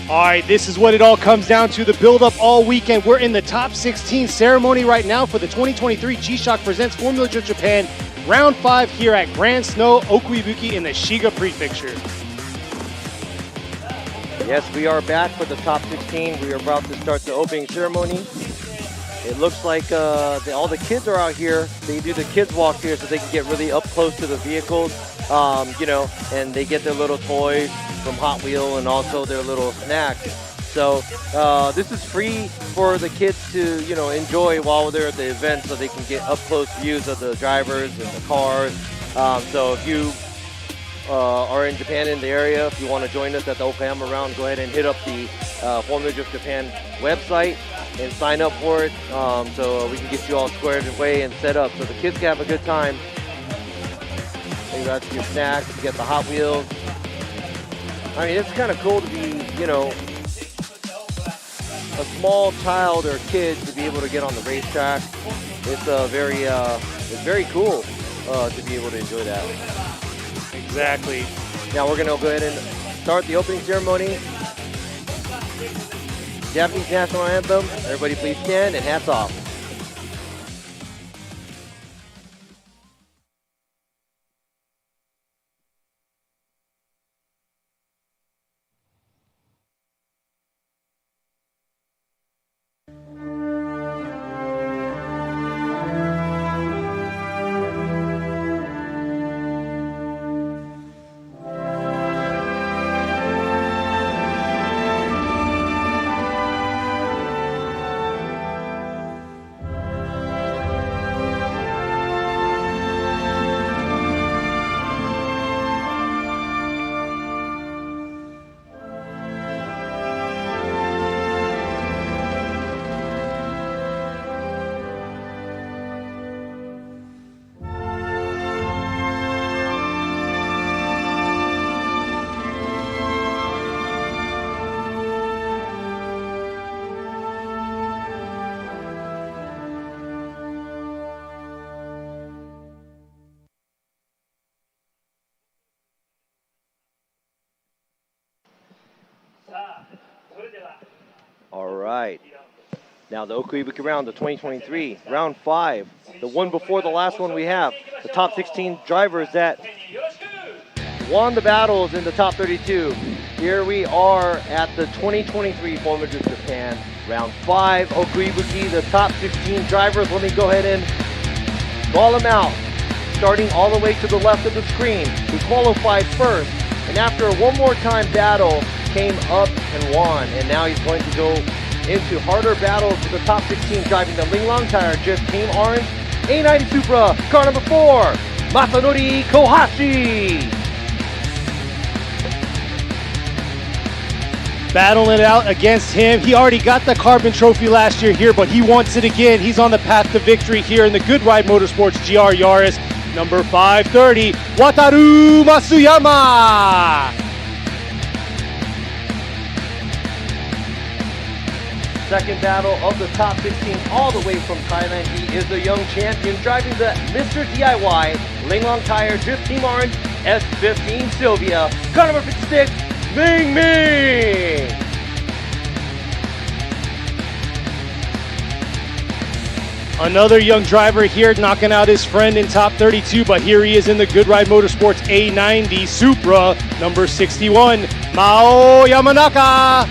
All right, this is what it all comes down to, the build-up all weekend. We're in the top 16 ceremony right now for the 2023 G-Shock Presents Formula Drift Japan Round 5 here at Gransnow Okuibuki in the Shiga Prefecture. Yes, we are back for the top 16. We are about to start the opening ceremony. It looks like all the kids are out here. They do the kids walk here so they can get really up close to the vehicles, and they get their little toys from Hot Wheel and also their little snacks. So this is free for the kids to, enjoy while they're at the event, so they can get up close views of the drivers and the cars. So if you are in Japan in the area, if you want to join us at the Okayama round, go ahead and hit up the Formula Drift Japan website and sign up for it, so we can get you all squared away and set up so the kids can have a good time. You got your snacks, you get the Hot Wheels. I mean, it's kind of cool to be, a small child or kid to be able to get on the racetrack. It's very cool to be able to enjoy that. Exactly. Now we're gonna go ahead and start the opening ceremony. Japanese national anthem. Everybody please stand and hats off. All right. Now the Okuibuki round, the 2023, round 5, the one before the last one we have. The top 16 drivers that won the battles in the top 32. Here we are at the 2023 Formula Drift Japan, round 5, Okuibuki, the top 16 drivers. Let me go ahead and call them out. Starting all the way to the left of the screen, who qualified first, and after a one more time battle, came up and won, and now he's going to go into harder battles for the top 16, driving the Linglong tire, just Team Orange, A90 Supra, car number 4, Masanori Kohashi. Battling it out against him. He already got the Carbon Trophy last year here, but he wants it again. He's on the path to victory here in the Good Ride Motorsports GR Yaris, number 530, Wataru Matsuyama. Second battle of the top 16, all the way from Thailand. He is the young champion, driving the Mr. DIY Linglong tire, Drift Team Orange, S15 Sylvia. Car number 56, Ming. Another young driver here knocking out his friend in top 32, but here he is in the Good Ride Motorsports A90 Supra, number 61, Yamanaka.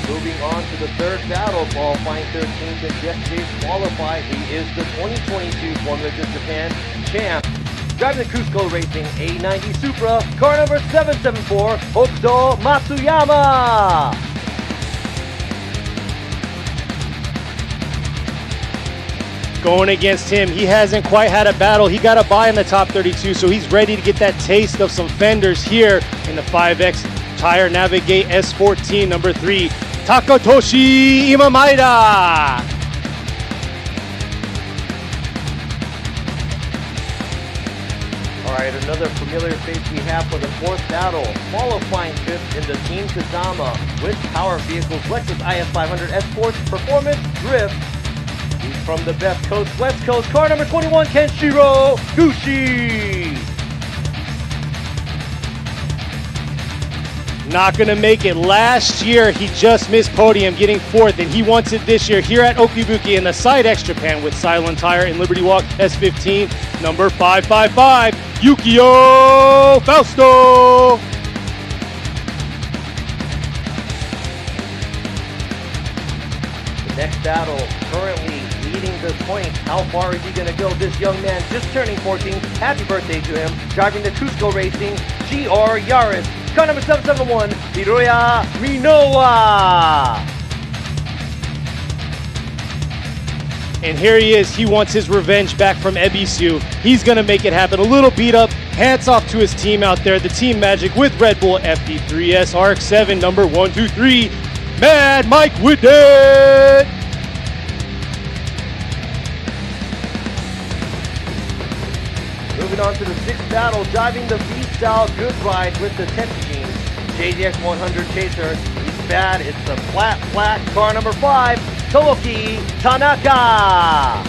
Moving on to the third battle, qualifying 13th and just disqualified. He is the 2022 Formula Drift Japan champ. Driving the Cusco Racing A90 Supra, car number 774, Fausto Matsuyama. Going against him, he hasn't quite had a battle. He got a bye in the top 32, so he's ready to get that taste of some fenders here in the 5X Tire Navigate S14, number 3, Takahashi Imamura. All right, another familiar face we have for the fourth battle. Qualifying fifth in the Team Kazama with Power Vehicles Lexus IS 500 S-Sports Performance Drift. He's from the best coast, West Coast, car number 21, Kenshiro Gushi. Not going to make it. Last year, he just missed podium, getting 4th, and he wants it this year here at Okuibuki in the side X Japan with Silent Tire and Liberty Walk S15, number 555, Yukio Fausto. The next battle, currently leading the points. How far is he going to go? This young man just turning 14. Happy birthday to him. Driving the Cusco Racing GR Yaris. Car number 771, Hiroya Minoa. And here he is. He wants his revenge back from Ebisu. He's going to make it happen. A little beat up. Hats off to his team out there. The Team Magic with Red Bull FD3S RX-7, number 123, Mad Mike with it. Moving on to the 6th battle, driving the freestyle good ride with the Tenshin JDX 100 Chaser. He's bad. It's the flat car number 5, Tomoki Tanaka.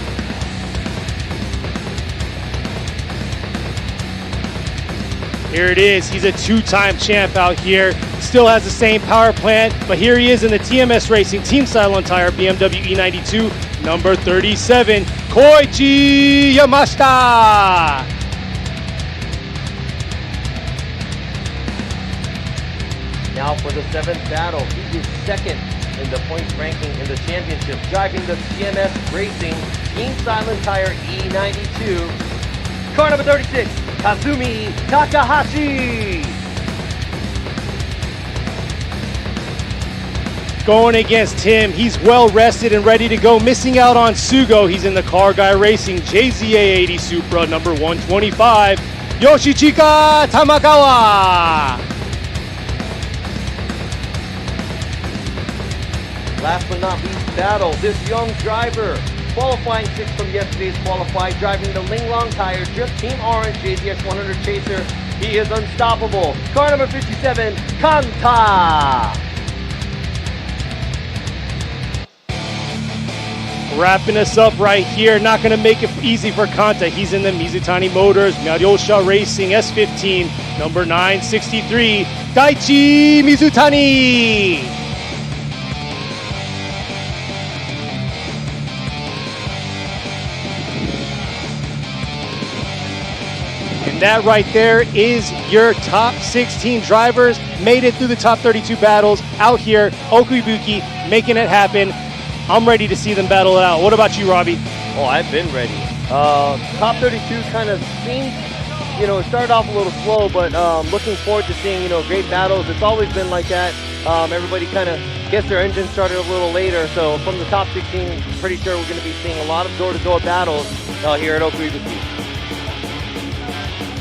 Here it is. He's a 2-time champ out here. Still has the same power plant, but here he is in the TMS Racing Team Silent Tire BMW E92, number 37, Koichi Yamashita. Now for the 7th battle, he is 2nd in the points ranking in the championship, driving the TMS Racing Team Silent Tire E92. Car number 36, Kazumi Takahashi. Going against him, he's well rested and ready to go. Missing out on Sugo, he's in the Car Guy Racing JZA80 Supra, number 125, Yoshichika Tamagawa. Last but not least battle, this young driver, qualifying 6th from yesterday's qualify, driving the Linglong Tire Drift Team Orange JZX 100 Chaser. He is unstoppable. Car number 57, Kanta. Wrapping us up right here. Not going to make it easy for Kanta. He's in the Mizutani Motors Myosha Racing S15, number 963, Daichi Mizutani. And that right there is your top 16 drivers. Made it through the top 32 battles out here, Okuibuki, making it happen. I'm ready to see them battle it out. What about you, Robbie? Oh, I've been ready. Top 32 kind of seems, it started off a little slow, but looking forward to seeing, great battles. It's always been like that. Everybody kind of gets their engine started a little later. So from the top 16, pretty sure we're going to be seeing a lot of door-to-door battles here at Okuibuki.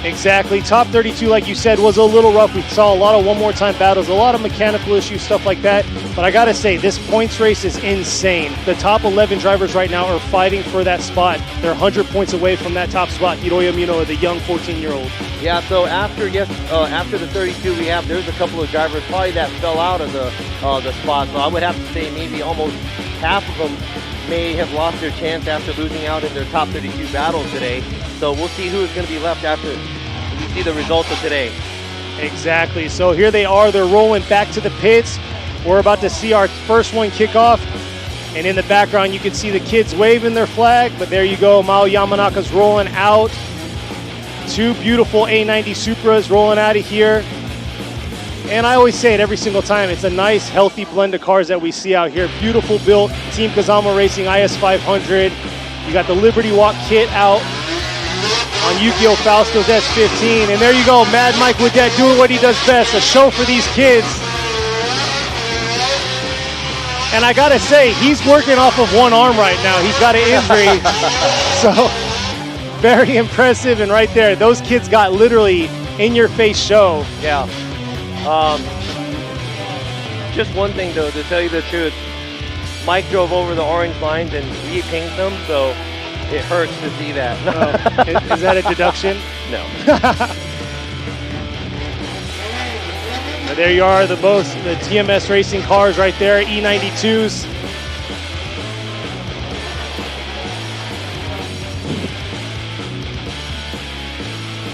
Exactly. Top 32, like you said, was a little rough. We saw a lot of one-more-time battles, a lot of mechanical issues, stuff like that. But I got to say, this points race is insane. The top 11 drivers right now are fighting for that spot. They're 100 points away from that top spot. Hiroya Minoa, the young 14-year-old. Yeah, so after the 32, there's a couple of drivers probably that fell out of the spot. So I would have to say maybe almost half of them may have lost their chance after losing out in their top 32 battles today. So we'll see who is going to be left after we see the results of today. Exactly. So here they are. They're rolling back to the pits. We're about to see our first one kick off. And in the background, you can see the kids waving their flag. But there you go. Mao Yamanaka's rolling out. 2 beautiful A90 Supras rolling out of here. And I always say it every single time, it's a nice, healthy blend of cars that we see out here. Beautiful built Team Kazama Racing IS500. You got the Liberty Walk kit out on Yukio Fausto's S15. And there you go, Mad Mike Woodette doing what he does best, a show for these kids. And I gotta say, he's working off of one arm right now. He's got an injury. So, very impressive. And right there, those kids got literally in-your-face show. Yeah. Just one thing though, to tell you the truth, Mike drove over the orange lines and re-pinged them, so it hurts to see that. Oh, is that a deduction? No. But there you are, the TMS racing cars right there, E92s.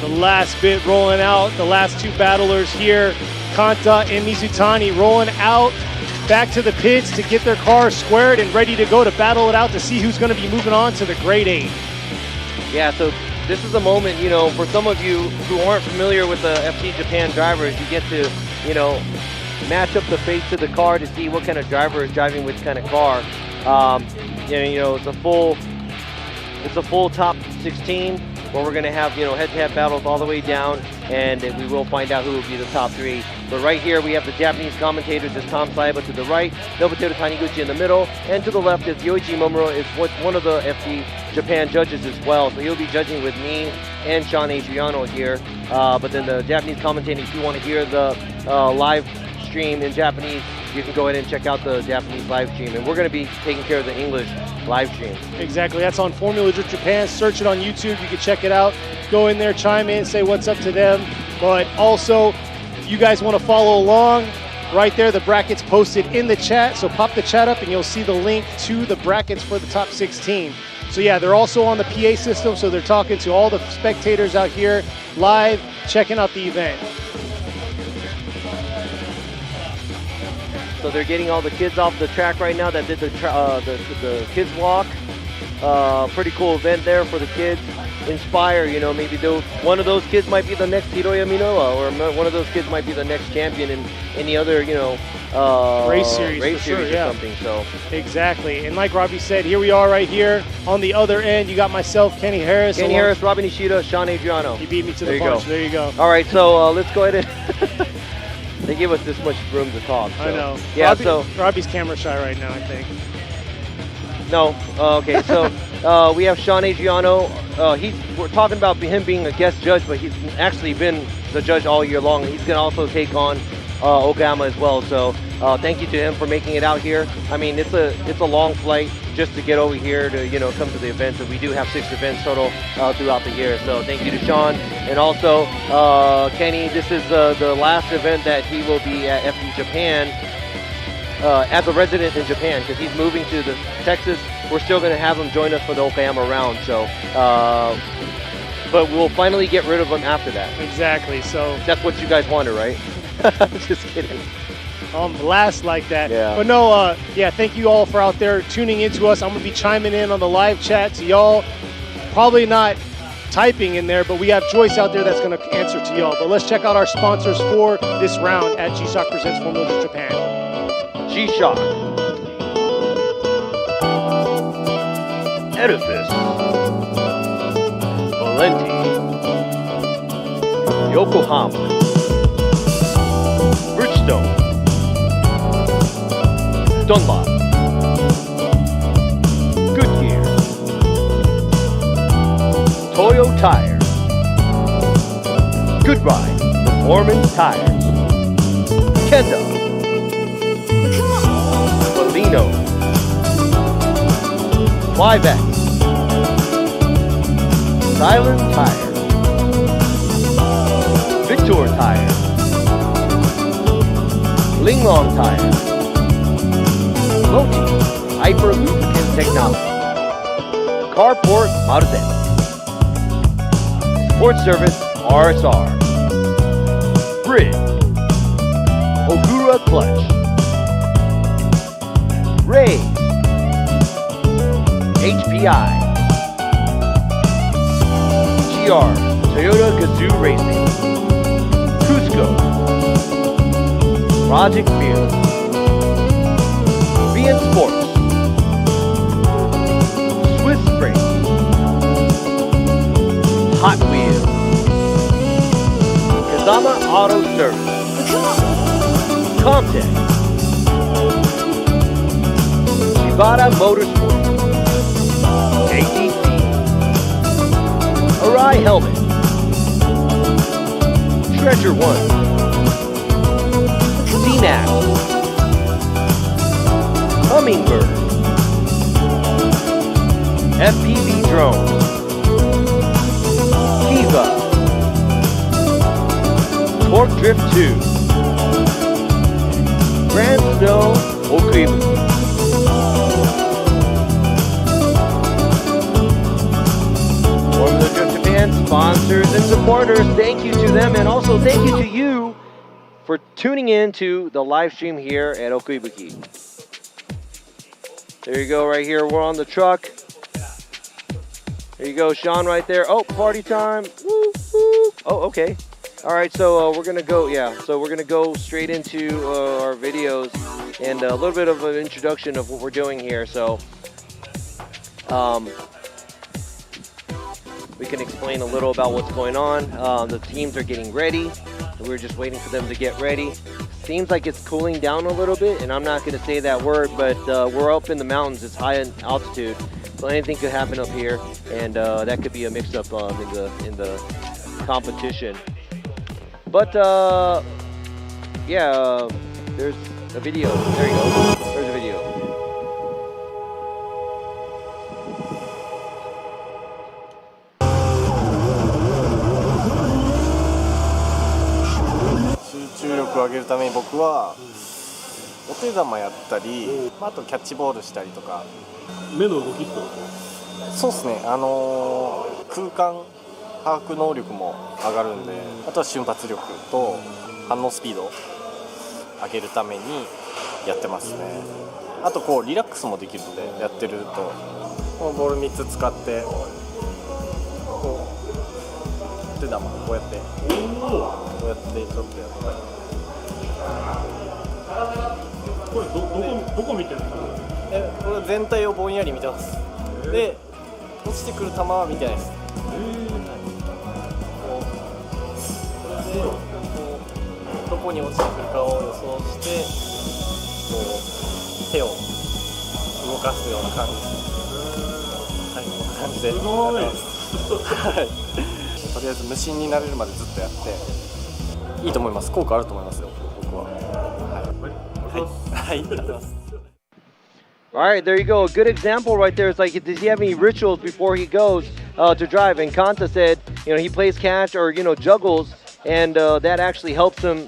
The last bit rolling out. The last two battlers here, Kanta and Mizutani, rolling out back to the pits to get their cars squared and ready to go to battle it out to see who's going to be moving on to the Grade 8. Yeah, so this is a moment, you know, for some of you who aren't familiar with the FD Japan drivers, you get to, you know, match up the face of the car to see what kind of driver is driving which kind of car. You know, it's a full top 16 where we're going to have, you know, head-to-head battles all the way down, and we will find out who will be the top 3. But right here we have the Japanese commentators, is Tom Saiba to the right, Nobuteru Taniguchi in the middle, and to the left is Yoichi Imamura, is one of the FD Japan judges as well. So he'll be judging with me and Sean Adriano here. But then the Japanese commentating, if you want to hear the live stream in Japanese, you can go ahead and check out the Japanese live stream. And we're going to be taking care of the English live stream. Exactly. That's on Formula Drift Japan. Search it on YouTube. You can check it out. Go in there, chime in, say what's up to them. But also, if you guys want to follow along, right there, the brackets posted in the chat. So pop the chat up and you'll see the link to the brackets for the top 16. So yeah, they're also on the PA system. So they're talking to all the spectators out here live, checking out the event. So they're getting all the kids off the track right now that did the kids walk. Pretty cool event there for the kids. Inspire, you know, maybe one of those kids might be the next Hiroya Minoa, or one of those kids might be the next champion in any other, you know, race series or sure, something. So exactly. And like Robbie said, here we are right here on the other end. You got myself, Kenny Harris, Robbie Nishida, Sean Adriano. He beat me to the punch. There you go. All right, so let's go ahead and they give us this much room to talk. So. I know. Yeah. Robbie's camera shy right now, I think. No. Okay. So we have Sean Adriano. We're talking about him being a guest judge, but he's actually been the judge all year long. He's going to also take on Ogama as well. So thank you to him for making it out here. I mean, it's a long flight just to get over here to, you know, come to the events. And we do have 6 events total throughout the year. So thank you to Sean. And also Kenny, this is the last event that he will be at FD Japan as a resident in Japan, because he's moving to Texas. We're still going to have him join us for the Okayama round. So, but we'll finally get rid of him after that. Exactly. So that's what you guys wanted, right? Just kidding. Last like that. Yeah. But no, yeah, thank you all for out there tuning into us. I'm going to be chiming in on the live chat to y'all. Probably not typing in there, but we have Joyce out there that's going to answer to y'all. But let's check out our sponsors for this round at G-Shock Presents Formula Drift Japan. G-Shock, Edifice, Valenti, Yokohama, Bridgestone, Dunlop, Goodyear, Toyo Tires, Good Ride, Performance Tires, Kenda, Molino, Flyback, Silent Tires, Victor Tires, Linglong Tires, Moti Hyper Lubricant Technology, Carport Maruzen, Sports Service RSR, Bridge, Ogura Clutch, Rays, HPI, GR, Toyota Gazoo Racing, Cusco, Project Field, BN Sports, Swiss Springs, Hot Wheels, Kazama Auto Service, Comtech, Shibata Motorsports, ATC, Arai Helmet, Treasure One, CNAP, Hummingbird, FPV Drone, Kiva, Torque Drift 2, Gransnow Okuibuki, Formula Drift Japan sponsors and supporters, thank you to them, and also thank you to you for tuning in to the live stream here at Okuibuki. There you go, right here. We're on the truck. There you go, Sean, right there. Oh, party time. Woo, woo. Oh, okay. All right, so we're gonna go. Yeah, so we're gonna go straight into our videos and a little bit of an introduction of what we're doing here. So, we can explain a little about what's going on. The teams are getting ready. We're just waiting for them to get ready. Seems like it's cooling down a little bit, and I'm not going to say that word, but we're up in the mountains. It's high in altitude, so anything could happen up here, and that could be a mix-up in the competition. But yeah, there's a video. There you go. There's a video. 集中力を上げるために僕はお手玉やったり、あとキャッチボールしたりとか。目の動きって。そうですね。空間把握能力も上がるんで、あとは瞬発力と反応スピードを上げるためにやってますね。あとこうリラックスもできるのでやってると、このボール3つ使ってこう手玉こうやってちょっとやったり。これどこ見てるの？これ全体をぼんやり見てます。で落ちてくる球は見てないです。どこに落ちてくるかを予想してこう手を動かすような感じ。はい、こんな感じでやってます。とりあえず無心になれるまでずっとやっていいと思います。効果あると思いますよ、僕は。はい、はい、ありがとうございます。All right, there you go. A good example right there. It's like, does he have any rituals before he goes to drive? And Kanta said, he plays catch or, juggles, and that actually helps him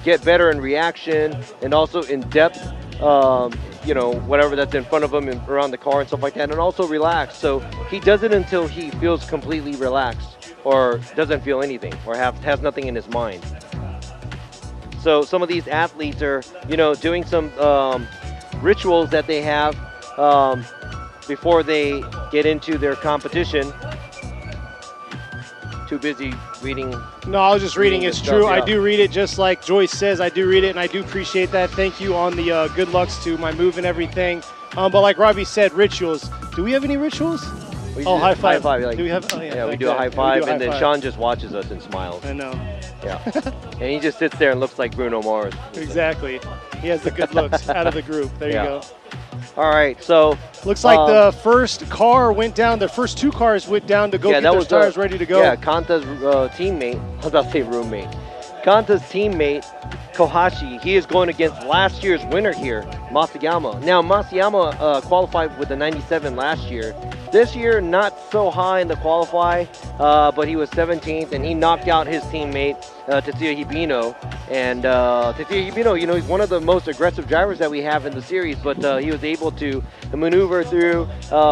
get better in reaction and also in depth, whatever that's in front of him and around the car and stuff like that, and also relax. So he does it until he feels completely relaxed or doesn't feel anything or has nothing in his mind. So some of these athletes are, doing some rituals that they have before they get into their competition. Too busy reading. No, I was just reading. It's true. Yeah. I do read it just like Joyce says. I do read it, and I do appreciate that. Thank you on the good lucks to my move and everything. But like Robbie said, rituals. Do we have any rituals? Oh, high five. High five. Like, do we have? Oh, yeah, we do a high five, and then Sean just watches us and smiles. I know. Yeah. And he just sits there and looks like Bruno Mars. Exactly. He has the good looks out of the group. There you go. All right, so looks like the first car went down. The first two cars went down to go get their tires ready to go. Yeah, Kanta's teammate. I was about to say roommate. Kanta's teammate, Kohashi. He is going against last year's winner here, Matsuyama. Now, Matsuyama qualified with the 97 last year. This year, not so high in the qualify, but he was 17th, and he knocked out his teammate, Tetsuya Hibino. And Tetsuya Hibino, he's one of the most aggressive drivers that we have in the series, but he was able to maneuver through,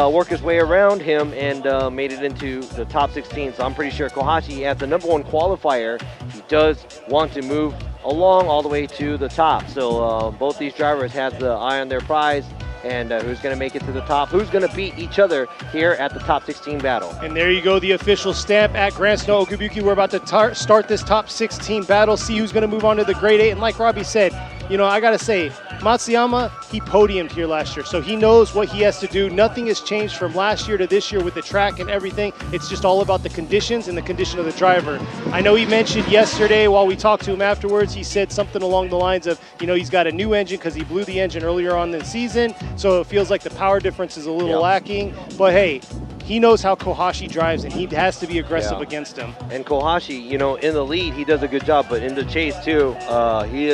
work his way around him, and made it into the top 16. So I'm pretty sure Kohashi, as the #1 qualifier, he does want to move along all the way to the top. So both these drivers have the eye on their prize. And who's going to make it to the top? Who's going to beat each other here at the top 16 battle? And there you go, the official stamp at Gransnow Okuibuki. We're about to start this top 16 battle, see who's going to move on to the grade 8. And like Robbie said, I got to say, Matsuyama, he podiumed here last year, so he knows what he has to do. Nothing has changed from last year to this year with the track and everything. It's just all about the conditions and the condition of the driver. I know he mentioned yesterday while we talked to him afterwards, he said something along the lines of, he's got a new engine because he blew the engine earlier on in the season, so it feels like the power difference is a little lacking. But hey, he knows how Kohashi drives, and he has to be aggressive against him. And Kohashi, in the lead, he does a good job, but in the chase too, he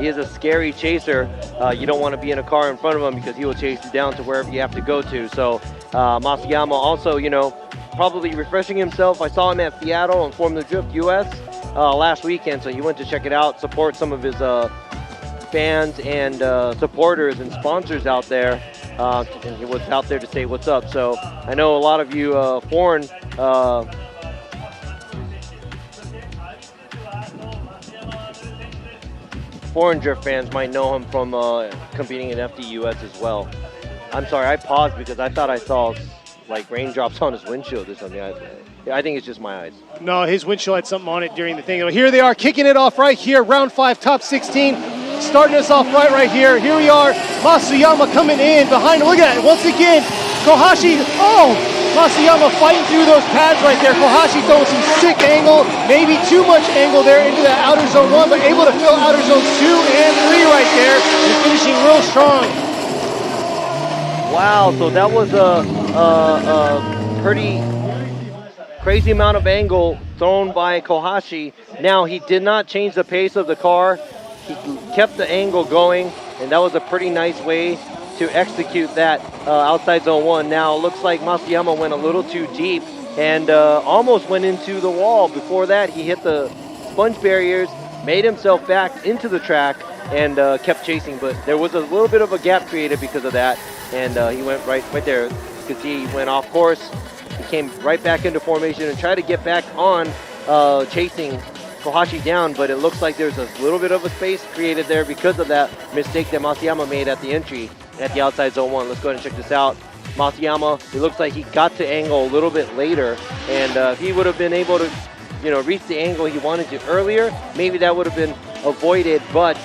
is a scary chaser. You don't want to be in a car in front of him because he will chase you down to wherever you have to go to. So Matsuyama also, probably refreshing himself. I saw him at Seattle and Formula Drift US last weekend, so he went to check it out, support some of his fans and supporters and sponsors out there. and he was out there to say what's up. So I know a lot of you foreign drift fans might know him from competing in FDUS as well. I'm sorry, I paused because I thought I saw like raindrops on his windshield or something. I think it's just my eyes. No, his windshield had something on it during the thing. Here they are, kicking it off right here, round 5, top 16. Starting us off right here. Here we are, Matsuyama coming in behind him. Look at it, once again, Kohashi, Matsuyama fighting through those pads right there. Kohashi throwing some sick angle, maybe too much angle there into that outer zone 1, but able to fill outer zones 2 and 3 right there, and finishing real strong. Wow, so that was a pretty crazy amount of angle thrown by Kohashi. Now, he did not change the pace of the car. He kept the angle going, and that was a pretty nice way to execute that outside zone 1. Now, it looks like Matsuyama went a little too deep and almost went into the wall. Before that, he hit the sponge barriers, made himself back into the track, and kept chasing. But there was a little bit of a gap created because of that, and he went right there. You can see he went off course. He came right back into formation and tried to get back on chasing Kohashi down, but it looks like there's a little bit of a space created there because of that mistake that Matsuyama made at the entry at the outside zone 1. Let's go ahead and check this out. Matsuyama, it looks like he got to angle a little bit later, and if he would have been able to, reach the angle he wanted to earlier, maybe that would have been avoided. But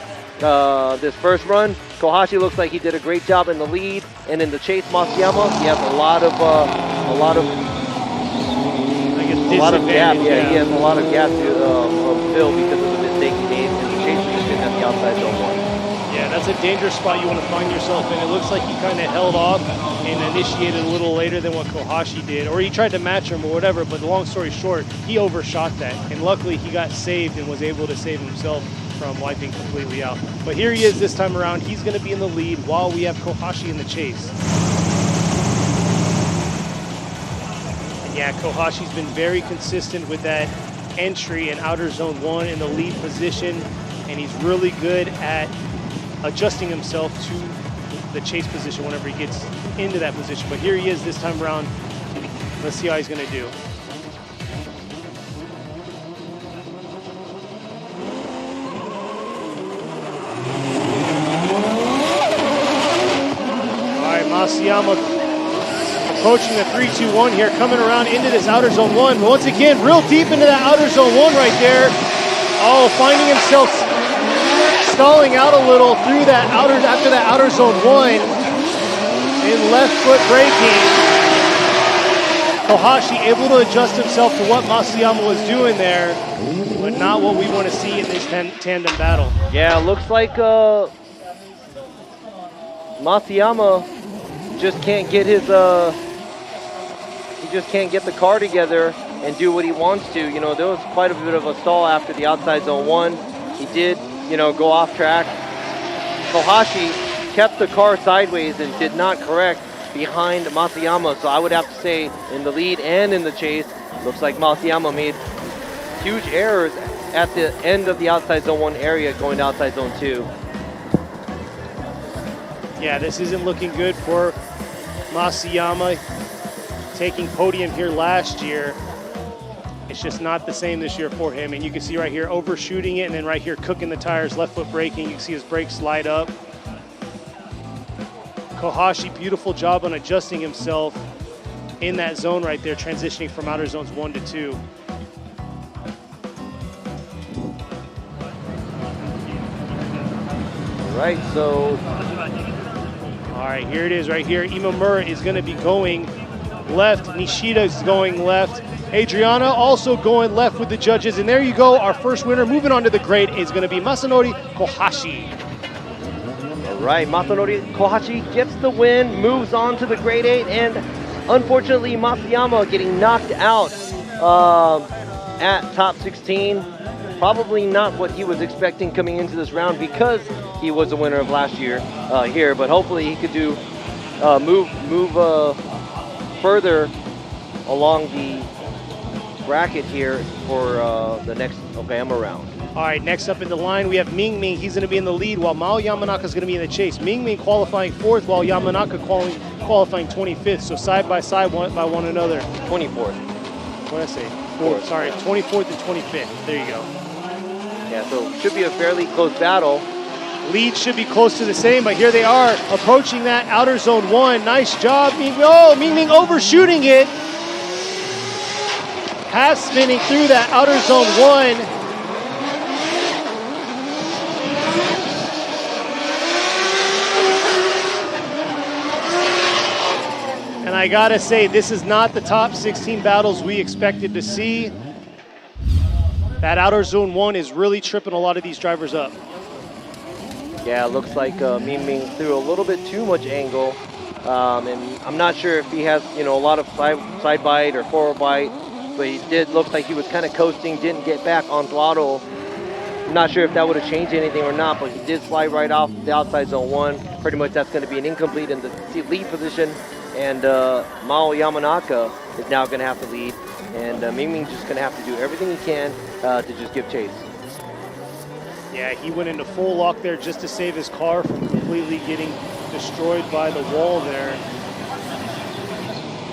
this first run, Kohashi looks like he did a great job in the lead, and in the chase, Matsuyama, he has a lot of gap. Yeah, he has a lot of gap to fill because of the mistake he made in the chase position at the outside zone 1. Yeah, that's a dangerous spot you want to find yourself in. It looks like he kind of held off and initiated a little later than what Kohashi did, or he tried to match him or whatever, but the long story short, he overshot that, and luckily he got saved and was able to save himself from wiping completely out. But here he is this time around. He's going to be in the lead while we have Kohashi in the chase. And yeah, Kohashi's been very consistent with that entry in outer zone 1 in the lead position, and he's really good at adjusting himself to the chase position whenever he gets into that position. But here he is this time around. Let's see how he's going to do. All right, Matsuyama approaching the 3-2-1 here, coming around into this outer zone 1. But once again, real deep into that outer zone 1 right there. Finding himself stalling out a little through that after that outer zone 1 in left foot braking. Kohashi able to adjust himself to what Matsuyama was doing there, but not what we want to see in this tandem battle. Yeah, looks like Matsuyama just can't get his he just can't get the car together and do what he wants to. There was quite a bit of a stall after the outside zone 1. He did go off track. Kohashi kept the car sideways and did not correct behind Matsuyama. So I would have to say in the lead and in the chase, looks like Matsuyama made huge errors at the end of the outside zone 1 area going to outside zone 2. Yeah, this isn't looking good for Matsuyama, taking podium here last year. It's just not the same this year for him. And you can see right here, overshooting it, and then right here, cooking the tires, left foot braking. You can see his brakes slide up. Kohashi, beautiful job on adjusting himself in that zone right there, transitioning from outer zones 1 to 2. Right, so. All right, here it is right here. Imamura is going to be going left. Nishida is going left. Adriana also going left with the judges. And there you go, our first winner. Moving on to the grade is going to be Masanori Kohashi. All right, Masanori Kohashi gets the win, moves on to the grade 8, and unfortunately Matsuyama getting knocked out at top 16. Probably not what he was expecting coming into this round because he was the winner of last year here, but hopefully he could do move further along the bracket here for the next Okayama round. All right, next up in the line, we have Ming. He's going to be in the lead while Mao Yamanaka is going to be in the chase. Ming qualifying 4th while Yamanaka qualifying 25th. So side by side by one another. 24th. What did I say? 4th. Sorry, 24th and 25th. There you go. Yeah, so should be a fairly close battle. Lead should be close to the same, but here they are approaching that outer zone 1. Nice job, Ming. Oh, Ming overshooting it. Half spinning through that outer zone 1. And I gotta say, this is not the top 16 battles we expected to see. That outer zone 1 is really tripping a lot of these drivers up. Yeah, it looks like Ming threw a little bit too much angle. And I'm not sure if he has, a lot of side bite or forward bite, but he did look like he was kind of coasting, didn't get back on throttle. I'm not sure if that would have changed anything or not, but he did slide right off the outside zone 1. Pretty much that's going to be an incomplete in the lead position. And Mao Yamanaka is now going to have to lead. And Ming's just going to have to do everything he can to just give chase. Yeah, he went into full lock there just to save his car from completely getting destroyed by the wall there.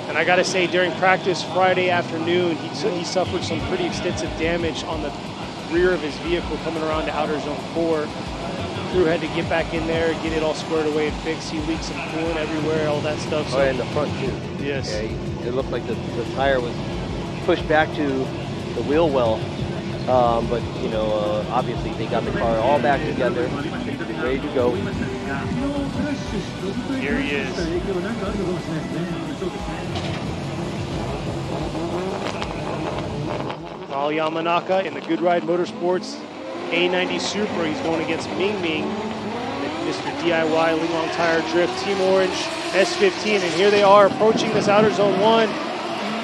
And I gotta say, during practice Friday afternoon, he suffered some pretty extensive damage on the rear of his vehicle coming around to outer zone 4. Crew had to get back in there, get it all squared away and fixed. He leaked some coolant everywhere, all that stuff. So. Oh, and the front too. Yes. Yeah, it looked like the tire was pushed back to the wheel well. But, obviously they got the car all back together, ready to go. Here he is. Mao Yamanaka in the Good Ride Motorsports A90 Super. He's going against Ming, Mr. DIY Linglong Tire Drift Team Orange S15. And here they are approaching this outer zone 1.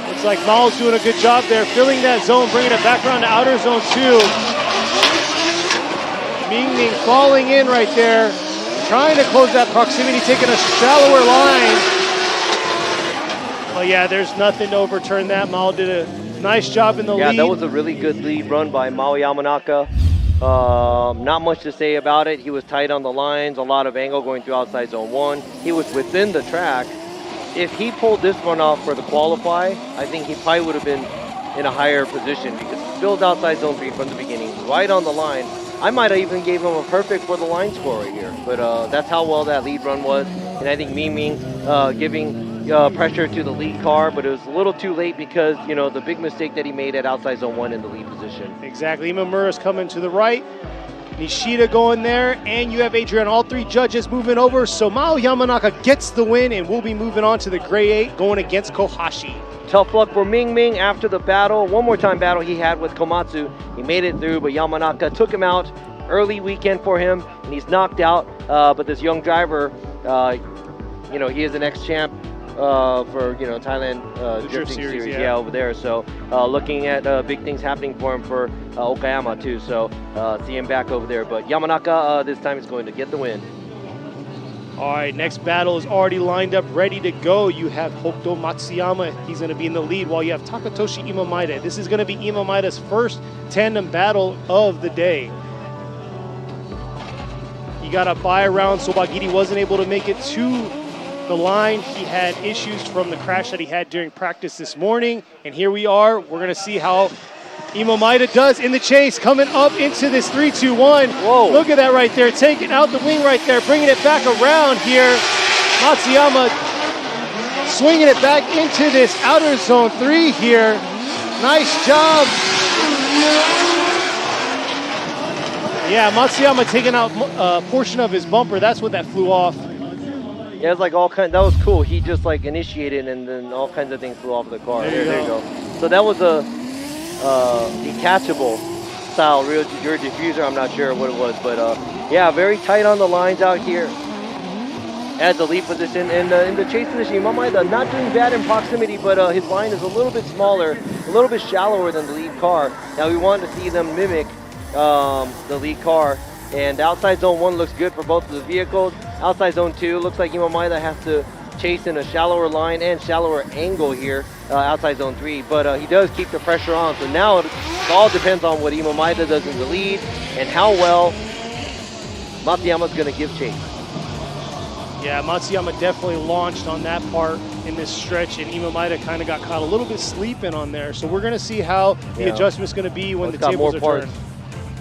Looks like Mao's doing a good job there, filling that zone, bringing it back around to outer zone 2. Ming falling in right there, trying to close that proximity, taking a shallower line. Well, yeah, there's nothing to overturn that. Mao did a nice job in the lead. Yeah, that was a really good lead run by Mao Yamanaka. Not much to say about it. He was tight on the lines, a lot of angle going through outside zone 1. He was within the track. If he pulled this one off for the qualify, I think he probably would have been in a higher position because he filled outside zone 3 from the beginning, right on the line. I might have even gave him a perfect for the line score right here, but that's how well that lead run was. And I think Ming giving pressure to the lead car, but it was a little too late because, the big mistake that he made at outside zone 1 in the lead position. Exactly. Imamura's coming to the right. Nishida going there, and you have Adrian, all 3 judges moving over. So Mao Yamanaka gets the win, and we'll be moving on to the Gray 8 going against Kohashi. Tough luck for Ming after the battle. One more time battle he had with Komatsu. He made it through, but Yamanaka took him out. Early weekend for him, and he's knocked out. But this young driver, he is an ex-champ for Thailand drifting series, over there. So looking at big things happening for him for Okayama too. So see him back over there. But Yamanaka this time is going to get the win. All right, next battle is already lined up, ready to go. You have Hokuto Matsuyama. He's going to be in the lead while you have Takatoshi Imamura. This is going to be Imamura's first tandem battle of the day. He got a bye around, so Bagiri wasn't able to make it to the line. He had issues from the crash that he had during practice this morning. And here we are. We're going to see how Imamura does in the chase, coming up into this 3-2-1. Whoa. Look at that right there, taking out the wing right there, bringing it back around here. Matsuyama swinging it back into this outer zone 3 here. Nice job. Yeah, Matsuyama taking out a portion of his bumper. That's what that flew off. Yeah, it's like that was cool. He just initiated and then all kinds of things flew off the car. There you go. So that was a detachable style rear diffuser. I'm not sure what it was, but yeah, very tight on the lines out here at the lead position. And in the chase position, Imamura not doing bad in proximity, but his line is a little bit smaller, a little bit shallower than the lead car. Now we wanted to see them mimic the lead car. And outside zone 1 looks good for both of the vehicles. Outside zone 2 looks like Imamura has to chase in a shallower line and shallower angle here outside zone 3, but he does keep the pressure on. So now it all depends on what Imamura does in the lead and how well Matsuyama's going to give chase. Yeah, Matsuyama definitely launched on that part in this stretch, and Imamura kind of got caught a little bit sleeping on there. So we're going to see how the adjustment's going to be when the tables are turned.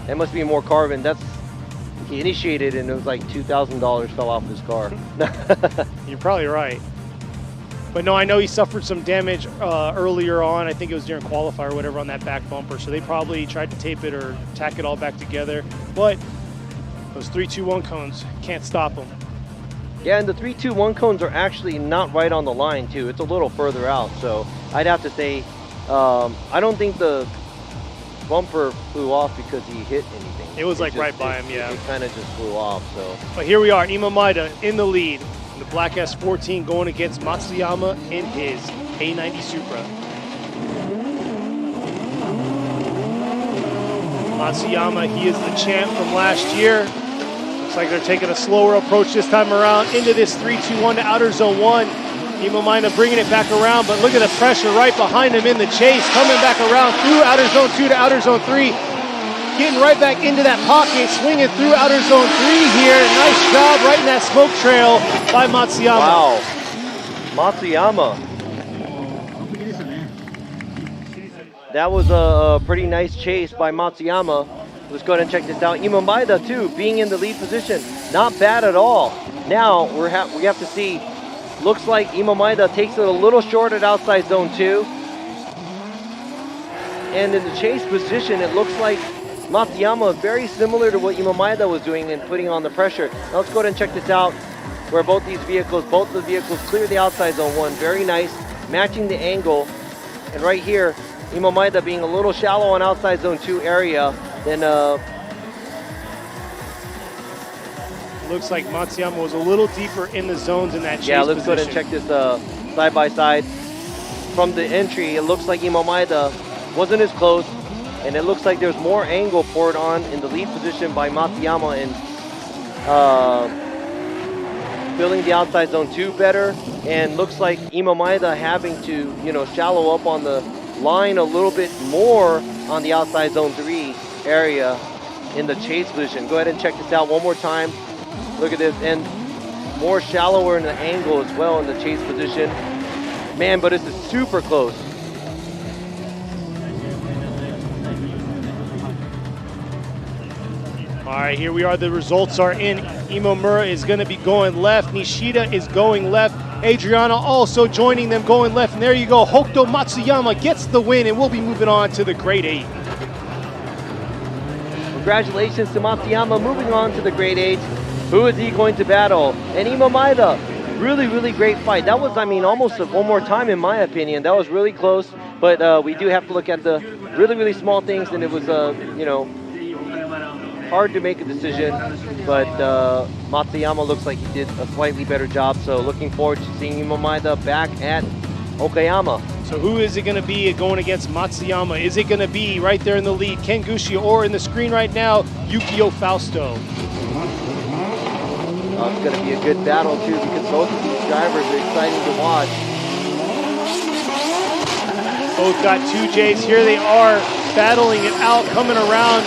That must be more carbon. He initiated and it was like $2,000 fell off his car. You're probably right. But no, I know he suffered some damage earlier on. I think it was during qualifier or whatever on that back bumper. So they probably tried to tape it or tack it all back together. But those 3-2-1 cones can't stop them. Yeah, and the 3-2-1 cones are actually not right on the line too. It's a little further out. So I'd have to say, I don't think the bumper flew off because he hit anything. It was like right by him, yeah. It kind of just flew off, so. But here we are, Imamura in the lead. The Black S14 going against Matsuyama in his A90 Supra. Matsuyama, he is the champ from last year. Looks like they're taking a slower approach this time around into this 3-2-1 to outer zone 1. Imamura bringing it back around, but look at the pressure right behind him in the chase, coming back around through outer zone 2 to outer zone 3. Getting right back into that pocket, swinging through outer zone 3 here. Nice job right in that smoke trail by Matsuyama. Wow, Matsuyama. That was a pretty nice chase by Matsuyama. Let's go ahead and check this out. Imamura too, being in the lead position, not bad at all. Now we have to see. Looks like Imamura takes it a little short at outside zone 2. And in the chase position, it looks like Matsuyama very similar to what Imamura was doing and putting on the pressure. Now let's go ahead and check this out, where both the vehicles clear the outside zone 1. Very nice, matching the angle. And right here, Imamura being a little shallow on outside zone 2 area. Then looks like Matsuyama was a little deeper in the zones in that chase let's position. go ahead and check this side by side. From the entry, it looks like Imamura wasn't as close. And it looks like there's more angle poured on in the lead position by Matsuyama and filling the outside zone 2 better. And looks like Imamura having to, shallow up on the line a little bit more on the outside zone 3 area in the chase position. Go ahead and check this out one more time. Look at this, and more shallower in the angle as well in the chase position. Man, but this is super close. All right, here we are. The results are in. Imamura is going to be going left. Nishida is going left. Adriana also joining them going left. And there you go. Hokuto Matsuyama gets the win, and we'll be moving on to the Grade 8. Congratulations to Matsuyama, moving on to the Grade 8. Who is he going to battle? And Imamura, really, really great fight. That was, almost one more time in my opinion. That was really close, but we do have to look at the really, really small things, and it was, hard to make a decision, but Matsuyama looks like he did a slightly better job, so looking forward to seeing Imamura back at Okayama. So who is it going to be going against Matsuyama? Is it going to be right there in the lead, Kengushi, or in the screen right now, Yukio Fausto? It's going to be a good battle too, because both of these drivers are exciting to watch. Both got 2Js. Here they are battling it out, coming around.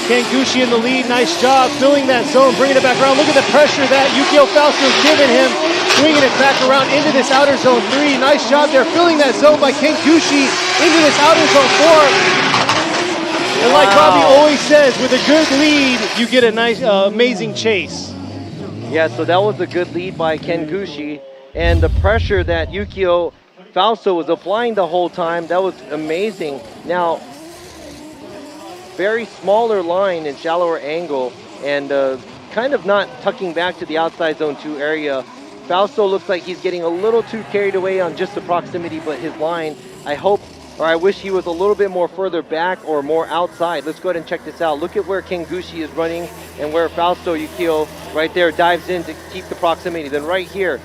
Kengushi in the lead, nice job filling that zone, bringing it back around. Look at the pressure that Yukio Fausto is giving him, swinging it back around into this outer zone 3. Nice job there, filling that zone by Kengushi into this outer zone 4. And like Robbie always says, with a good lead, you get a nice, amazing chase. Yeah, so that was a good lead by Kengushi, and the pressure that Yukio Fausto was applying the whole time, that was amazing. Now, very smaller line and shallower angle, and kind of not tucking back to the outside zone 2 area. Fausto looks like he's getting a little too carried away on just the proximity, but his line, I wish he was a little bit more further back or more outside. Let's go ahead and check this out. Look at where Kengushi is running and where Fausto Yukio right there dives in to keep the proximity. Then right here,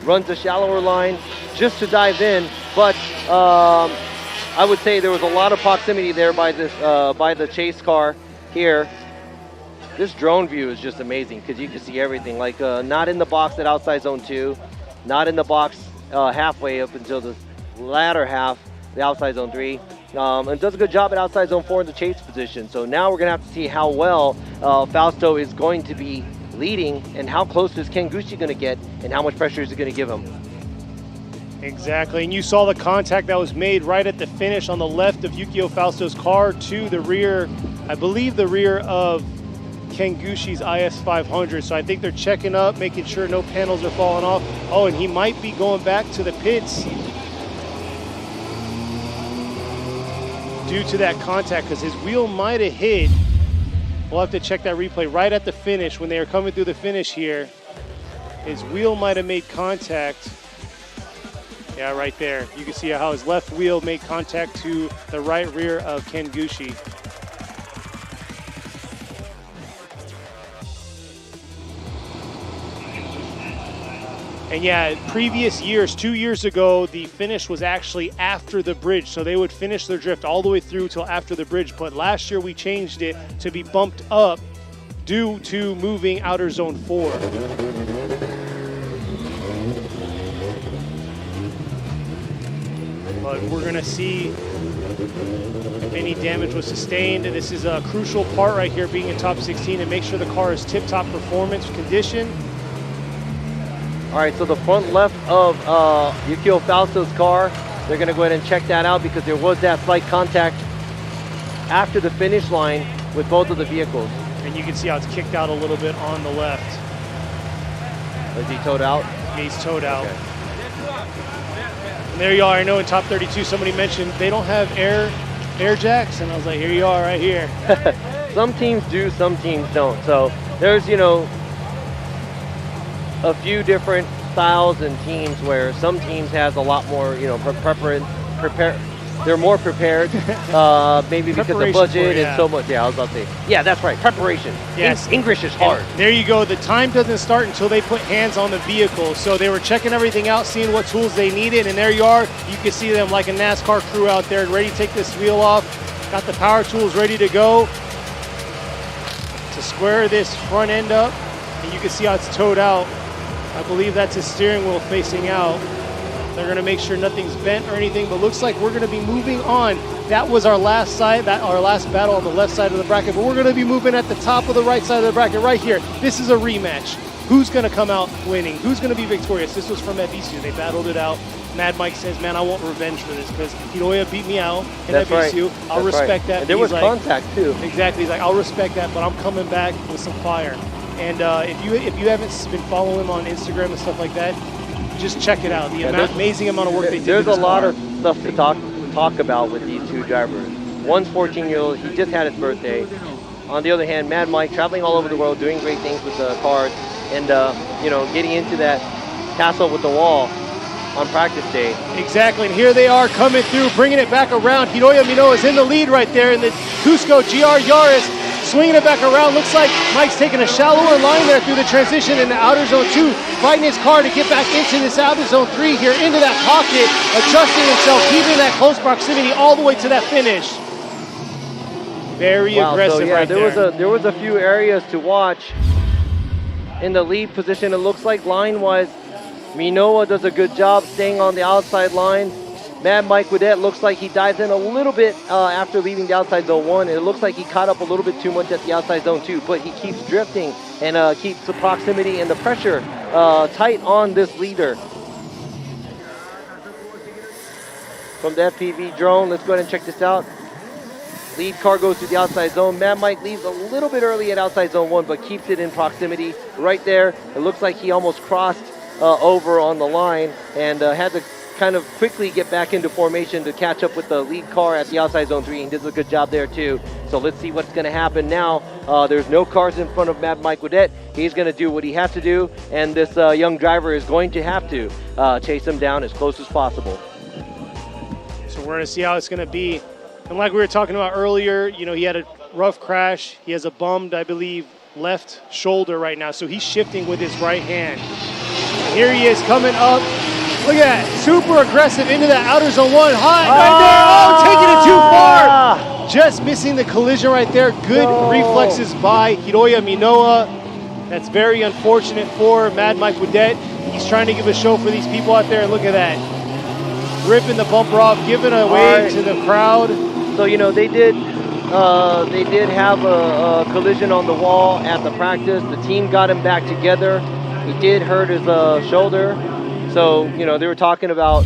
runs a shallower line just to dive in, but I would say there was a lot of proximity there by this by the chase car here. This drone view is just amazing because you can see everything. Like not in the box at outside zone 2, not in the box halfway up until the latter half, the outside zone 3. And does a good job at outside zone 4 in the chase position. So now we're going to have to see how well Fausto is going to be leading and how close is Kenshiro going to get and how much pressure is it going to give him. Exactly, and you saw the contact that was made right at the finish on the left of Yukio Fausto's car to the rear, I believe the rear of Kengushi's IS500. So I think they're checking up, making sure no panels are falling off. Oh, and he might be going back to the pits due to that contact because his wheel might have hit. We'll have to check that replay right at the finish when they are coming through the finish here. His wheel might have made contact. Yeah, right there. You can see how his left wheel made contact to the right rear of Kenshiro. And yeah, previous years, 2 years ago, the finish was actually after the bridge. So they would finish their drift all the way through till after the bridge. But last year we changed it to be bumped up due to moving outer zone 4. But we're gonna see if any damage was sustained. This is a crucial part right here, being in top 16, and make sure the car is tip-top performance condition. All right, so the front left of Yukio Fausto's car, they're gonna go ahead and check that out because there was that slight contact after the finish line with both of the vehicles. And you can see how it's kicked out a little bit on the left. Is he towed out? Yeah, he's towed out. Okay. And there you are. I know in top 32 somebody mentioned they don't have air jacks, and I was like, here you are right here. Some teams do, some teams don't. So there's, you know, a few different styles and teams where some teams has a lot more, you know, they're more prepared, maybe because of budget and so much. Yeah, I was about to say. Yeah, that's right, preparation. Yes. English is hard. And there you go. The time doesn't start until they put hands on the vehicle. So they were checking everything out, seeing what tools they needed, and there you are. You can see them like a NASCAR crew out there, ready to take this wheel off. Got the power tools ready to go to square this front end up, and you can see how it's towed out. I believe that's his steering wheel facing out. They're gonna make sure nothing's bent or anything, but looks like we're gonna be moving on. That was our last battle on the left side of the bracket, but we're gonna be moving at the top of the right side of the bracket right here. This is a rematch. Who's gonna come out winning? Who's gonna be victorious? This was from Ebisu. They battled it out. Mad Mike says, man, I want revenge for this because Hiroya beat me out in Ebisu. I'll respect that. And there was contact too. Exactly, he's like, I'll respect that, but I'm coming back with some fire. And if you haven't been following him on Instagram and stuff like that, just check it out. The amazing amount of work they did. There's a lot of stuff to talk about with these two drivers. One's 14-year-old. He just had his birthday. On the other hand, Mad Mike traveling all over the world, doing great things with the cars, and you know, getting into that castle with the wall on practice day. Exactly, and here they are coming through, bringing it back around. Hiroya Minoa is in the lead right there in the Cusco GR Yaris. Swinging it back around, looks like Mike's taking a shallower line there through the transition in the outer zone 2, fighting his car to get back into this outer zone 3 here, into that pocket, adjusting himself, keeping that close proximity all the way to that finish. Very aggressive right there. There was a few areas to watch in the lead position. It looks like line-wise, Minoa does a good job staying on the outside line. Mad Mike Widette looks like he dives in a little bit after leaving the outside zone 1. It looks like he caught up a little bit too much at the outside zone 2, but he keeps drifting and keeps the proximity and the pressure tight on this leader. From the FPV drone, let's go ahead and check this out. Lead car goes to the outside zone. Mad Mike leaves a little bit early at outside zone 1, but keeps it in proximity right there. It looks like he almost crossed over on the line and had to kind of quickly get back into formation to catch up with the lead car at the outside zone 3, and does a good job there too. So let's see what's going to happen now. There's no cars in front of Mad Mike Widette. He's going to do what he has to do, and this young driver is going to have to chase him down as close as possible. So we're going to see how it's going to be. And like we were talking about earlier, you know, he had a rough crash. He has a bummed, I believe, left shoulder right now, so he's shifting with his right hand. Here he is coming up. Look at that, super aggressive into that outer zone 1. High right there, oh, taking it too far. just missing the collision right there. Good reflexes by Hiroya Minoa. That's very unfortunate for Mad Mike Woodette. He's trying to give a show for these people out there, and look at that. Ripping the bumper off, giving a wave to the crowd. So, you know, they did have a collision on the wall at the practice. The team got him back together. He did hurt his shoulder. So, you know, they were talking about,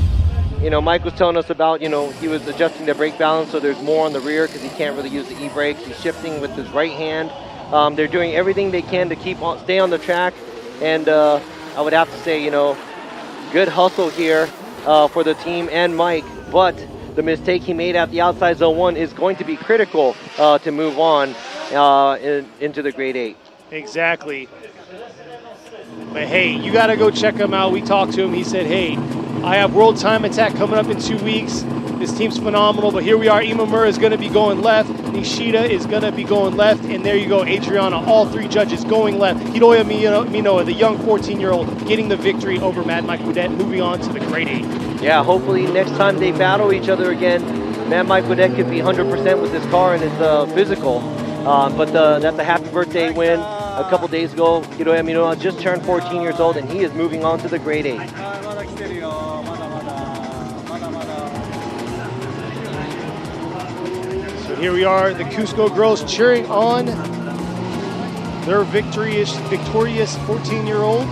you know, Mike was telling us about, you know, he was adjusting the brake balance so there's more on the rear because he can't really use the e-brakes. He's shifting with his right hand. They're doing everything they can to stay on the track. And I would have to say, you know, good hustle here for the team and Mike. But the mistake he made at the outside zone 1 is going to be critical to move on into the grade 8. Exactly. But hey, you got to go check him out. We talked to him. He said, hey, I have World Time Attack coming up in 2 weeks. This team's phenomenal, but here we are. Imamura is going to be going left. Nishida is going to be going left. And there you go, Adriana, all 3 judges going left. Hiroya Minoa, the young 14-year-old, getting the victory over Mad Mike Woodette, moving on to the grade 8. Yeah, hopefully next time they battle each other again, Mad Mike Woodette could be 100% with his car and his physical. But that's a happy birthday win. A couple days ago, Hiroya Minoa just turned 14 years old, and he is moving on to the grade 8. So here we are, the Cusco girls cheering on their victorious 14-year-old.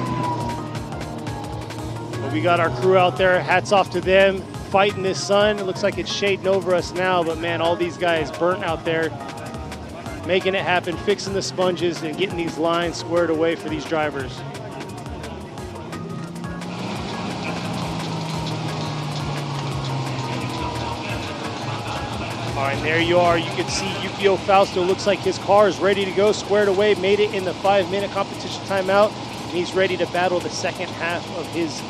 But we got our crew out there, hats off to them, fighting this sun. It looks like it's shading over us now, but man, all these guys burnt out there, making it happen, fixing the sponges and getting these lines squared away for these drivers. All right, there you are. You can see Yukio Fausto looks like his car is ready to go, squared away, made it in the 5-minute competition timeout, and he's ready to battle the second half of his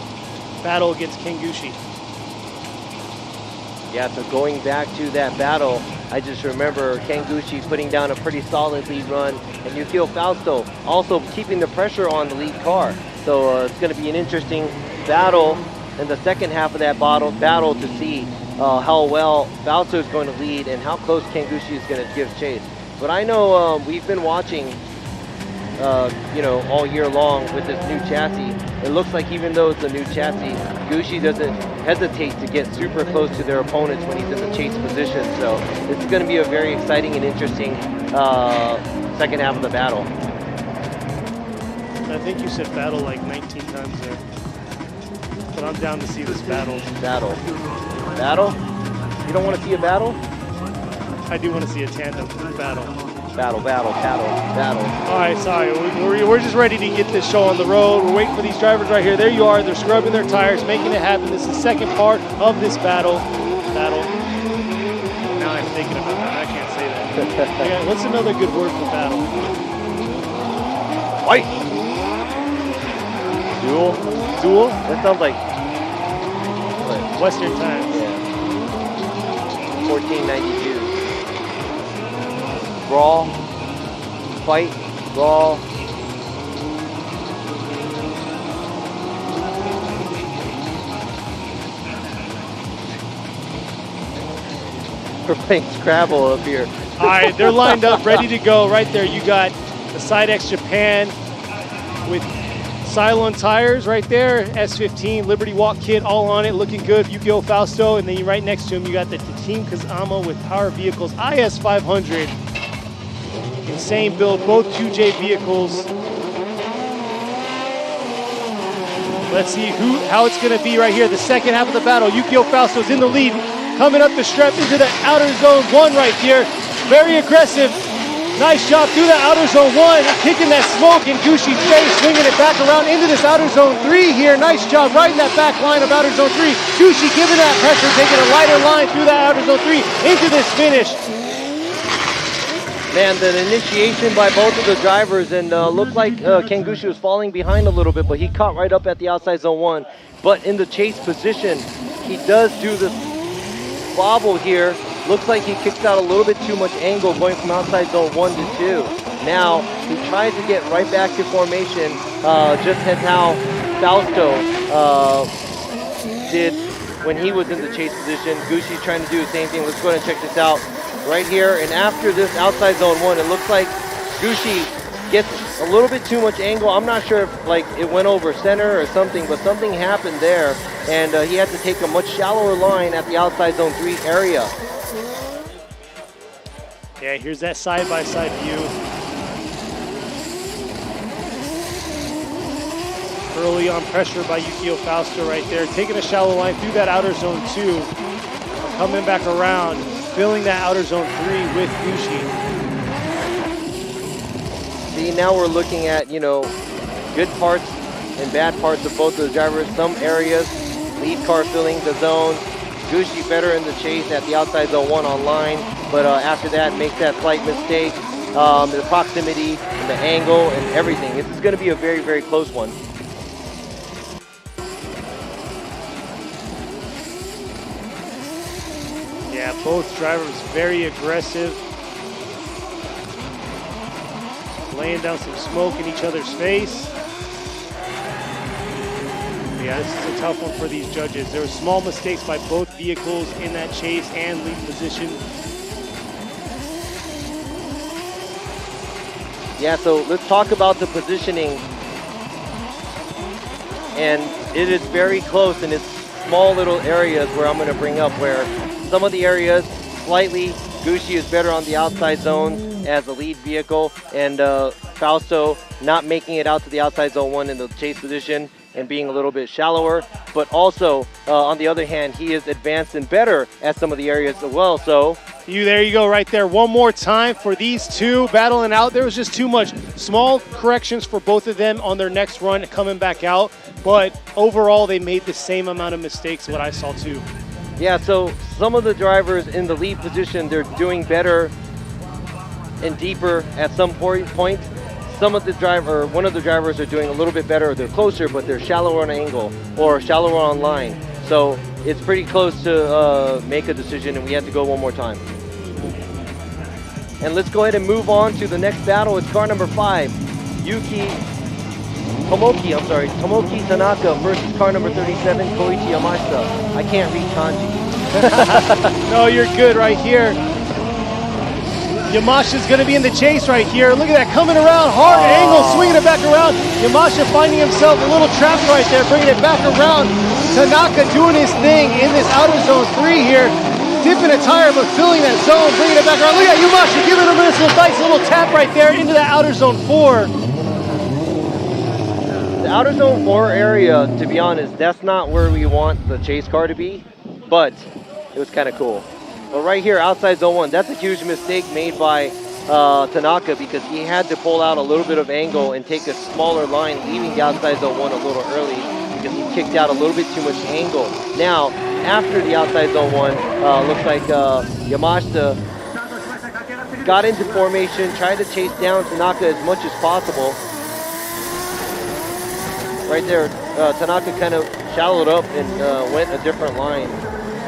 battle against Kengushi. Yeah, so going back to that battle, I just remember Kengushi putting down a pretty solid lead run, and Yukio Fausto also keeping the pressure on the lead car. So it's going to be an interesting battle in the second half of that battle to see how well Fausto is going to lead and how close Kengushi is going to give chase. But I know we've been watching, you know, all year long with this new chassis. It looks like even though it's a new chassis, Gucci doesn't hesitate to get super close to their opponents when he's in the chase position. So it's going to be a very exciting and interesting second half of the battle. I think you said battle like 19 times there. But I'm down to see this battle. Battle? You don't want to see a battle? I do want to see a tandem battle. Battle. All right, sorry. We're just ready to get this show on the road. We're waiting for these drivers right here. There you are. They're scrubbing their tires, making it happen. This is the second part of this battle. Now I'm thinking about that. I can't say that. Yeah, what's another good word for battle? Fight. Duel? That sounds like Western times. Yeah. 1492. Brawl. Fight. Brawl. We're playing Scrabble up here. All right, they're lined up, ready to go. Right there, you got the Sidex Japan with Cylon tires right there, S15, Liberty Walk kit, all on it, looking good. Yukio Fausto, and then right next to him, you got the Team Kazama with Power Vehicles, IS 500. Insane build, both 2J vehicles. Let's see how it's going to be right here. The second half of the battle, Yukio Fausto's in the lead, coming up the strap into the outer zone 1 right here. Very aggressive. Nice job through the outer zone 1, kicking that smoke in Gushi's face, swinging it back around into this outer zone 3 here. Nice job right in that back line of outer zone 3. Gushi giving that pressure, taking a lighter line through that outer zone 3 into this finish. Man, the initiation by both of the drivers, and looked like Kengushi was falling behind a little bit, but he caught right up at the outside zone 1. But in the chase position, he does do this bobble here. Looks like he kicks out a little bit too much angle going from outside zone 1 to 2. Now, he tries to get right back to formation, just as how Fausto did when he was in the chase position. Gushi's trying to do the same thing. Let's go ahead and check this out. right here. And after this outside zone 1, it looks like Gushi gets a little bit too much angle. I'm not sure if like it went over center or something, but something happened there, and he had to take a much shallower line at the outside zone 3 area. Yeah, here's that side-by-side view. Early on pressure by Yukio Fausto right there, taking a shallow line through that outer zone 2, coming back around, filling that outer zone 3 with Gushi. See, now we're looking at, you know, good parts and bad parts of both of the drivers. Some areas, lead car filling the zone. Gushi better in the chase at the outside zone 1 on line, but after that makes that slight mistake. The proximity and the angle and everything. It's going to be a very, very close one. Yeah, both drivers very aggressive. Laying down some smoke in each other's face. Yeah, this is a tough one for these judges. There were small mistakes by both vehicles in that chase and lead position. Yeah, so let's talk about the positioning. And it is very close, and it's small little areas where I'm going to bring up where some of the areas slightly Gushi is better on the outside zone as a lead vehicle, and Fausto not making it out to the outside zone 1 in the chase position and being a little bit shallower, but also on the other hand, he is advanced and better at some of the areas as well. So there you go right there. One more time for these two battling out. There was just too much. Small corrections for both of them on their next run coming back out, but overall they made the same amount of mistakes, what I saw too. Yeah, so some of the drivers in the lead position, they're doing better and deeper at some point. Some of the one of the drivers are doing a little bit better, they're closer, but they're shallower on angle or shallower on line. So it's pretty close to make a decision, and we have to go one more time. And let's go ahead and move on to the next battle. It's car number 5, Tomoki Tanaka versus car number 37, Koichi Yamashita. I can't read kanji. No, you're good right here. Yamashita's going to be in the chase right here. Look at that, coming around, hard angle, swinging it back around. Yamashita finding himself a little trapped right there, bringing it back around. Tanaka doing his thing in this outer zone 3 here. Dipping a tire, but filling that zone, bringing it back around. Look at Yamashita giving him this nice little tap right there into that outer zone 4. The outer zone 4 area, to be honest, that's not where we want the chase car to be, but it was kind of cool. But right here, outside zone 1, that's a huge mistake made by Tanaka, because he had to pull out a little bit of angle and take a smaller line, leaving the outside zone 1 a little early because he kicked out a little bit too much angle. Now, after the outside zone 1, looks like Yamashita got into formation, tried to chase down Tanaka as much as possible. Right there, Tanaka kind of shallowed up and went a different line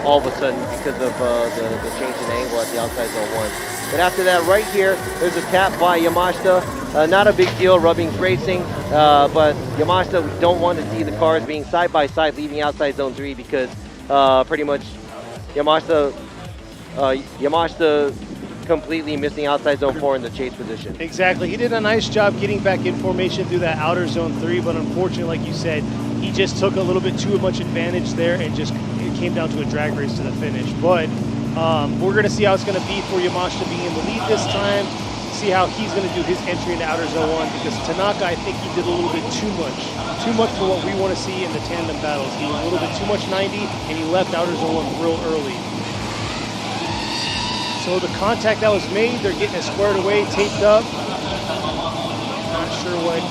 all of a sudden because of the change in angle at the outside zone 1. But after that, right here, there's a tap by Yamashita. Not a big deal, Rubbing's racing, but Yamashita, we don't want to see the cars being side by side leaving outside zone 3 because pretty much Yamashita completely missing outside zone 4 in the chase position. Exactly, he did a nice job getting back in formation through that outer zone 3, but unfortunately, like you said, he just took a little bit too much advantage there and just it came down to a drag race to the finish. But we're going to see how it's going to be for Yamashita being in the lead this time, see how he's going to do his entry into outer zone 1, because Tanaka, I think he did a little bit too much for what we want to see in the tandem battles. He was a little bit too much 90, and he left outer zone 1 real early. So the contact that was made, they're getting it squared away, taped up. Not sure what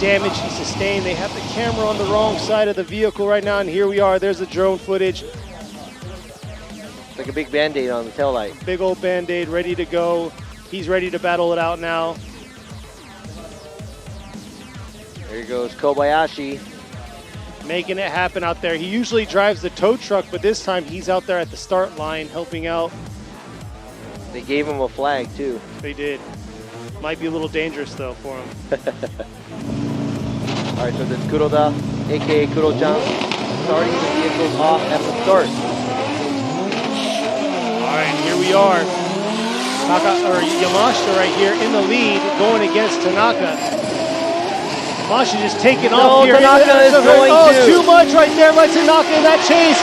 damage he sustained. They have the camera on the wrong side of the vehicle right now, and here we are. There's the drone footage. It's like a big Band-Aid on the taillight. Big old Band-Aid ready to go. He's ready to battle it out now. There goes Kobayashi. Making it happen out there. He usually drives the tow truck, but this time he's out there at the start line helping out. They gave him a flag too. They did. Might be a little dangerous though for him. All right, so this Kuroda, aka Kuro-chan, starting the vehicles off at the start. All right, here we are. Yamashita right here in the lead, going against Tanaka. Yamashita just taking off here. Tanaka is going too much right there by Tanaka in that chase.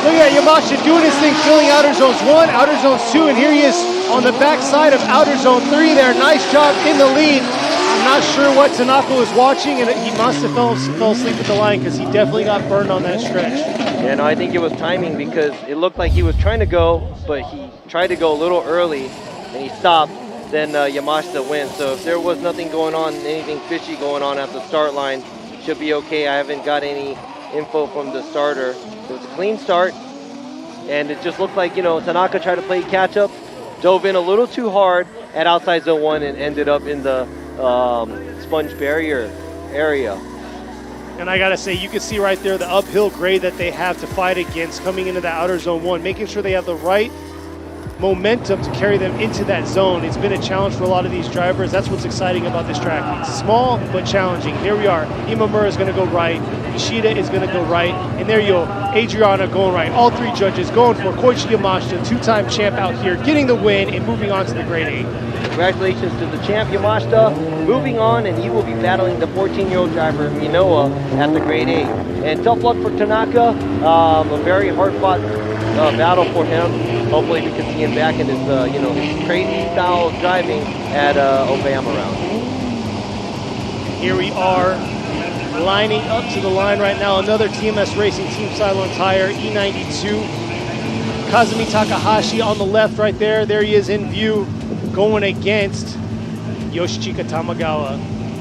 Look at Yamashita doing his thing, filling outer zones 1, outer zones 2, and here he is on the backside of outer zone 3 there. Nice job in the lead. I'm not sure what Tanaka was watching, and he must have fell asleep at the line because he definitely got burned on that stretch. Yeah, no, I think it was timing because it looked like he was trying to go, but he tried to go a little early, and he stopped. Then Yamashita wins. So if there was nothing going on, anything fishy going on at the start line, should be okay. I haven't got any info from the starter. It was a clean start, and it just looked like, you know, Tanaka tried to play catch up, dove in a little too hard at outside zone 1 and ended up in the sponge barrier area. And I gotta say, you can see right there the uphill grade that they have to fight against coming into that outer zone 1, making sure they have the right momentum to carry them into that zone. It's been a challenge for a lot of these drivers. That's what's exciting about this track. It's small but challenging. Here we are. Imamura is going to go right. Ishida is going to go right. And there you go. Adriana going right. All 3 judges going for Koichi Yamashita, 2-time champ out here, getting the win and moving on to the grade 8. Congratulations to the champ Yamashita. Moving on, and he will be battling the 14-year-old driver Minoa at the grade 8. And tough luck for Tanaka. A very hard-fought battle for him. Hopefully we can see him back in his, you know, his crazy style of driving at Obama round. Here we are lining up to the line right now. Another TMS Racing Team Cylon tire, E92. Kazumi Takahashi on the left right there. There he is in view, going against Yoshichika Tamagawa.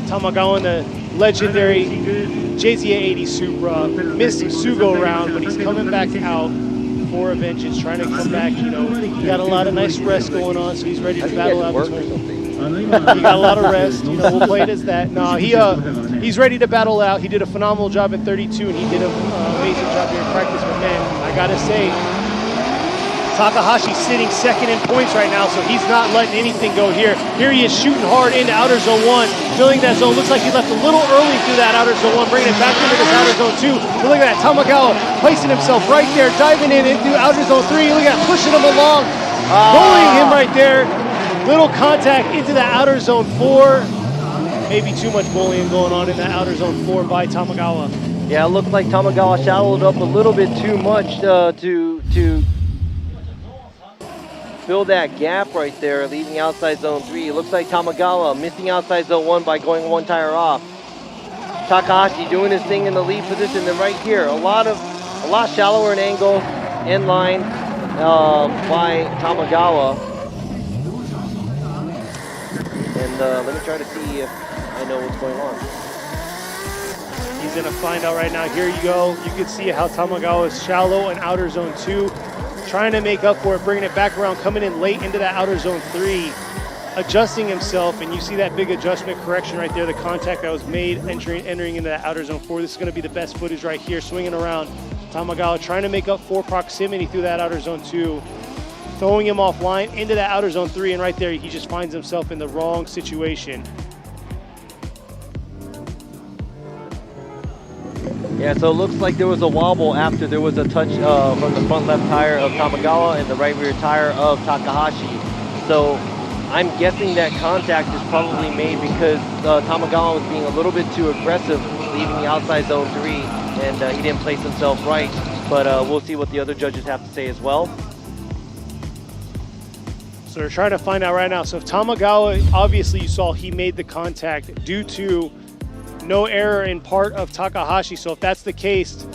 Tamagawa in the legendary JZA80 Supra. Missed Sugo round, but he's coming back out for a vengeance, trying to come back. You know, he got a lot of nice rest going on, so he's ready to battle out his whole. He got a lot of rest. You know, we'll play it as that. No, he's ready to battle out. He did a phenomenal job at 32, and he did an amazing job here in practice. But man, I gotta say, Takahashi sitting second in points right now, so he's not letting anything go here. Here he is shooting hard into outer zone 1, filling that zone. Looks like he left a little early through that outer zone 1, bringing it back into this outer zone 2. But look at that, Tamagawa placing himself right there, diving into outer zone 3. Look at that, pushing him along, bullying him right there. Little contact into the outer zone 4. Maybe too much bullying going on in that outer zone 4 by Tamagawa. Yeah, it looked like Tamagawa shallowed up a little bit too much to fill that gap right there, leaving outside zone 3. It looks like Tamagawa missing outside zone 1 by going 1 tire off. Takahashi doing his thing in the lead position. Then right here, a lot shallower in angle, in line by Tamagawa. And let me try to see if I know what's going on. He's gonna find out right now. Here you go. You can see how Tamagawa is shallow in outer zone 2. Trying to make up for it, bringing it back around, coming in late into that outer zone 3, adjusting himself, and you see that big adjustment correction right there, the contact that was made entering into that outer zone 4. This is going to be the best footage right here, swinging around. Tamagawa trying to make up for proximity through that outer zone 2, throwing him offline into that outer zone 3, and right there he just finds himself in the wrong situation. Yeah, so it looks like there was a wobble after there was a touch from the front left tire of Tamagawa and the right rear tire of Takahashi. So I'm guessing that contact is probably made because Tamagawa was being a little bit too aggressive, leaving the outside zone 3, and he didn't place himself right. But we'll see what the other judges have to say as well. So they're trying to find out right now. So if Tamagawa, obviously you saw he made the contact due to no error in part of Takahashi. So if that's the case,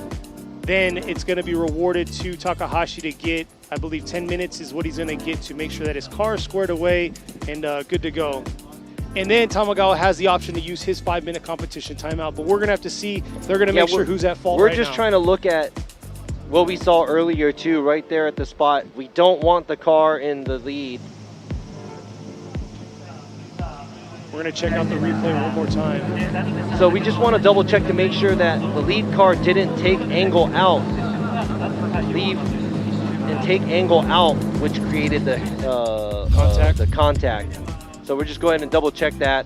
then it's going to be rewarded to Takahashi to get, I believe 10 minutes is what he's going to get to make sure that his car is squared away and good to go. And then Tamagawa has the option to use his 5-minute competition timeout, but we're going to have to see. They're going to make sure who's at fault right now. We're just trying to look at what we saw earlier too, right there at the spot. We don't want the car in the lead. We're going to check out the replay one more time. So we just want to double check to make sure that the lead car didn't take angle out. Leave and take angle out, which created the contact. So we're just going ahead and double check that.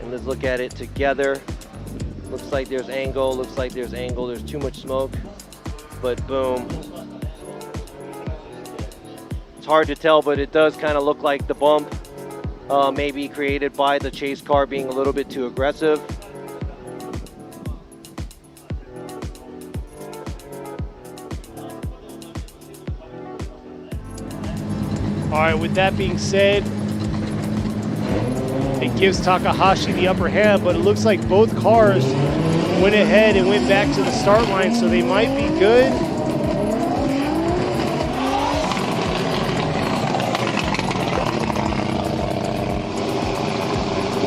And let's look at it together. Looks like there's angle, looks like there's angle. There's too much smoke, but boom. It's hard to tell, but it does kind of look like the bump may be created by the chase car being a little bit too aggressive. All right, with that being said, it gives Takahashi the upper hand, but it looks like both cars went ahead and went back to the start line, so they might be good.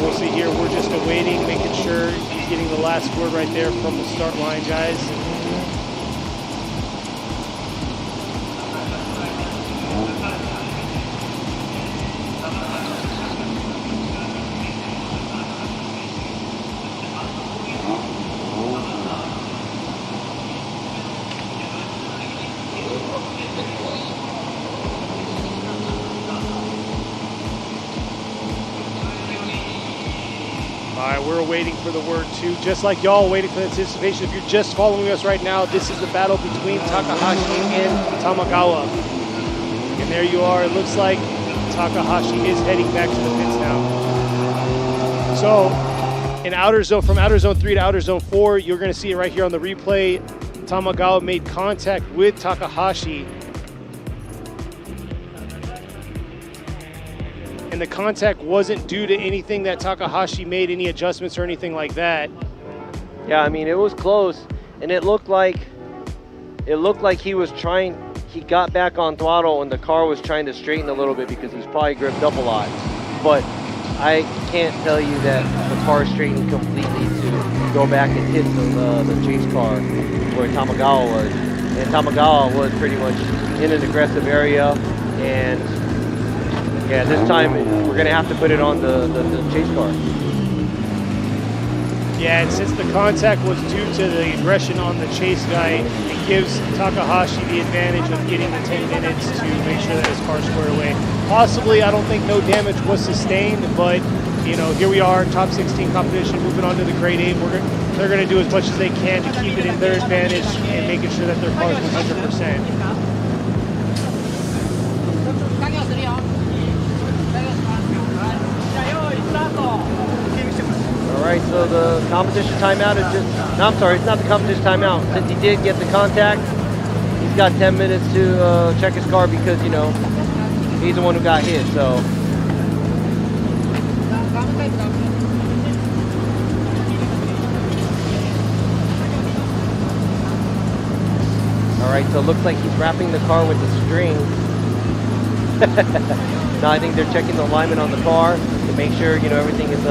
We'll see here, we're just awaiting, making sure he's getting the last word right there from the start line, guys. We're waiting for the word too, just like y'all waiting for the anticipation. If you're just following us right now, this is the battle between Takahashi and Tamagawa. And there you are. It looks like Takahashi is heading back to the pits now. So, in outer zone, from outer zone 3 to outer zone 4, you're going to see it right here on the replay. Tamagawa made contact with Takahashi. And the contact wasn't due to anything that Takahashi made any adjustments or anything like that. Yeah, I mean, it was close, and it looked like he was trying. He got back on throttle, and the car was trying to straighten a little bit because he's probably gripped up a lot. But I can't tell you that the car straightened completely to go back and hit the chase car where Tamagawa was. And Tamagawa was pretty much in an aggressive area, and yeah, this time we're going to have to put it on the chase car. Yeah, and since the contact was due to the aggression on the chase guy, it gives Takahashi the advantage of getting the 10 minutes to make sure that his car's squared away. Possibly, I don't think no damage was sustained, but you know, here we are, top 16 competition, moving on to the grade 8. They're going to do as much as they can to keep it in their advantage and making sure that their car's 100%. All right, so the competition timeout is just, no, I'm sorry, it's not the competition timeout. Since he did get the contact, he's got 10 minutes to check his car because, you know, he's the one who got hit, so. All right, so it looks like he's wrapping the car with the string. Now I think they're checking the alignment on the car to make sure, you know, everything is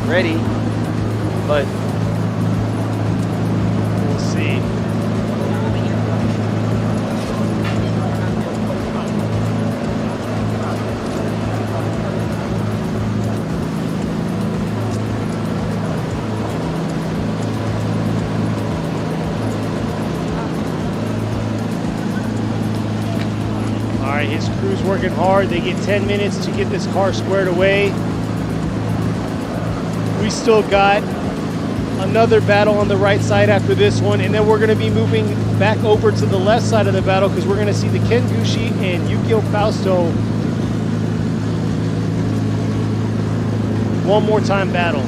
ready, but we'll see. All right, his crew's working hard. They get 10 minutes to get this car squared away. We still got another battle on the right side after this one, and then we're going to be moving back over to the left side of the battle because we're going to see the Kengushi and Yukio Fausto one more time battle.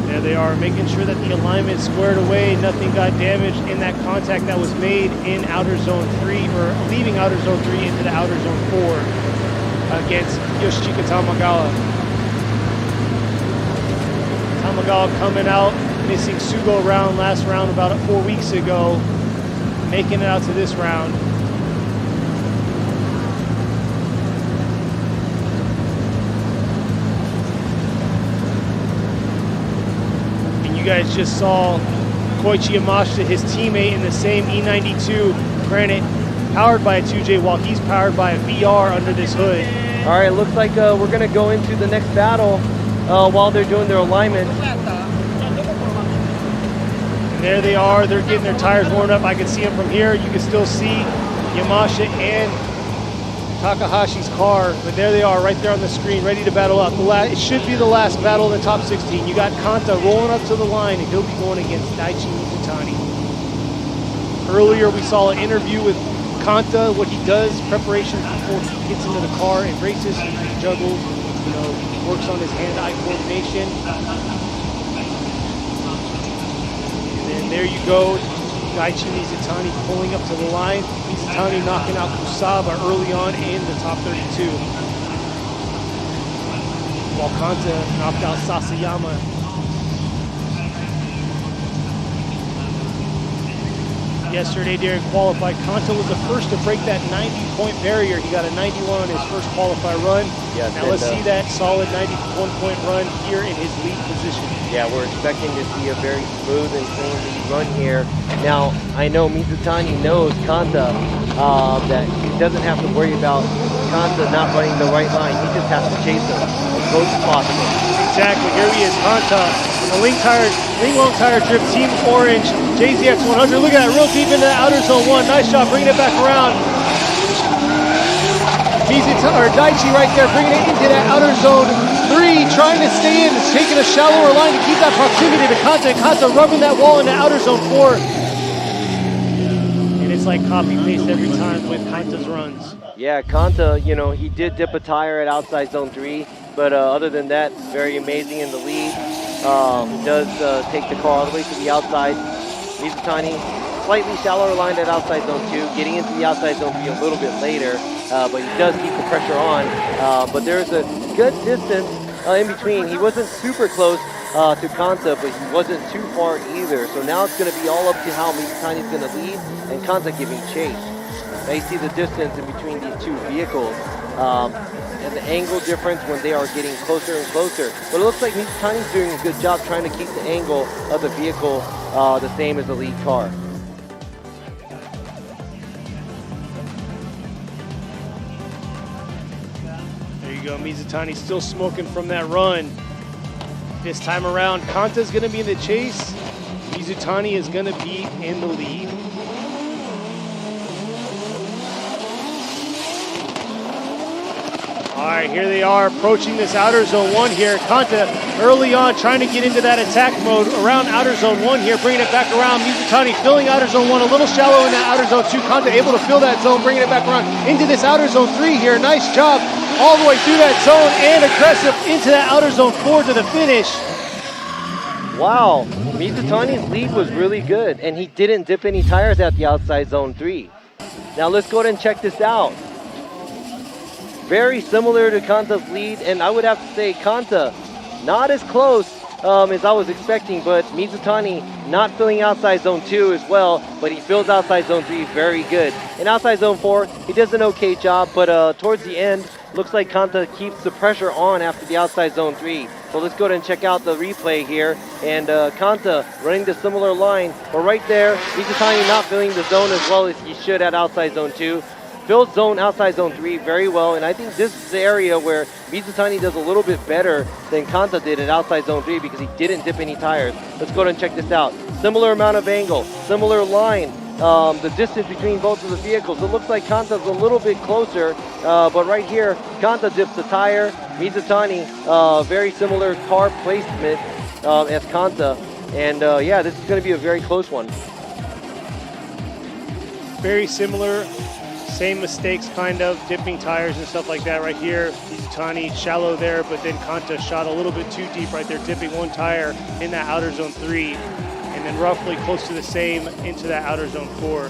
There they are, making sure that the alignment squared away, nothing got damaged in that contact that was made in outer zone 3, or leaving outer zone 3 into the outer zone 4. Against Yoshihiko Tamagawa. Tamagawa coming out, missing Sugo round, last round about 4 weeks ago, making it out to this round. And you guys just saw Koichi Yamashita, his teammate in the same E92, granted powered by a 2J while he's powered by a VR under this hood. All right, looks like we're gonna go into the next battle while they're doing their alignment. And there they are, they're getting their tires warmed up. I can see them from here. You can still see Yamashita and Takahashi's car, but there they are right there on the screen, ready to battle out. It should be the last battle in the top 16. You got Kanta rolling up to the line, and he'll be going against Daichi Mizutani. Earlier we saw an interview with Kanta, what he does, preparations before he gets into the car and races. He juggles, you know, works on his hand-eye coordination. And then there you go, Daichi Mizutani pulling up to the line. Mizutani knocking out Kusaba early on in the top 32. While Kanta knocked out Sasayama. Yesterday during qualified, Kanta was the first to break that 90-point barrier. He got a 91 on his first qualified run. Yes, now let's see that solid 91-point run here in his lead position. Yeah, we're expecting to see a very smooth and clean lead run here. Now, I know Mizutani knows Kanta, that he doesn't have to worry about Kanta not running the right line. He just has to chase him as close as possible. Exactly, here he is, Kanta. The Ling Long Tire Drift Team Orange, JZX 100. Look at that, real deep into the outer zone 1. Nice shot, bringing it back around. Daichi right there, bringing it into that outer zone 3, trying to stay in, taking a shallower line to keep that proximity to Kanta. Kanta rubbing that wall into outer zone 4. And it's like copy-paste every time with Kanta's runs. Yeah, Kanta, you know, he did dip a tire at outside zone 3, but other than that, very amazing in the lead. He does take the car all the way to the outside. Mizutani, slightly shallower line at outside zone 2, getting into the outside zone 3 a little bit later, but he does keep the pressure on. But there's a good distance in between. He wasn't super close to Kanta, but he wasn't too far either. So now it's going to be all up to how Mizutani is going to lead and Kanta giving chase. Now you see the distance in between these two vehicles. And the angle difference when they are getting closer and closer. But it looks like Mizutani's doing a good job trying to keep the angle of the vehicle the same as the lead car. There you go, Mizutani still smoking from that run. This time around, Kanta's gonna be in the chase. Mizutani is gonna be in the lead. All right, here they are approaching this outer zone 1 here. Kanta early on trying to get into that attack mode around outer zone 1 here, bringing it back around. Mizutani filling outer zone 1, a little shallow in that outer zone 2. Kanta able to fill that zone, bringing it back around into this outer zone 3 here. Nice job all the way through that zone and aggressive into that outer zone 4 to the finish. Wow, Mizutani's lead was really good, and he didn't dip any tires at the outside zone 3. Now let's go ahead and check this out. Very similar to Kanta's lead, and I would have to say Kanta not as close as I was expecting, but Mizutani not filling outside zone 2 as well, but he fills outside zone 3 very good. In outside zone 4, he does an okay job, but towards the end, looks like Kanta keeps the pressure on after the outside zone 3. So let's go ahead and check out the replay here, and Kanta running the similar line, but right there, Mizutani not filling the zone as well as he should at outside zone 2. Filled zone outside zone 3 very well, and I think this is the area where Mizutani does a little bit better than Kanta did at outside zone 3 because he didn't dip any tires. Let's go ahead and check this out. Similar amount of angle, similar line, the distance between both of the vehicles. It looks like Kanta's a little bit closer, but right here, Kanta dips the tire. Mizutani, very similar car placement as Kanta, and yeah, this is going to be a very close one. Very similar. Same mistakes, kind of, dipping tires and stuff like that right here. Mizutani shallow there, but then Kanta shot a little bit too deep right there, dipping one tire in that outer zone 3, and then roughly close to the same into that outer zone 4.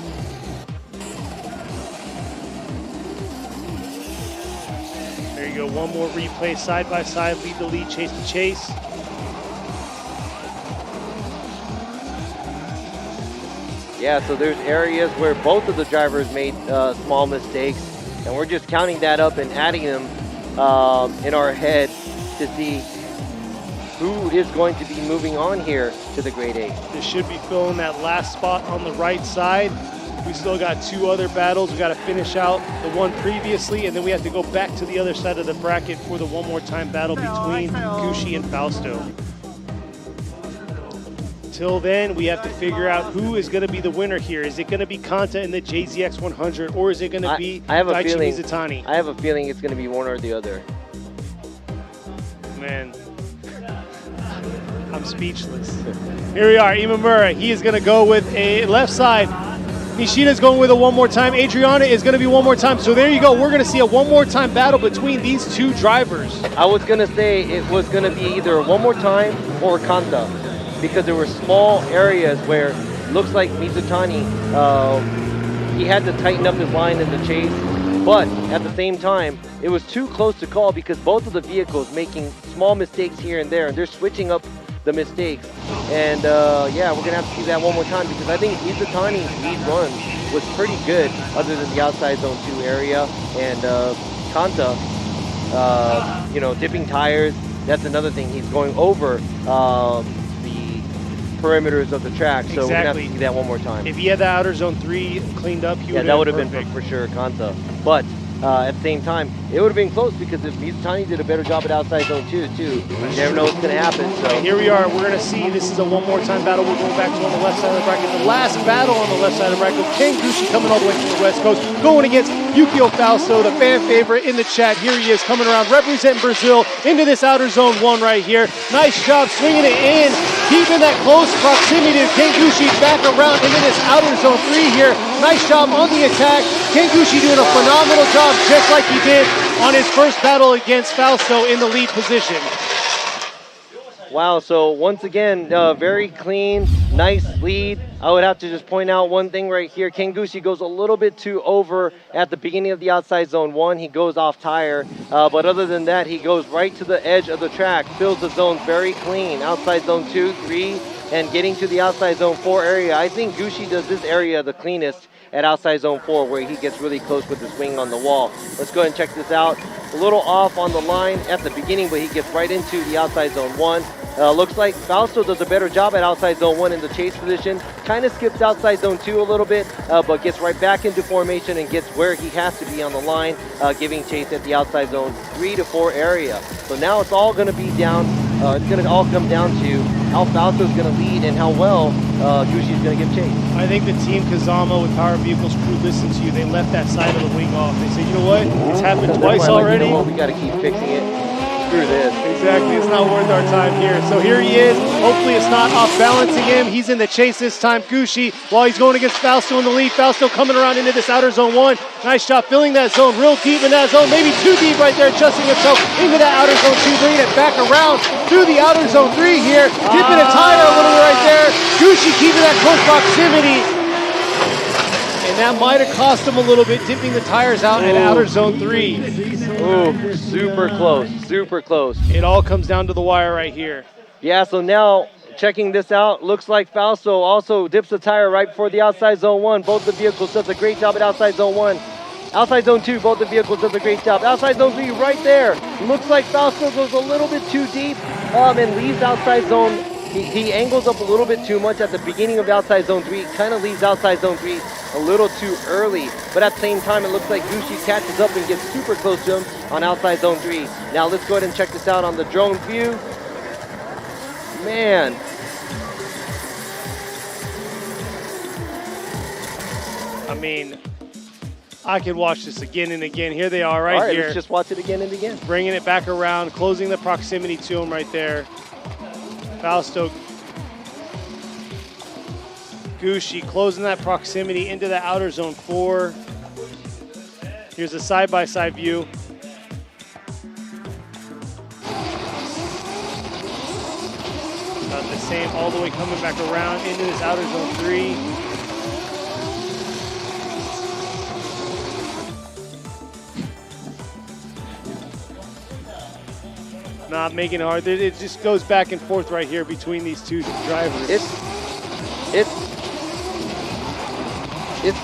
There you go, one more replay, side by side, lead to lead, chase to chase. Yeah, so there's areas where both of the drivers made small mistakes, and we're just counting that up and adding them in our head to see who is going to be moving on here to the grade 8. This should be filling that last spot on the right side. We still got 2 other battles. We got to finish out the one previously, and then we have to go back to the other side of the bracket for the one more time battle between Kohashi and Fausto. Till then, we have to figure out who is going to be the winner here. Is it going to be Kanta in the JZX 100, or is it going to be Daichi Mizutani? I have a feeling it's going to be one or the other. Man, I'm speechless. Here we are, Imamura. He is going to go with a left side Nishita's going with a one more time. Adriana is going to be one more time. So there you go. We're going to see a one more time battle between these two drivers. I was going to say it was going to be either one more time or Kanta, because there were small areas where it looks like Mizutani, he had to tighten up his line in the chase. But at the same time, it was too close to call because both of the vehicles making small mistakes here and there, and they're switching up the mistakes. And yeah, we're gonna have to see that one more time because I think Mizutani's lead run was pretty good other than the outside zone 2 area. And Kanta, you know, dipping tires, that's another thing. He's going over the perimeters of the track, so we're gonna have to see that one more time. If he had the outer zone 3 cleaned up, he that would have been for sure Kanta. But at the same time, it would have been close because if Mizutani did a better job at outside zone 2 too, you never know what's going to happen. So here we are. We're going to see. This is a one more time battle. We're going back to on the left side of the bracket. The last battle on the left side of the bracket. Kenshiro coming all the way from the West Coast, going against Yukio Fausto, the fan favorite in the chat. Here he is coming around, representing Brazil into this outer zone 1 right here. Nice job swinging it in, keeping that close proximity to Kenshiro back around into this outer zone 3 here. Nice job on the attack. Kenshiro doing a phenomenal job, just like he did on his first battle against Fausto in the lead position. Wow, so once again, very clean, nice lead. I would have to just point out one thing right here. Kenshiro goes a little bit too over at the beginning of the outside zone 1. He goes off tire, but other than that, he goes right to the edge of the track, fills the zones very clean. Outside zone 2, 3, and getting to the outside zone 4 area. I think Gushi does this area the cleanest at outside zone 4, where he gets really close with his wing on the wall. Let's go ahead and check this out. A little off on the line at the beginning, but he gets right into the outside zone 1. Looks like Fausto does a better job at outside zone 1 in the chase position. Kind of skips outside zone 2 a little bit, but gets right back into formation and gets where he has to be on the line, giving chase at the outside zone 3 to 4 area. So now it's all going to be down. It's going to all come down to how Fausto is going to lead and how well Gushi is going to give chase. I think the team Kazama with Power Vehicles crew listened to you. They left that side of the wing off. They said, you know what? It's happened twice already. You know what? We got to keep fixing it. Screw this. Exactly. It's not worth our time here. So here he is. Hopefully it's not off balancing him. He's in the chase this time. Gushi, while he's going against Fausto in the lead. Fausto coming around into this outer zone 1. Nice job filling that zone real deep in that zone. Maybe too deep right there, adjusting himself into that outer zone 2, bringing it back around through the outer zone 3 here. Dipping a tire a little bit right there. Gushi keeping that close proximity. And that might have cost him a little bit, dipping the tires out at outer zone 3. Ooh, super close, super close. It all comes down to the wire right here. Yeah, so now checking this out, looks like Fausto also dips the tire right before the outside zone 1. Both the vehicles does a great job at outside zone 1. Outside zone 2, both the vehicles does a great job. Outside zone 3, right there. Looks like Fausto goes a little bit too deep and leaves outside zone. He angles up a little bit too much at the beginning of outside zone 3. Kind of leaves outside zone 3 a little too early. But at the same time, it looks like Gushi catches up and gets super close to him on outside zone 3. Now let's go ahead and check this out on the drone view. Man. I mean, I could watch this again and again. Here they are right, All right, here. let's just watch it again and again. Bringing it back around, closing the proximity to him right there. Fausto, Gushi closing that proximity into the outer zone 4. Here's a side-by-side view. About the same, all the way coming back around into this outer zone 3. Not making it hard. It just goes back and forth right here between these two drivers. It's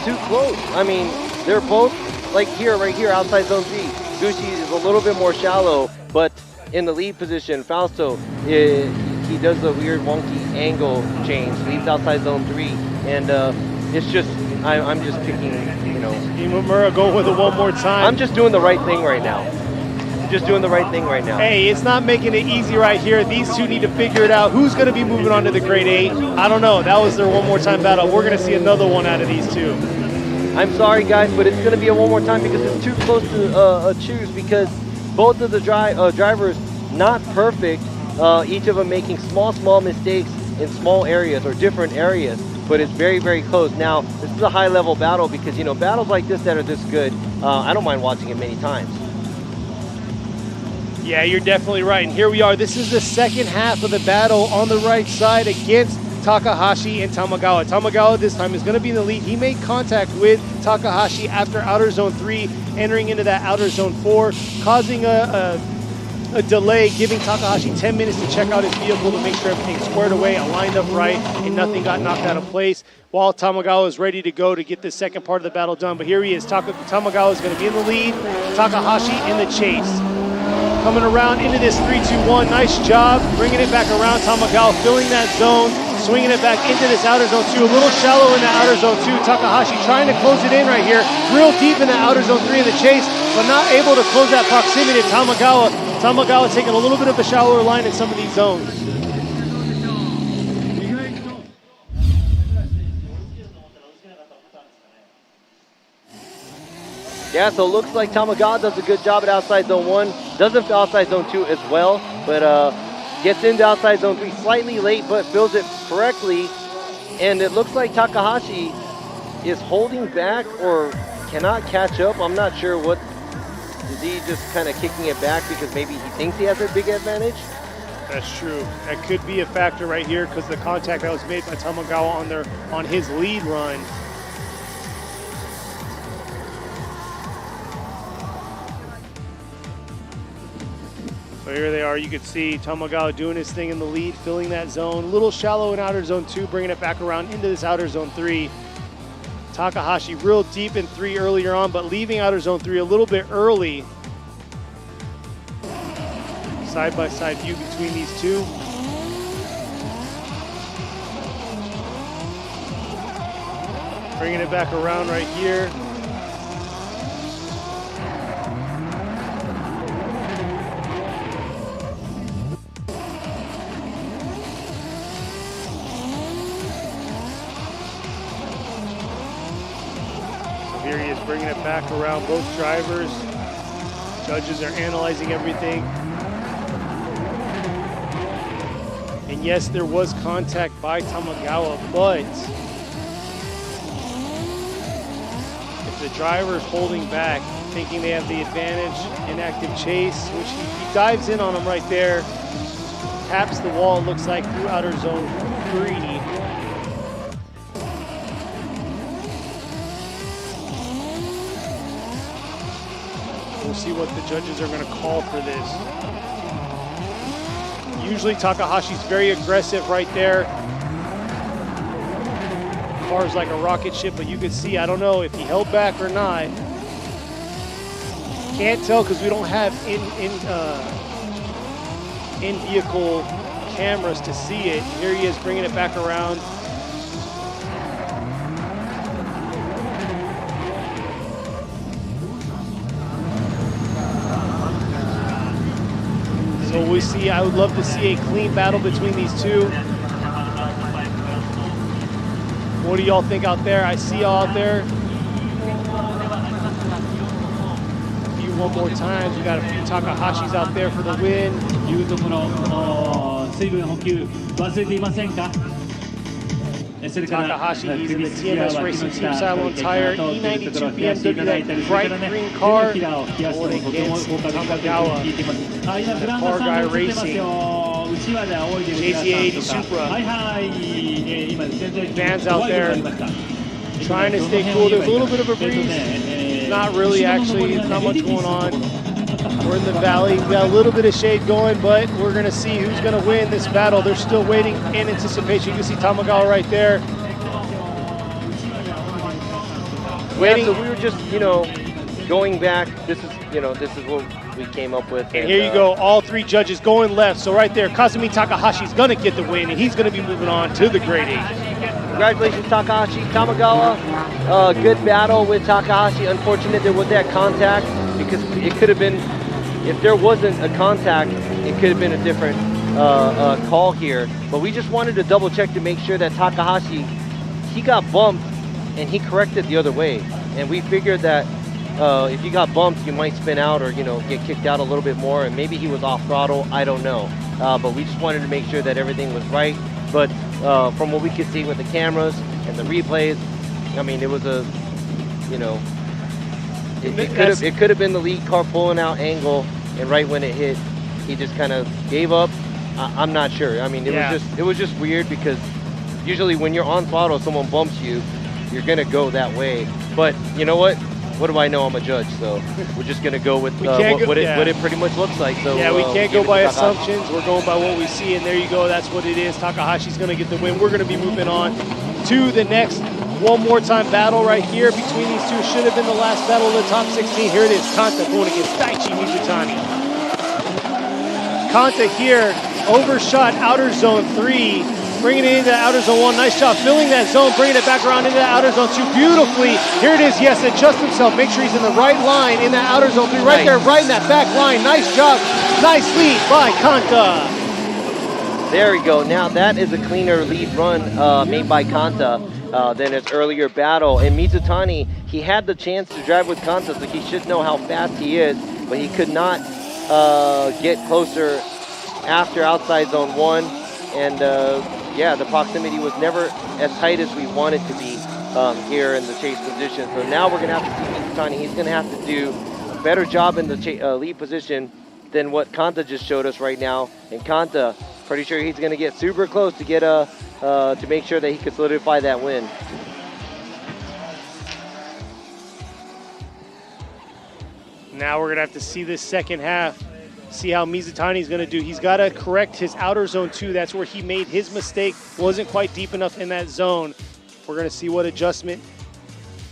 too close. I mean, they're both like here, right here, outside zone 3. Gushi is a little bit more shallow, but in the lead position, Fausto, he does a weird wonky angle change, leaves outside zone 3, and it's just, I'm just picking, you know. Imamura going with it one more time. I'm just doing the right thing right now. Just doing the right thing right now. Hey, it's not making it easy right here. These two need to figure it out. Who's going to be moving on to the grade 8? I don't know. That was their one more time battle. We're going to see another one out of these two. I'm sorry, guys, but it's going to be a one more time because it's too close to choose, because both of the drivers, not perfect, each of them making small mistakes in small areas or different areas. but it's very, very close. Now, this is a high-level battle because, you know, battles like this that are this good, I don't mind watching it many times. Yeah, you're definitely right. And here we are. This is the second half of the battle on the right side against Takahashi and Tamagawa. Tamagawa this time is going to be in the lead. He made contact with Takahashi after outer zone 3, entering into that outer zone 4, causing a delay, giving Takahashi 10 minutes to check out his vehicle to make sure everything's squared away and lined up right and nothing got knocked out of place, while Tamagawa is ready to go to get the second part of the battle done. But here he is. Tamagawa is going to be in the lead. Takahashi in the chase. Coming around into this 3-2-1. Nice job bringing it back around. Tamagawa filling that zone, swinging it back into this outer zone 2. A little shallow in the outer zone 2. Takahashi trying to close it in right here. Real deep in the outer zone 3 in the chase, but not able to close that proximity to Tamagawa. Tamagawa taking a little bit of a shallower line in some of these zones. Yeah, so it looks like Tamagawa does a good job at outside zone 1. Doesn't for outside zone 2 as well, but gets into outside zone 3 slightly late, but fills it correctly. And it looks like Takahashi is holding back or cannot catch up. I'm not sure what. Is he just kind of kicking it back because maybe he thinks he has a big advantage? That's true. That could be a factor right here because the contact that was made by Tamagawa on his lead run. So here they are. You can see Tamagawa doing his thing in the lead, filling that zone. A little shallow in outer zone 2, bringing it back around into this outer zone 3. Takahashi real deep in 3 earlier on, but leaving outer zone 3 a little bit early. Side-by-side view between these two. Bringing it back around right here. Here he is bringing it back around both drivers. Judges are analyzing everything. And yes, there was contact by Tamagawa, but if the driver is holding back, thinking they have the advantage in active chase, which he dives in on him right there, taps the wall, it looks like, through outer zone 3. We'll see what the judges are going to call for this. Usually Takahashi's very aggressive right there. Car's like a rocket ship, but you could see, I don't know if he held back or not. Can't tell because we don't have in-vehicle cameras to see it. Here he is bringing it back around. So we see, I would love to see a clean battle between these two. What do y'all think out there? I see y'all out there. A few one more times. We got a few Takahashis out there for the win. Takahashi, he's in the TMS Racing Team Cylon Tire E92 BMW, that bright green car, going against Tamagawa, the car guy racing, JZ80 Supra. Fans out there trying to stay cool. There's a little bit of a breeze. Not really, actually. Not much going on. We're in the valley. We got a little bit of shade going, but we're going to see who's going to win this battle. They're still waiting in anticipation. You can see Tamagawa right there. Waiting. Yeah, so we were just, going back. This is what we came up with. And here you go. All 3 judges going left. So right there, Kazumi Takahashi's going to get the win, and he's going to be moving on to the grade 8. Congratulations, Takahashi. Tamagawa, good battle with Takahashi. Unfortunate there was that contact, because it could have been, if there wasn't a contact, it could have been a different call here. But we just wanted to double check to make sure that Takahashi, he got bumped and he corrected the other way. And we figured that if you got bumped, you might spin out or get kicked out a little bit more, and maybe he was off throttle. I don't know. But we just wanted to make sure that everything was right. But from what we could see with the cameras and the replays, I mean, it was a, you know, it could have been the lead car pulling out angle, and right when it hit, he just kind of gave up. I'm not sure. I mean, it was just weird, because usually when you're on throttle, someone bumps you, you're gonna go that way. But you know what? What do I know? I'm a judge, so we're just gonna go with what it pretty much looks like. So yeah, we can't go by assumptions. We're going by what we see, and there you go. That's what it is. Takahashi's gonna get the win. We're gonna be moving on to the next one more time battle right here between these two. Should have been the last battle of the top 16. Here it is. Kanta going against Daichi Mizutani. Kanta here overshot outer zone 3. Bringing it into outer zone 1. Nice job filling that zone, bringing it back around into that outer zone 2 beautifully. Here it is. Yes, adjust himself. Make sure he's in the right line in that outer zone 3. Right there, right in that back line. Nice job. Nice lead by Kanta. There we go. Now that is a cleaner lead run made by Kanta than his earlier battle. And Mizutani, he had the chance to drive with Kanta, so he should know how fast he is, but he could not get closer after outside zone 1. And yeah, the proximity was never as tight as we want it to be here in the chase position. So now we're going to have to see Mizutani. He's going to have to do a better job in the lead position than what Kanta just showed us right now. And Kanta, pretty sure he's going to get super close to get to make sure that he can solidify that win. Now we're going to have to see this second half. See how Mizutani's going to do. He's got to correct his outer zone 2. That's where he made his mistake. Wasn't quite deep enough in that zone. We're going to see what adjustment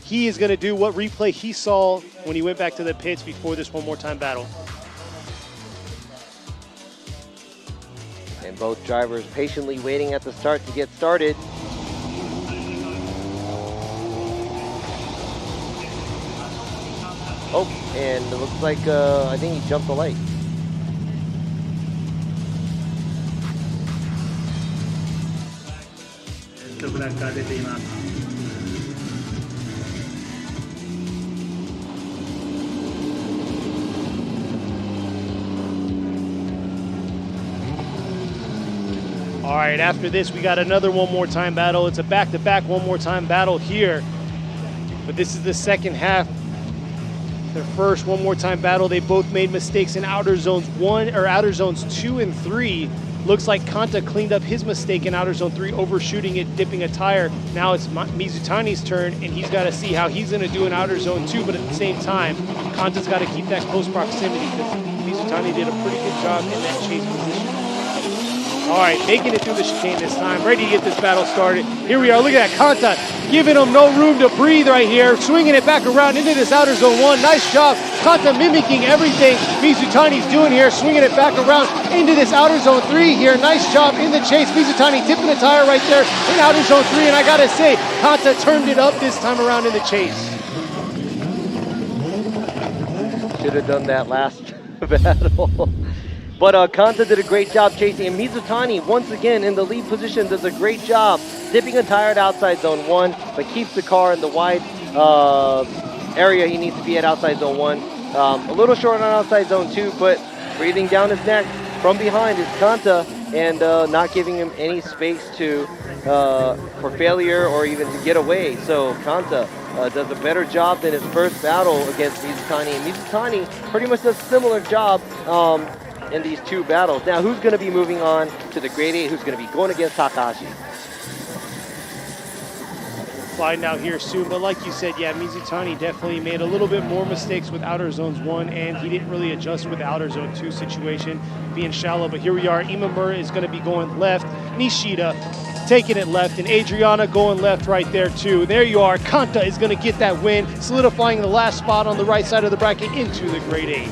he is going to do, what replay he saw when he went back to the pits before this one more time battle. And both drivers patiently waiting at the start to get started. Oh, and it looks like I think he jumped the light. All right, after this, we got another one more time battle. It's a back-to-back one more time battle here. But this is the second half. Their first one more time battle. They both made mistakes in outer zones 2 and 3. Looks like Kanta cleaned up his mistake in outer zone 3, overshooting it, dipping a tire. Now it's Mizutani's turn, and he's got to see how he's going to do in outer zone 2, but at the same time, Kanta's got to keep that close proximity, because Mizutani did a pretty good job in that chase position. All right, making it through the chicane this time, ready to get this battle started. Here we are, look at that, Kanta giving him no room to breathe right here, swinging it back around into this outer zone 1. Nice job, Kanta mimicking everything Mizutani's doing here, swinging it back around into this outer zone 3 here. Nice job in the chase. Mizutani tipping the tire right there in outer zone 3, and I gotta say, Kanta turned it up this time around in the chase. Should have done that last battle. But Kanta did a great job chasing, and Mizutani, once again, in the lead position, does a great job dipping a tire at outside zone 1, but keeps the car in the wide area he needs to be at outside zone 1. A little short on outside zone 2, but breathing down his neck from behind is Kanta, and not giving him any space for failure or even to get away. So Kanta does a better job than his first battle against Mizutani, and Mizutani pretty much does a similar job in these two battles. Now, who's going to be moving on to the grade 8? Who's going to be going against Takahashi? Find out here soon, but like you said, yeah, Mizutani definitely made a little bit more mistakes with outer zones 1, and he didn't really adjust with the outer zone 2 situation being shallow. But here we are, Imamura is going to be going left, Nishida taking it left, and Adriana going left right there too. There you are, Kanta is going to get that win, solidifying the last spot on the right side of the bracket into the grade 8.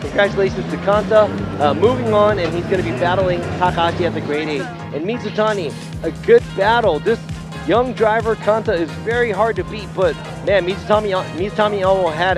Congratulations to Kanta. Moving on, and he's going to be battling Takahashi at the grade 8. And Mizutani, a good battle. This young driver, Kanta, is very hard to beat, but man, Mizutani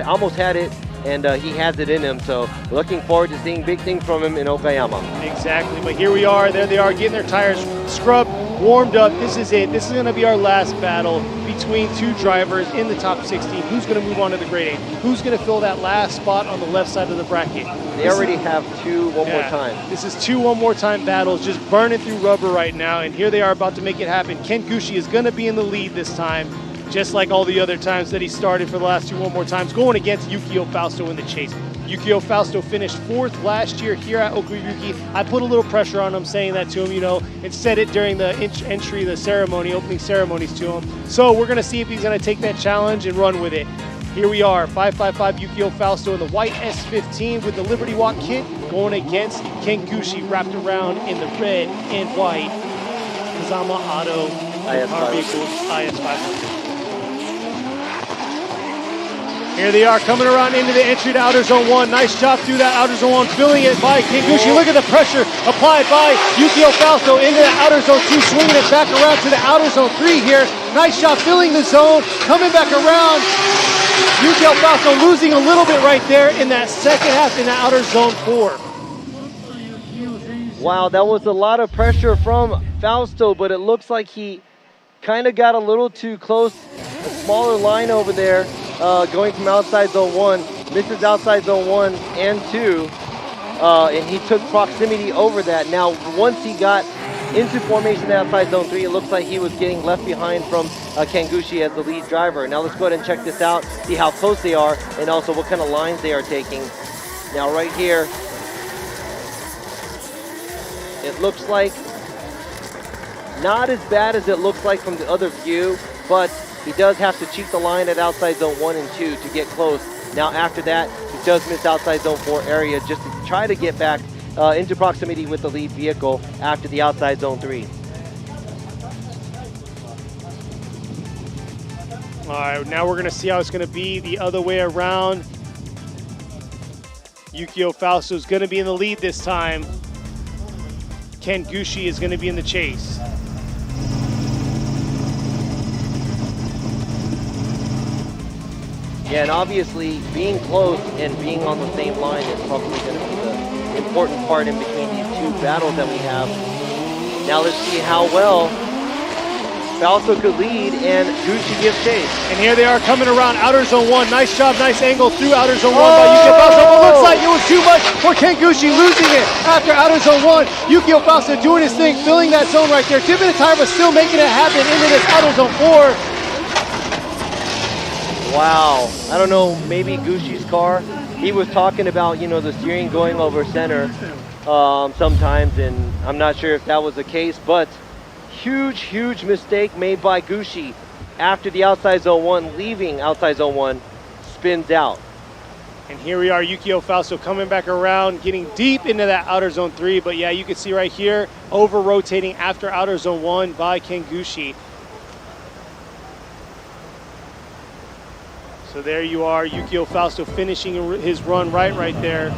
almost had it and he has it in him. So looking forward to seeing big things from him in Okayama. Exactly, but here we are. There they are, getting their tires scrubbed, warmed up. This is it. This is going to be our last battle between two drivers in the top 16. Who's going to move on to the grade 8? Who's going to fill that last spot on the left side of the bracket? They already have two one more time. This is two one more time battles, just burning through rubber right now, and here they are about to make it happen. Kohashi is going to be in the lead this time, just like all the other times that he started for the last two one more times, going against Yukio Fausto in the chase. Yukio Fausto finished 4th last year here at Okuibuki. I put a little pressure on him, saying that to him, you know, and said it during the entry, the ceremony, opening ceremonies to him. So we're gonna see if he's gonna take that challenge and run with it. Here we are, 555 Yukio Fausto in the white S15 with the Liberty Walk kit, going against Kohashi wrapped around in the red and white Kazama Auto IS500. Here they are coming around into the entry to outer zone 1. Nice job through that outer zone 1, filling it by Kohashi. Look at the pressure applied by Yukio Fausto into the outer zone 2, swinging it back around to the outer zone 3 here. Nice job filling the zone, coming back around. Yukio Fausto losing a little bit right there in that second half in the outer zone 4. Wow, that was a lot of pressure from Fausto, but it looks like he kind of got a little too close. A smaller line over there. Going from outside zone 1, misses outside zone 1 and 2, and he took proximity over that. Now, once he got into formation outside zone 3, it looks like he was getting left behind from Kohashi as the lead driver. Now let's go ahead and check this out, see how close they are, and also what kind of lines they are taking. Now right here, it looks like not as bad as it looks like from the other view, but he does have to cheat the line at outside zone 1 and 2 to get close. Now after that, he does miss outside zone 4 area just to try to get back into proximity with the lead vehicle after the outside zone 3. All right, now we're gonna see how it's gonna be the other way around. Yukio Fausto is gonna be in the lead this time. Kohashi is gonna be in the chase. Yeah, and obviously being close and being on the same line is probably going to be the important part in between these two battles that we have. Now let's see how well Fausto could lead and Gucci gives chase. And here they are coming around outer zone 1. Nice job, nice angle through outer zone 1 by Yukio Fausto. But looks like it was too much for Kohashi, losing it after outer zone 1. Yukio Fausto doing his thing, filling that zone right there. Tipping the tire, but still making it happen into this outer zone 4. Wow, I don't know, maybe Gushi's car. He was talking about, you know, the steering going over center sometimes, and I'm not sure if that was the case, but huge mistake made by Gushi after the outside zone 1, leaving outside zone 1, spins out. And here we are, Yukio Fausto coming back around, getting deep into that outer zone 3, but yeah, you can see right here, over-rotating after outer zone 1 by Kohashi. So there you are, Yukio Fausto finishing his run right there.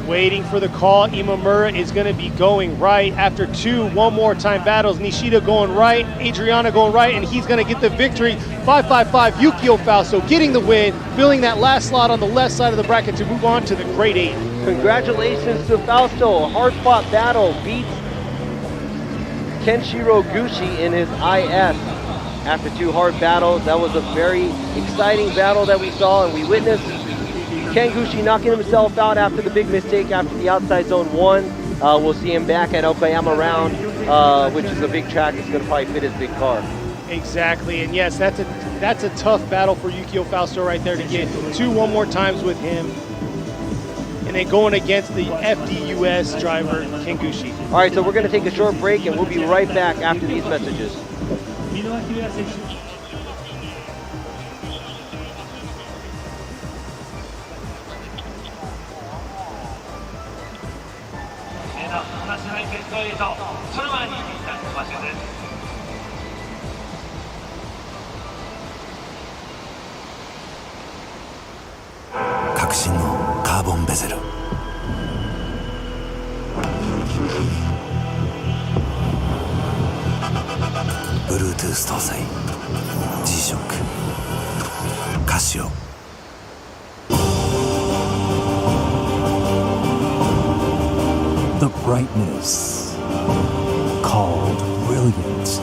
Waiting for the call. Imamura is going to be going right after 2 one more time battles. Nishida going right, Adriana going right, and he's going to get the victory. 555 Yukio Fausto getting the win, filling that last slot on the left side of the bracket to move on to the grade 8. Congratulations to Fausto. A hard-fought battle, beats Kenshiro Gushi in his IS. After 2 hard battles, that was a very exciting battle that we saw, and we witnessed Kohashi knocking himself out after the big mistake after the outside zone 1. We'll see him back at Okayama round, which is a big track that's going to probably fit his big car. Exactly, and yes, that's a tough battle for Yukio Fausto right there to get 2 one more times with him. And then going against the FDUS driver, Kohashi. All right, so we're going to take a short break, and we'll be right back after these messages. 革新のカーボンベゼル。Bluetooth 搭載 G-SHOCK Casio. The brightness called brilliant,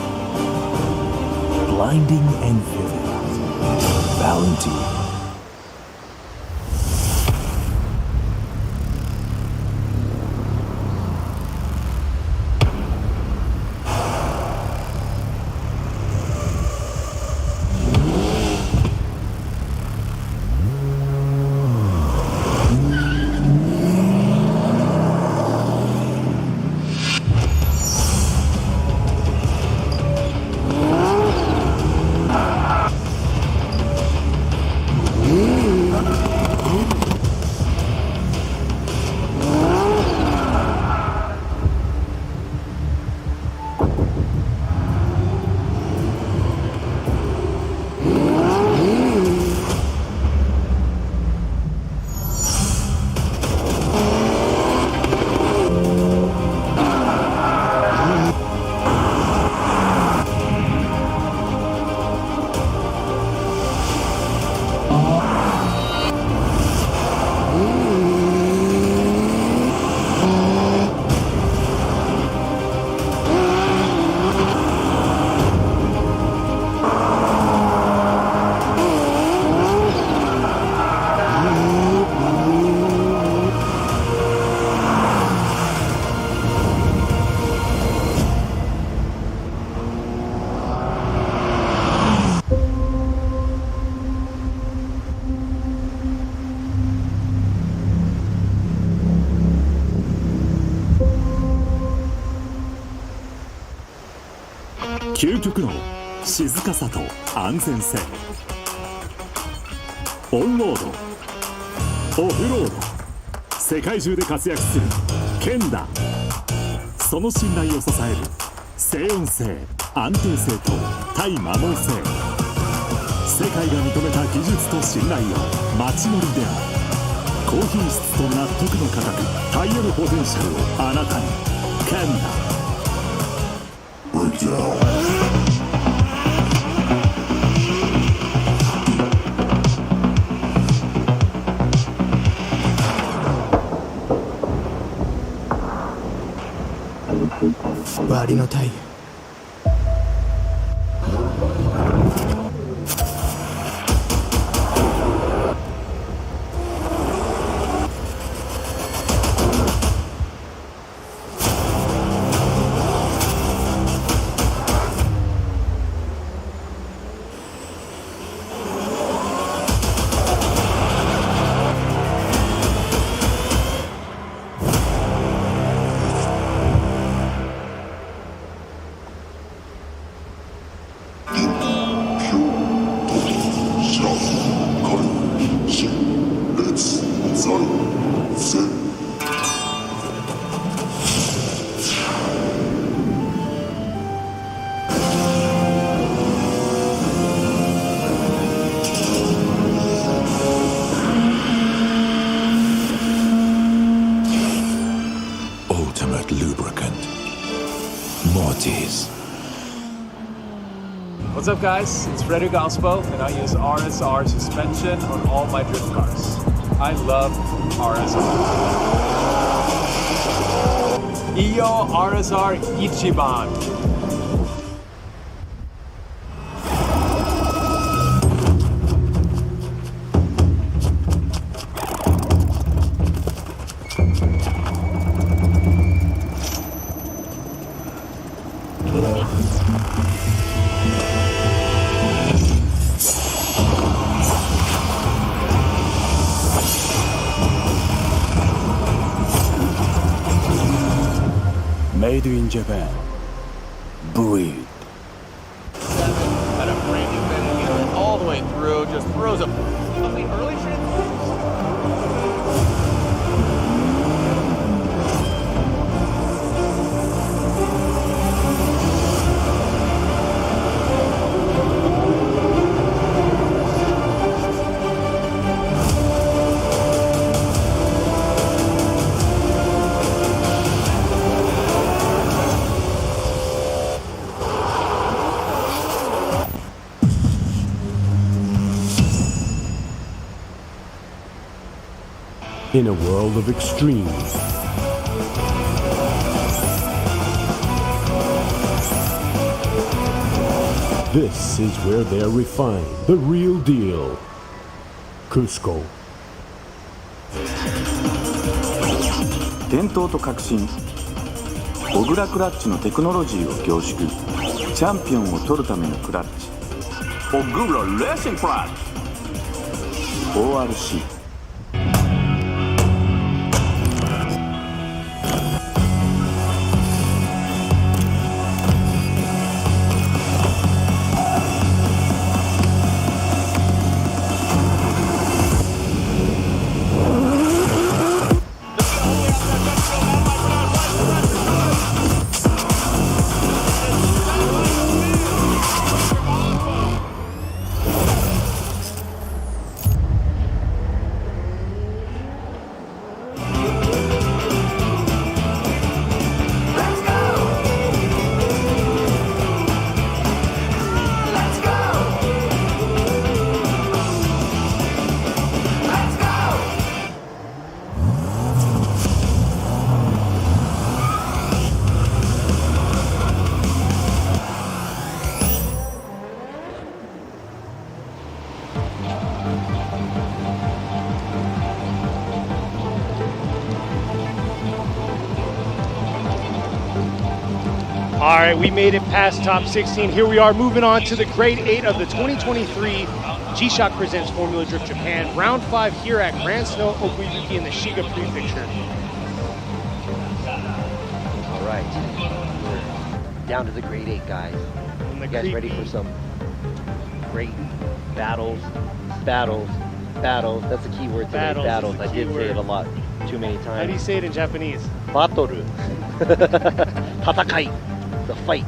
blinding and vivid, Valentine.究極の静かさと安全性、オンロード、オフロード、世界中で活躍するケンダ。その信頼を支える静音性、安定性と対摩耗性、世界が認めた技術と信頼を街乗りである。高品質と納得の価格、タイヤのポテンシャルをあなたに。ケンダ。割のタイヤ。What's up guys, it's Frederick Ospo and I use RSR suspension on all my drift cars. I love RSR. Iyo RSR Ichiban. Made in Japan. Breed. Had a brand new bend again, all the way through, just throws up. I mean, early in a world of extremes. This is where they're refined, the real deal. Cusco. 伝統と革新小倉クラッチのテクノロジーを凝縮チャンピオンを取るためのクラッチ小倉レーシングクラッチ ORC All right, we made it past top 16. Here we are moving on to the grade 8 of the 2023 G-Shock Presents Formula Drift Japan. Round 5 here at Gransnow Okuibuki in the Shiga Prefecture. All right, we're down to the grade 8, guys. You guys ready for some great battles? Battles. That's the key word today, battles. I did say it a lot, too many times. How do you say it in Japanese? Batoru. Tatakai. The fight.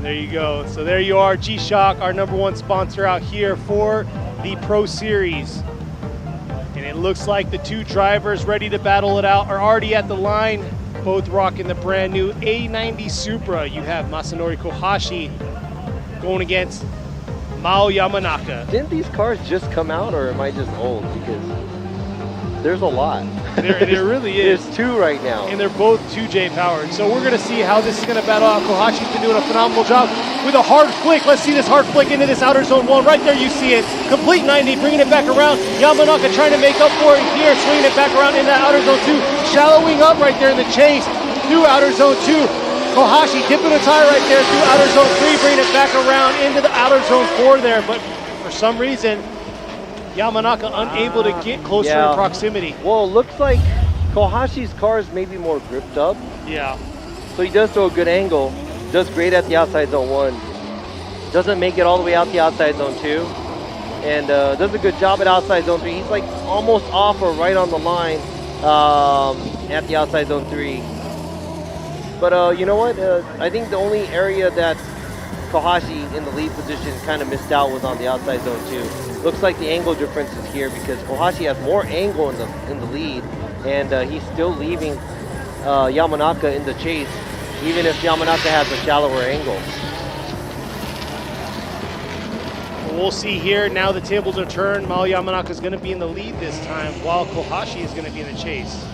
There you go. So there you are, G-Shock, our #1 sponsor out here for the Pro Series. And it looks like the two drivers ready to battle it out are already at the line, both rocking the brand new A90 Supra. You have Masanori Kohashi going against Mao Yamanaka. Didn't these cars just come out, or am I just old? Because there's a lot. There really is. There's two right now. And they're both 2J powered. So we're going to see how this is going to battle out. Kohashi's been doing a phenomenal job with a hard flick. Let's see this hard flick into this outer zone 1. Right there you see it. Complete 90, bringing it back around. Yamanaka trying to make up for it here, swinging it back around in that outer zone 2. Shallowing up right there in the chase through outer zone 2. Kohashi dipping a tire right there through outer zone 3, bringing it back around into the outer zone 4 there. But for some reason, Yamanaka unable to get closer in proximity. Well, it looks like Kohashi's car is maybe more gripped up. Yeah. So he does throw a good angle. Does great at the outside zone 1. Doesn't make it all the way out the outside zone 2. And does a good job at outside zone 3. He's like almost off or right on the line at the outside zone 3. But you know what? I think the only area that Kohashi in the lead position kind of missed out was on the outside zone 2. Looks like the angle difference is here because Kohashi has more angle in the lead, and he's still leaving Yamanaka in the chase, even if Yamanaka has a shallower angle. We'll see here. Now the tables are turned. Mao Yamanaka is going to be in the lead this time, while Kohashi is going to be in the chase.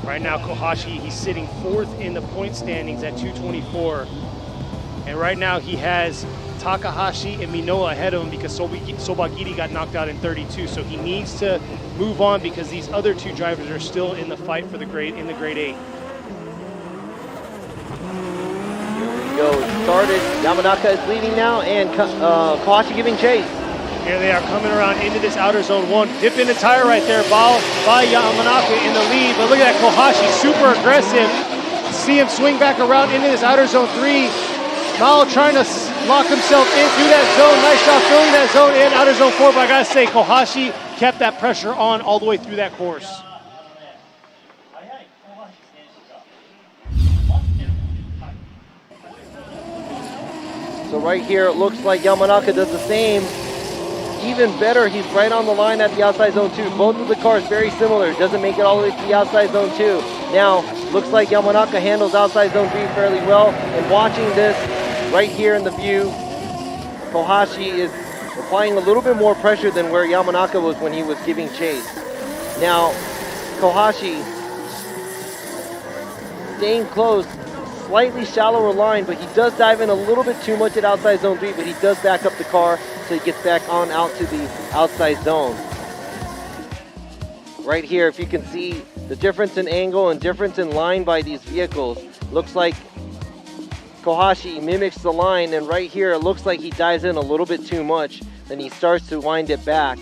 Right now, Kohashi, he's sitting 4th in the point standings at 224. And right now he has Takahashi and Minoa ahead of him because Sobagiri got knocked out in 32. So he needs to move on because these other two drivers are still in the fight for the grade 8. Here we go. It started. Yamanaka is leading now, and Kohashi giving chase. Here they are coming around into this outer zone 1. Dip in the tire right there by Yamanaka in the lead. But look at that, Kohashi super aggressive. See him swing back around into this outer zone 3. Mao trying to lock himself in through that zone. Nice job filling that zone in outer zone 4. But I gotta say, Kohashi kept that pressure on all the way through that course. So right here, it looks like Yamanaka does the same. Even better, he's right on the line at the outside zone 2. Both of the cars very similar. Doesn't make it all the way to the outside zone 2. Now, looks like Yamanaka handles outside zone 3 fairly well. And watching this right here in the view, Kohashi is applying a little bit more pressure than where Yamanaka was when he was giving chase. Now, Kohashi staying close, slightly shallower line, but he does dive in a little bit too much at outside zone 3, but he does back up the car so he gets back on out to the outside zone. Right here, if you can see the difference in angle and difference in line by these vehicles, looks like Kohashi mimics the line, and right here it looks like he dives in a little bit too much, then he starts to wind it back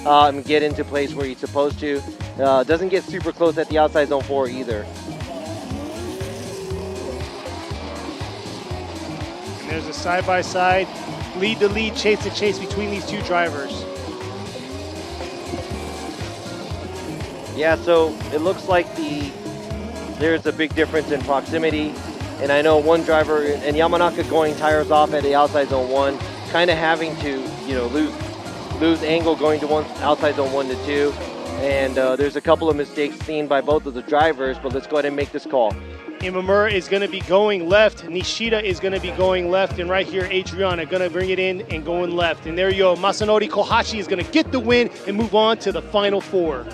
and get into place where he's supposed to. Doesn't get super close at the outside zone 4 either. And there's a side-by-side, lead-to-lead, chase-to-chase between these two drivers. Yeah, so it looks like there's a big difference in proximity. And I know one driver, and Yamanaka going tires off at the outside zone 1, kind of having to, lose angle going to outside zone 1 to 2. And there's a couple of mistakes seen by both of the drivers, but let's go ahead and make this call. Imamura is going to be going left. Nishida is going to be going left. And right here, Adriana going to bring it in and going left. And there you go. Masanori Kohashi is going to get the win and move on to the Final 4.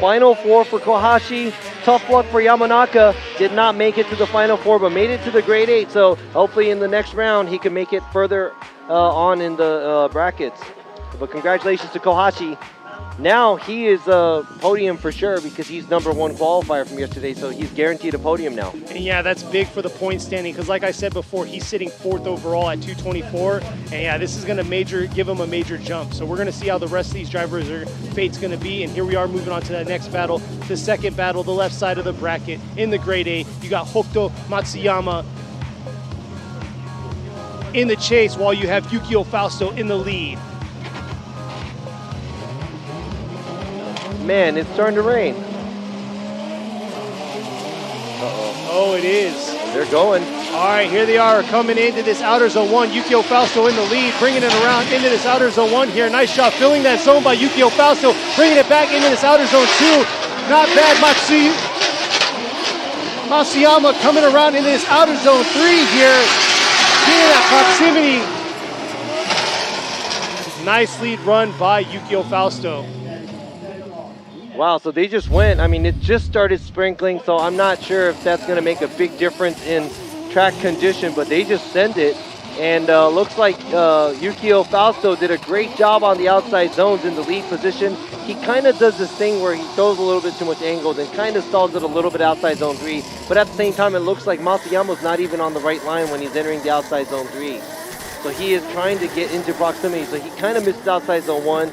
Final 4 for Kohashi. Tough luck for Yamanaka. Did not make it to the Final 4, but made it to the Grade 8. So hopefully in the next round, he can make it further on in the brackets. But congratulations to Kohashi. Now he is a podium for sure because he's #1 qualifier from yesterday, so he's guaranteed a podium now. And yeah, that's big for the point standing because like I said before, he's sitting 4th overall at 224. And yeah, this is going to give him a major jump. So we're going to see how the rest of these drivers' fate's going to be. And here we are moving on to the next battle, the second battle, the left side of the bracket in the Grade A. You got Hokuto Matsuyama in the chase while you have Yukio Fausto in the lead. Man, it's starting to rain. Oh, it is. They're going. All right, here they are coming into this outer zone 1. Yukio Fausto in the lead, bringing it around into this outer zone 1 here. Nice job filling that zone by Yukio Fausto, bringing it back into this outer zone 2. Not bad, Matsuyama coming around into this outer zone 3 here. Getting that proximity. Nice lead run by Yukio Fausto. Wow, so they just went. I mean, it just started sprinkling, so I'm not sure if that's going to make a big difference in track condition, but they just sent it. And looks like Yukio Fausto did a great job on the outside zones in the lead position. He kind of does this thing where he throws a little bit too much angle, then kind of stalls it a little bit outside zone 3. But at the same time, it looks like Matsuyama's not even on the right line when he's entering the outside zone 3. So he is trying to get into proximity. So he kind of misses outside zone 1.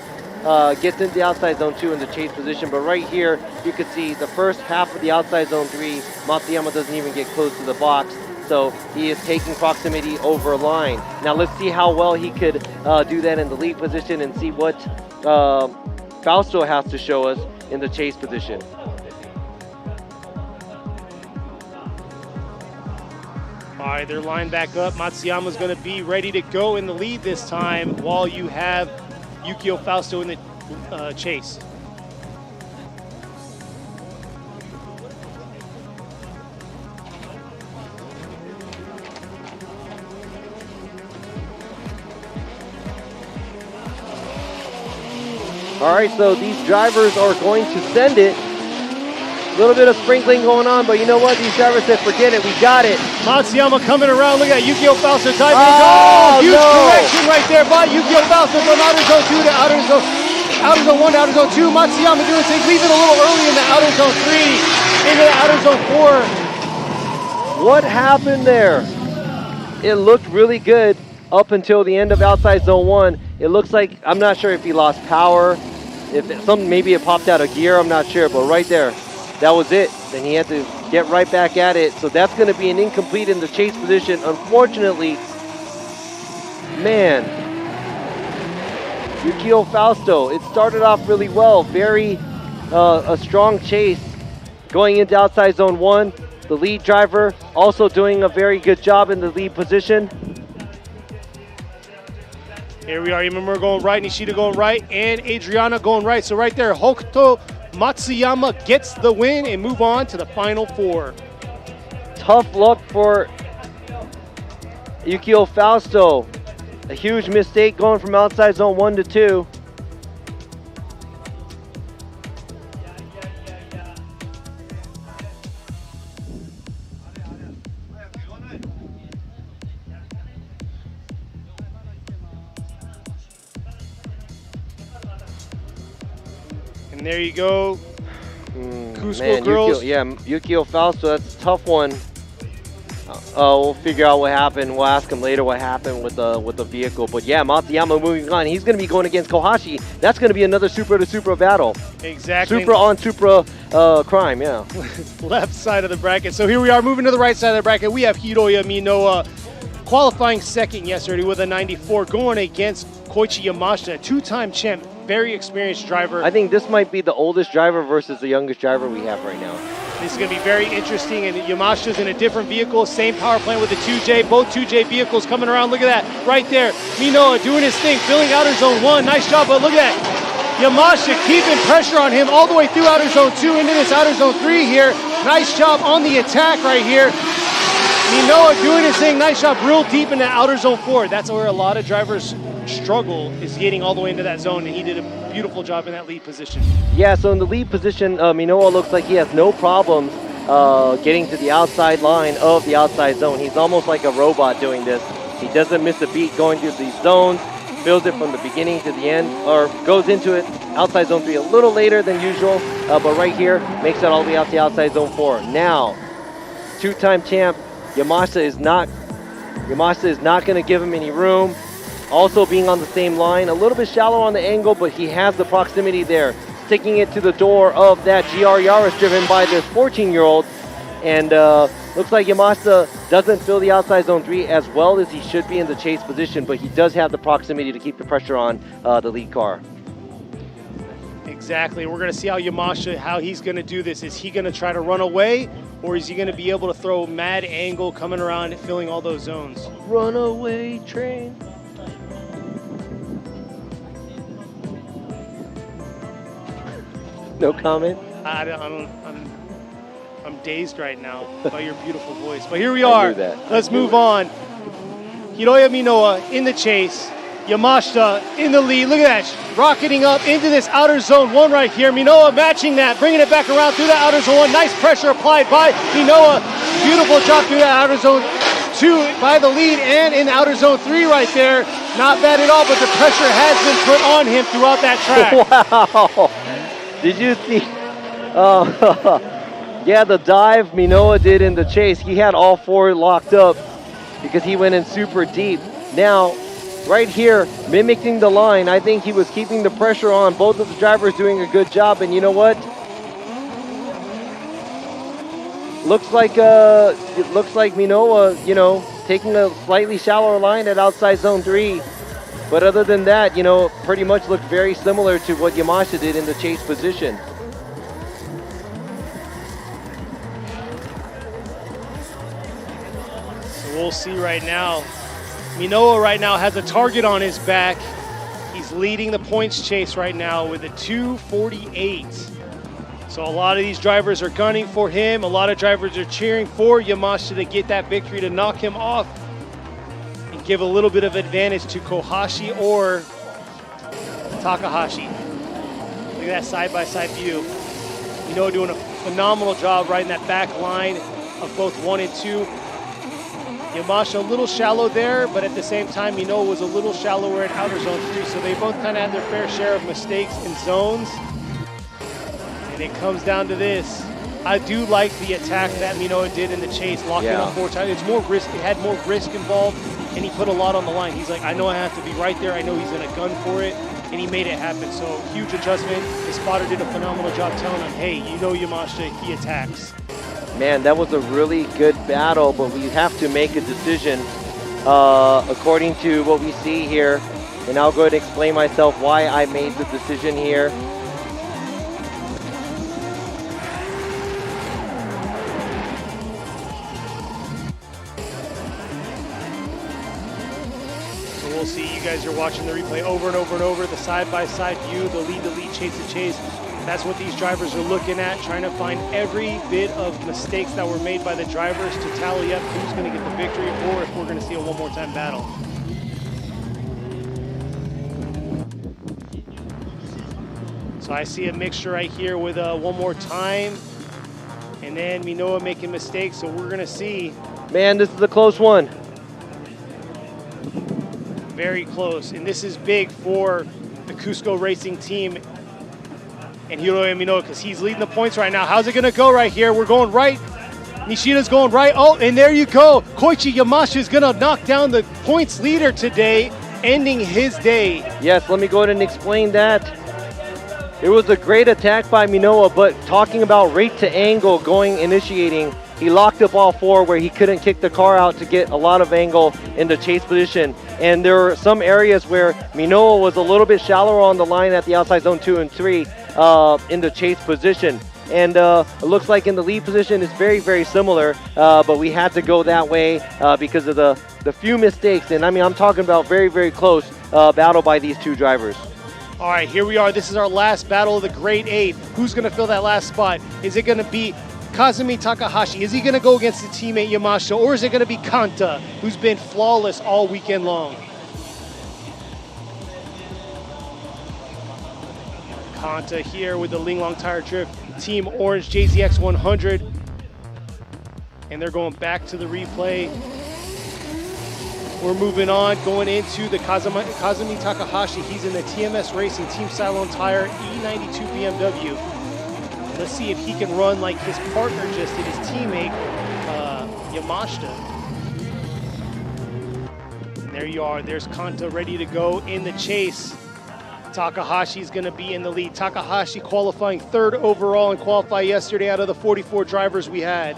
Gets into the outside zone 2 in the chase position, but right here you can see the first half of the outside zone 3, Matsuyama doesn't even get close to the box, so he is taking proximity over a line. Now let's see how well he could do that in the lead position and see what Fausto has to show us in the chase position. All right, they're lined back up. Matsuyama's going to be ready to go in the lead this time while you have Yukio Fausto in the chase. All right, so these drivers are going to send it. A little bit of sprinkling going on, but you know what? These drivers said, forget it, we got it. Matsuyama coming around. Look at Yukio Fausto diving. Oh, huge no. correction right there by Yukio Fausto from outer zone 2 to outer zone 1 to outer zone 2. Matsuyama doing things, leaving a little early in the outer zone 3 into the outer zone 4. What happened there? It looked really good up until the end of outside zone 1. It looks like, I'm not sure if he lost power, maybe it popped out of gear, I'm not sure, but right there, that was it. Then he had to get right back at it. So that's going to be an incomplete in the chase position. Unfortunately, man, Yukio Fausto, it started off really well. Very a strong chase going into outside zone 1. The lead driver also doing a very good job in the lead position. Here we are, Imamura going right, Nishida going right, and Adriana going right. So right there, Hokuto Matsuyama gets the win and move on to the Final 4. Tough luck for Yukio Fausto. A huge mistake going from outside zone 1 to 2. And there you go. Cusco Man, girls. Yukio Fausto, that's a tough one. We'll figure out what happened. We'll ask him later what happened with the vehicle. But yeah, Matsuyama moving on. He's going to be going against Kohashi. That's going to be another Supra to Supra battle. Exactly. Supra on Supra crime, yeah. Left side of the bracket. So here we are moving to the right side of the bracket. We have Hiroya Minoa qualifying second yesterday with a 94, going against Koichi Yamashita, two-time champ, very experienced driver. I think this might be the oldest driver versus the youngest driver we have right now. This is going to be very interesting, and Yamashita's in a different vehicle, same power plant with the 2J, both 2J vehicles coming around. Look at that, right there. Minoa doing his thing, filling outer zone 1, nice job, but look at that. Yamashita keeping pressure on him all the way through outer zone 2 into this outer zone 3 here. Nice job on the attack right here. Minoa doing his thing, nice job, real deep into outer zone 4. That's where a lot of drivers struggle, is getting all the way into that zone, and he did a beautiful job in that lead position. Yeah, so in the lead position, Minoa looks like he has no problems getting to the outside line of the outside zone. He's almost like a robot doing this. He doesn't miss a beat going through these zones, fills it from the beginning to the end, or goes into it outside zone 3 a little later than usual, but right here makes it all the way out to outside zone 4. Now, two-time champ Yamashita is not going to give him any room. Also being on the same line, a little bit shallow on the angle, but he has the proximity there, sticking it to the door of that GR Yaris driven by this 14-year-old. And looks like Yamashita doesn't fill the outside zone 3 as well as he should be in the chase position, but he does have the proximity to keep the pressure on the lead car. Exactly. We're going to see how Yamashita, how he's going to do this. Is he going to try to run away, or is he going to be able to throw mad angle coming around and filling all those zones? Runaway train. No comment? I'm dazed right now by your beautiful voice. But here we are. Let's move on. Hiroya Minoa in the chase. Yamashita in the lead. Look at that. Rocketing up into this outer zone 1 right here. Minoa matching that, bringing it back around through that outer zone 1. Nice pressure applied by Minoa. Beautiful job through that outer zone 2 by the lead, and in outer zone 3 right there. Not bad at all, but the pressure has been put on him throughout that track. Wow. Did you see? Yeah, the dive Minoa did in the chase. He had all 4 locked up because he went in super deep. Now, right here, mimicking the line, I think he was keeping the pressure on. Both of the drivers doing a good job, and you know what? Looks like Minoa, you know, taking a slightly shallower line at outside zone 3. But other than that, you know, pretty much looked very similar to what Yamashita did in the chase position. So we'll see right now. Minoa right now has a target on his back. He's leading the points chase right now with a 2:48. So a lot of these drivers are gunning for him. A lot of drivers are cheering for Yamashita to get that victory, to knock him off and give a little bit of advantage to Kohashi or Takahashi. Look at that side-by-side view. Minoa doing a phenomenal job riding that back line of both 1 and 2. Yamashita a little shallow there, but at the same time, Minoa was a little shallower in outer zone 3, so they both kind of had their fair share of mistakes in zones. And it comes down to this. I do like the attack that Minoa did in the chase, locking up 4 times. It's more risk, it had more risk involved, and he put a lot on the line. He's like, I know I have to be right there. I know he's gonna gun for it, and he made it happen. So huge adjustment. The spotter did a phenomenal job telling him, hey, you know Yamashita, he attacks. Man, that was a really good battle, but we have to make a decision according to what we see here. And I'll go ahead and explain myself why I made the decision here. So we'll see, you guys are watching the replay over and over and over, the side-by-side view, the lead, chase to chase. That's what these drivers are looking at, trying to find every bit of mistakes that were made by the drivers to tally up who's going to get the victory, or if we're going to see a one more time battle. So I see a mixture right here with one more time. And then Minoa making mistakes, so we're gonna see. Man, this is a close one. Very close, and this is big for the Cusco Racing team and Hiroya Minoa because he's leading the points right now. How's it gonna go right here? We're going right. Nishida's going right. Oh, and there you go. Koichi Yamashita is gonna knock down the points leader today, ending his day. Yes, let me go ahead and explain that. It was a great attack by Minoa, but talking about rate to angle initiating, he locked up all four where he couldn't kick the car out to get a lot of angle in the chase position. And there were some areas where Minoa was a little bit shallower on the line at the outside zone 2 and 3 in the chase position. And it looks like in the lead position it's very, very similar, but we had to go that way because of the few mistakes. And I mean, I'm talking about very, very close battle by these two drivers. All right, here we are. This is our last battle of the Grade 8. Who's going to fill that last spot? Is it going to be Kazumi Takahashi? Is he going to go against his teammate Yamashita? Or is it going to be Kanta, who's been flawless all weekend long? Kanta here with the Linglong Tire Drift Team Orange JZX 100. And they're going back to the replay. We're moving on, going into the Kazumi Takahashi. He's in the TMS Racing Team Cylon Tire E92 BMW. Let's see if he can run like his partner just did, his teammate, Yamashita. And there you are, there's Kanta ready to go in the chase. Takahashi's gonna be in the lead. Takahashi qualifying 3rd overall and qualified yesterday out of the 44 drivers we had.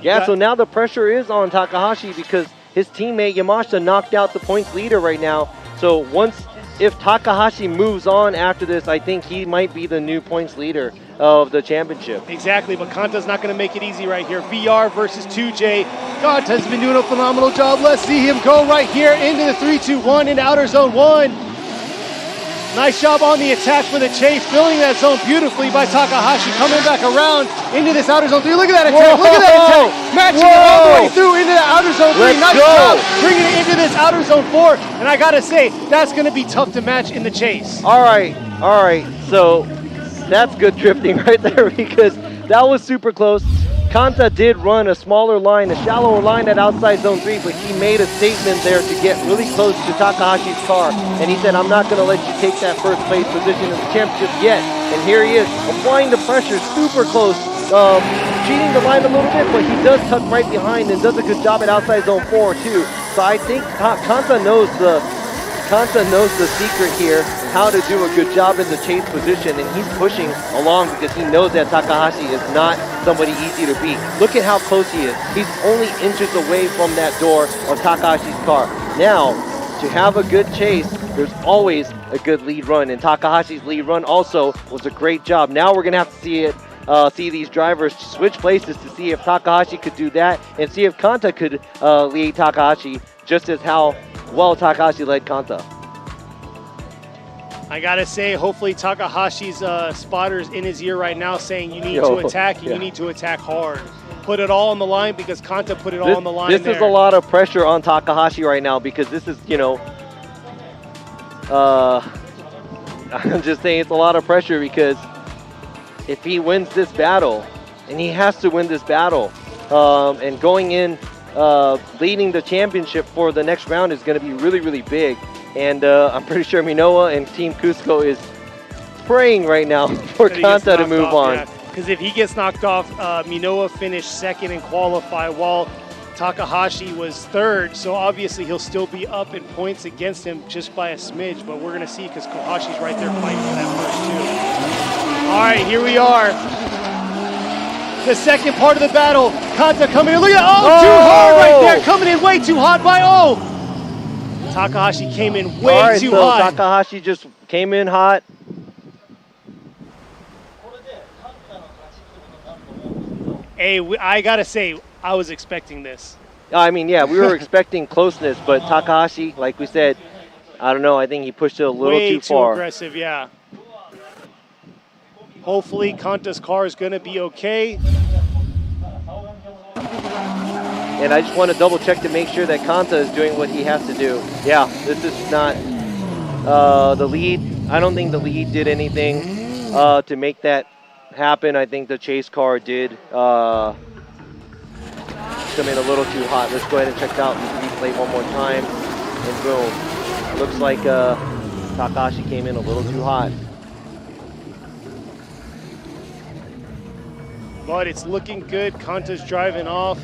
Yeah, so now the pressure is on Takahashi because his teammate Yamashita knocked out the points leader right now. So if Takahashi moves on after this, I think he might be the new points leader of the championship. Exactly, but Kanta's not going to make it easy right here. VR versus 2J. Kanta's been doing a phenomenal job. Let's see him go right here into the 3-2-1 into outer zone 1. Nice job on the attack for the chase, filling that zone beautifully by Takahashi, coming back around into this outer zone 3. Look at that attack, look at that attack! Matching it all the way through into the outer zone 3. Nice job bringing it into this outer zone 4. And I gotta say, that's gonna be tough to match in the chase. All right. So that's good drifting right there because that was super close. Kanta did run a smaller line, a shallower line at outside zone 3, but he made a statement there to get really close to Takahashi's car. And he said, I'm not going to let you take that first place position in the championship yet. And here he is, applying the pressure, super close, cheating the line a little bit, but he does tuck right behind and does a good job at outside zone 4 too. So I think Kanta knows the secret here, how to do a good job in the chase position, and he's pushing along because he knows that Takahashi is not somebody easy to beat. Look at how close he is. He's only inches away from that door of Takahashi's car. Now, to have a good chase, there's always a good lead run, and Takahashi's lead run also was a great job. Now we're going to have to see these drivers switch places to see if Takahashi could do that and see if Kanta could lead Takahashi just as how well Takahashi led Kanta. I gotta say, hopefully Takahashi's spotter's in his ear right now saying you need to attack and you need to attack hard. Put it all on the line because Kanta put it all on the line. This is a lot of pressure on Takahashi right now because this is, I'm just saying it's a lot of pressure because if he wins this battle, and he has to win this battle, and going in leading the championship for the next round is going to be really, really big. And I'm pretty sure Minoa and Team Cusco is praying right now for Kanta to move on. Because if he gets knocked off, Minoa finished 2nd and qualified while Takahashi was 3rd. So obviously he'll still be up in points against him just by a smidge. But we're going to see because Kohashi's right there fighting for that first 2. All right, here we are. The second part of the battle. Kanta coming in. Look at too hard right there. Coming in way too hot by Takahashi came in way too hot. Takahashi just came in hot. Hey, I gotta say, I was expecting this. I mean, yeah, we were expecting closeness, but Takahashi, like we said, I don't know, I think he pushed it a little too far. Way too aggressive, yeah. Hopefully, Kanta's car is gonna be okay. And I just want to double check to make sure that Kanta is doing what he has to do. Yeah, this is not the lead. I don't think the lead did anything to make that happen. I think the chase car did come in a little too hot. Let's go ahead and check out the replay one more time. And boom. Looks like Takahashi came in a little too hot. But it's looking good. Kanta's driving off.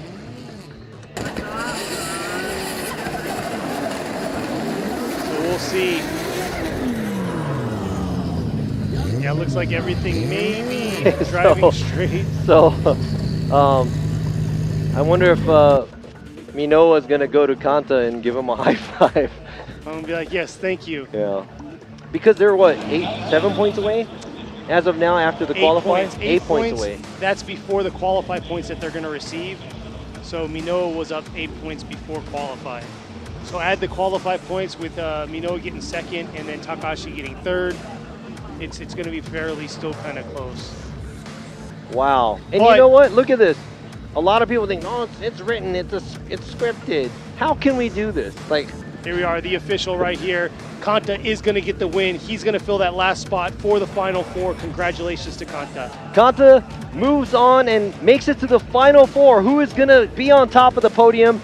So we'll see. Yeah, looks like everything may be driving straight. So, I wonder if Minoa is going to go to Kanta and give him a high five. I'm going to be like, yes, thank you. Yeah. Because they're, what, 7 points away? As of now, after the qualifying? 8 points away. That's before the qualify points that they're going to receive. So Minoa was up 8 points before qualifying. So add the qualify points with Minoa getting second and then Takahashi getting third. It's going to be fairly still kind of close. Wow. And you know what? Look at this. A lot of people think, oh, it's written, it's scripted. How can we do this? Like, here we are, the official right here. Kanta is going to get the win. He's going to fill that last spot for the Final Four. Congratulations to Kanta. Kanta moves on and makes it to the Final Four. Who is going to be on top of the podium?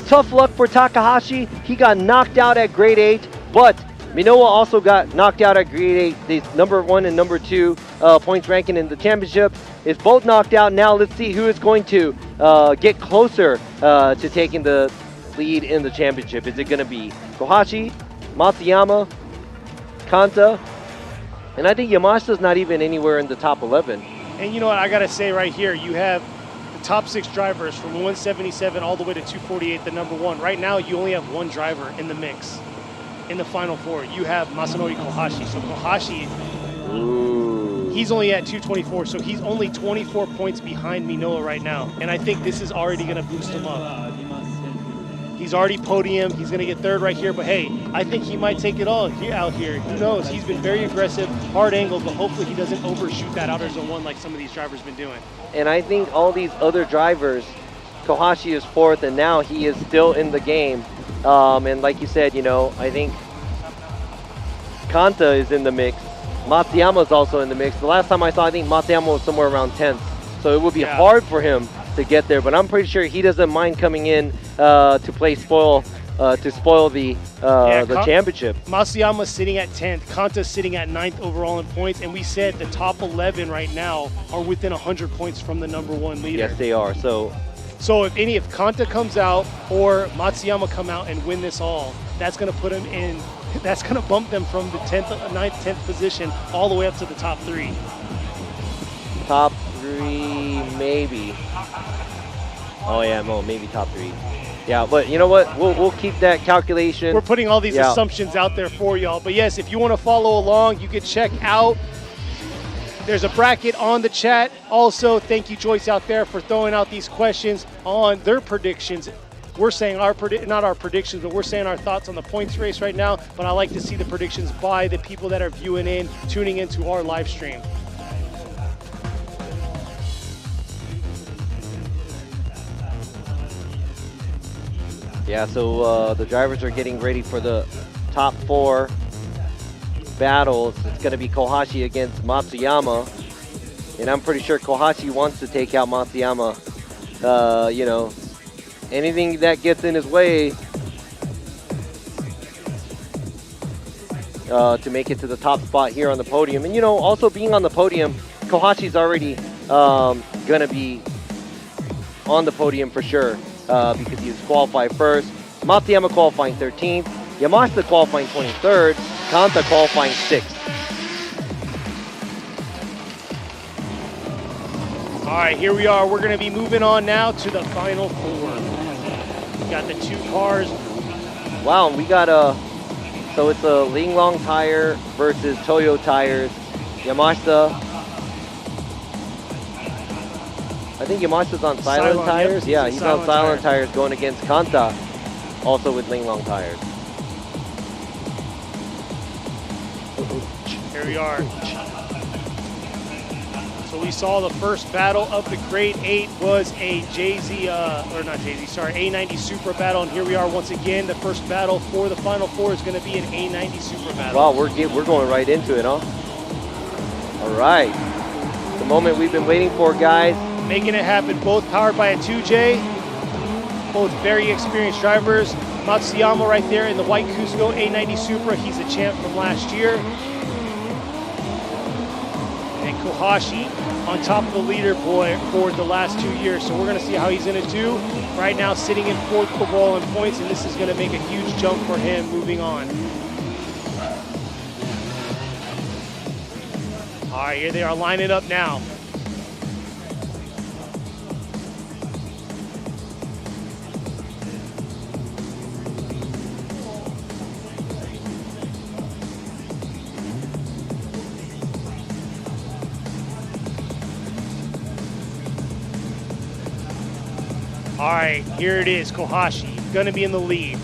Tough luck for Takahashi. He got knocked out at grade 8, but Minoa also got knocked out at grade 8. The number 1 and number 2 points ranking in the championship is both knocked out. Now let's see who is going to get closer to taking the lead in the championship. Is it going to be Kohashi, Matsuyama, Kanta? And I think Yamashita's not even anywhere in the top 11. And you know what, I got to say right here, you have the top 6 drivers from 177 all the way to 248, the number 1. Right now, you only have 1 driver in the mix. In the Final Four, you have Masanori Kohashi. So Kohashi, he's only at 224, so he's only 24 points behind Minoa right now. And I think this is already going to boost him up. He's already podium. He's going to get third right here. But hey, I think he might take it all out here. Who knows? He's been very aggressive, hard angle, but hopefully he doesn't overshoot that outer zone 1 like some of these drivers been doing. And I think all these other drivers, Kohashi is 4th, and now he is still in the game. And like you said, you know, I think Kanta is in the mix. Matsuyama is also in the mix. The last time I saw, I think Matsuyama was somewhere around 10th. So it would be hard for him to get there, but I'm pretty sure he doesn't mind coming in to spoil the championship. Matsuyama's sitting at 10th. Kanta's sitting at 9th overall in points, and we said the top 11 right now are within 100 points from the number 1 leader. Yes, they are. So if Kanta comes out or Matsuyama come out and win this all, that's going to put him in. That's going to bump them from the 9th, 10th position all the way up to the top 3. Top 3, maybe. Oh yeah, no, maybe top 3. Yeah, but you know what? We'll keep that calculation. We're putting all these assumptions out there for y'all. But yes, if you want to follow along, you can check out. There's a bracket on the chat. Also, thank you, Joyce, out there for throwing out these questions on their predictions. We're saying not our predictions, but we're saying our thoughts on the points race right now. But I like to see the predictions by the people that are viewing in, tuning into our live stream. Yeah, so the drivers are getting ready for the top 4 battles. It's going to be Kohashi against Matsuyama. And I'm pretty sure Kohashi wants to take out Matsuyama. You know, anything that gets in his way to make it to the top spot here on the podium. And, you know, also being on the podium, Kohashi's already going to be on the podium for sure. Because he was qualified first. Matsuyama qualifying 13th. Yamashita qualifying 23rd. Kanta qualifying 6th. All right, here we are. We're going to be moving on now to the Final Four. We got the 2 cars. Wow, we got so it's a Linglong tire versus Toyo tires. Yamashita. I think Yamashita's on silent tires. Yep, yeah, he's on silent tires going against Kanta, also with Linglong tires. Here we are. So So we saw the first battle of the Grade 8 was a A90 Super battle, and here we are once again. The first battle for the Final Four is going to be an A90 Super battle. Wow, we're going right into it, huh? All right. The moment we've been waiting for, guys. Making it happen, both powered by a 2J. Both very experienced drivers. Matsuyama right there in the white Cusco A90 Supra. He's a champ from last year. And Kohashi on top of the leaderboard for the last 2 years. So we're going to see how he's going to do. Right now sitting in 4th overall in points, and this is going to make a huge jump for him moving on. All right, here they are lining up now. All right, here it is, Kohashi, gonna be in the lead.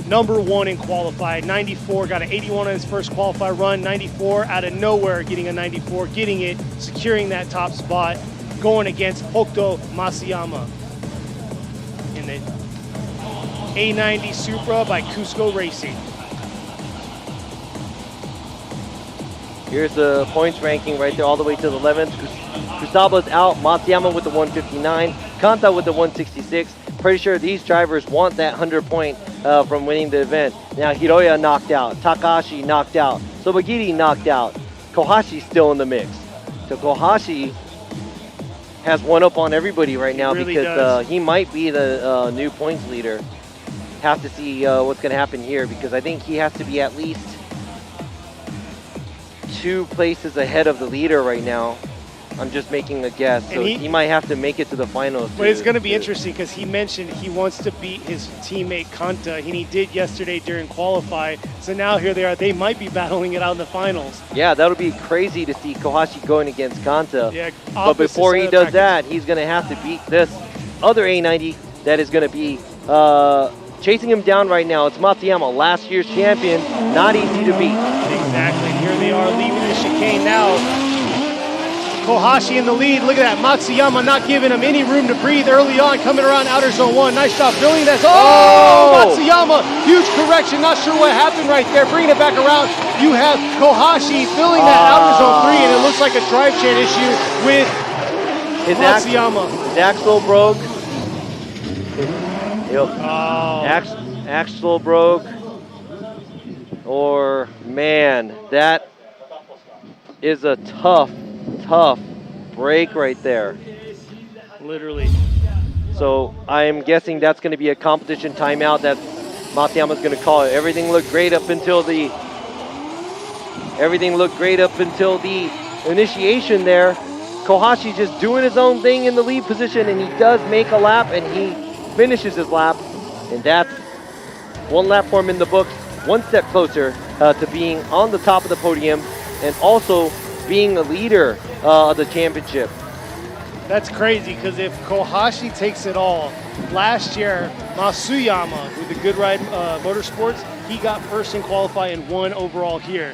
Number 1 in qualified, 94, got an 81 on his first qualified run, 94 out of nowhere, getting a 94, getting it, securing that top spot, going against Hokuto Matsuyama in the A90 Supra by Cusco Racing. Here's the points ranking right there, all the way to the 11th. Kusaba's out, Matsuyama with the 159, Kanta with the 166. Pretty sure these drivers want that 100 point from winning the event. Now Hiroya knocked out, Takahashi knocked out, Sobagiri knocked out, Kohashi still in the mix. So Kohashi has one up on everybody right now because he might be the new points leader. Have to see what's going to happen here because I think he has to be at least 2 places ahead of the leader right now. I'm just making a guess. So he might have to make it to the finals. But it's going to be interesting because he mentioned he wants to beat his teammate Kanta, and he did yesterday during qualify. So now here they are. They might be battling it out in the finals. Yeah, that'll be crazy to see Kohashi going against Kanta. Yeah, but before he does that, he's going to have to beat this other A90 that is going to be chasing him down right now. It's Matsuyama, last year's champion. Not easy to beat. Exactly. Here they are leaving the chicane now. Kohashi in the lead. Look at that. Matsuyama not giving him any room to breathe early on, coming around outer zone 1. Nice job filling that. Matsuyama, huge correction. Not sure what happened right there. Bringing it back around. You have Kohashi filling that outer zone 3, and it looks like a drive chain issue with Matsuyama. His axle broke. Axle broke. Or, man, that is a tough break right there. Literally. So I'm guessing that's going to be a competition timeout that Matsuyama's going to call it. Everything looked great up until the initiation there. Kohashi just doing his own thing in the lead position, and he does make a lap, and he finishes his lap, and that's 1 lap for him in the books, 1 step closer to being on the top of the podium, and also being a leader of the championship. That's crazy because if Kohashi takes it all, last year Matsuyama with the Good Ride Motorsports, he got first in qualify and won overall here.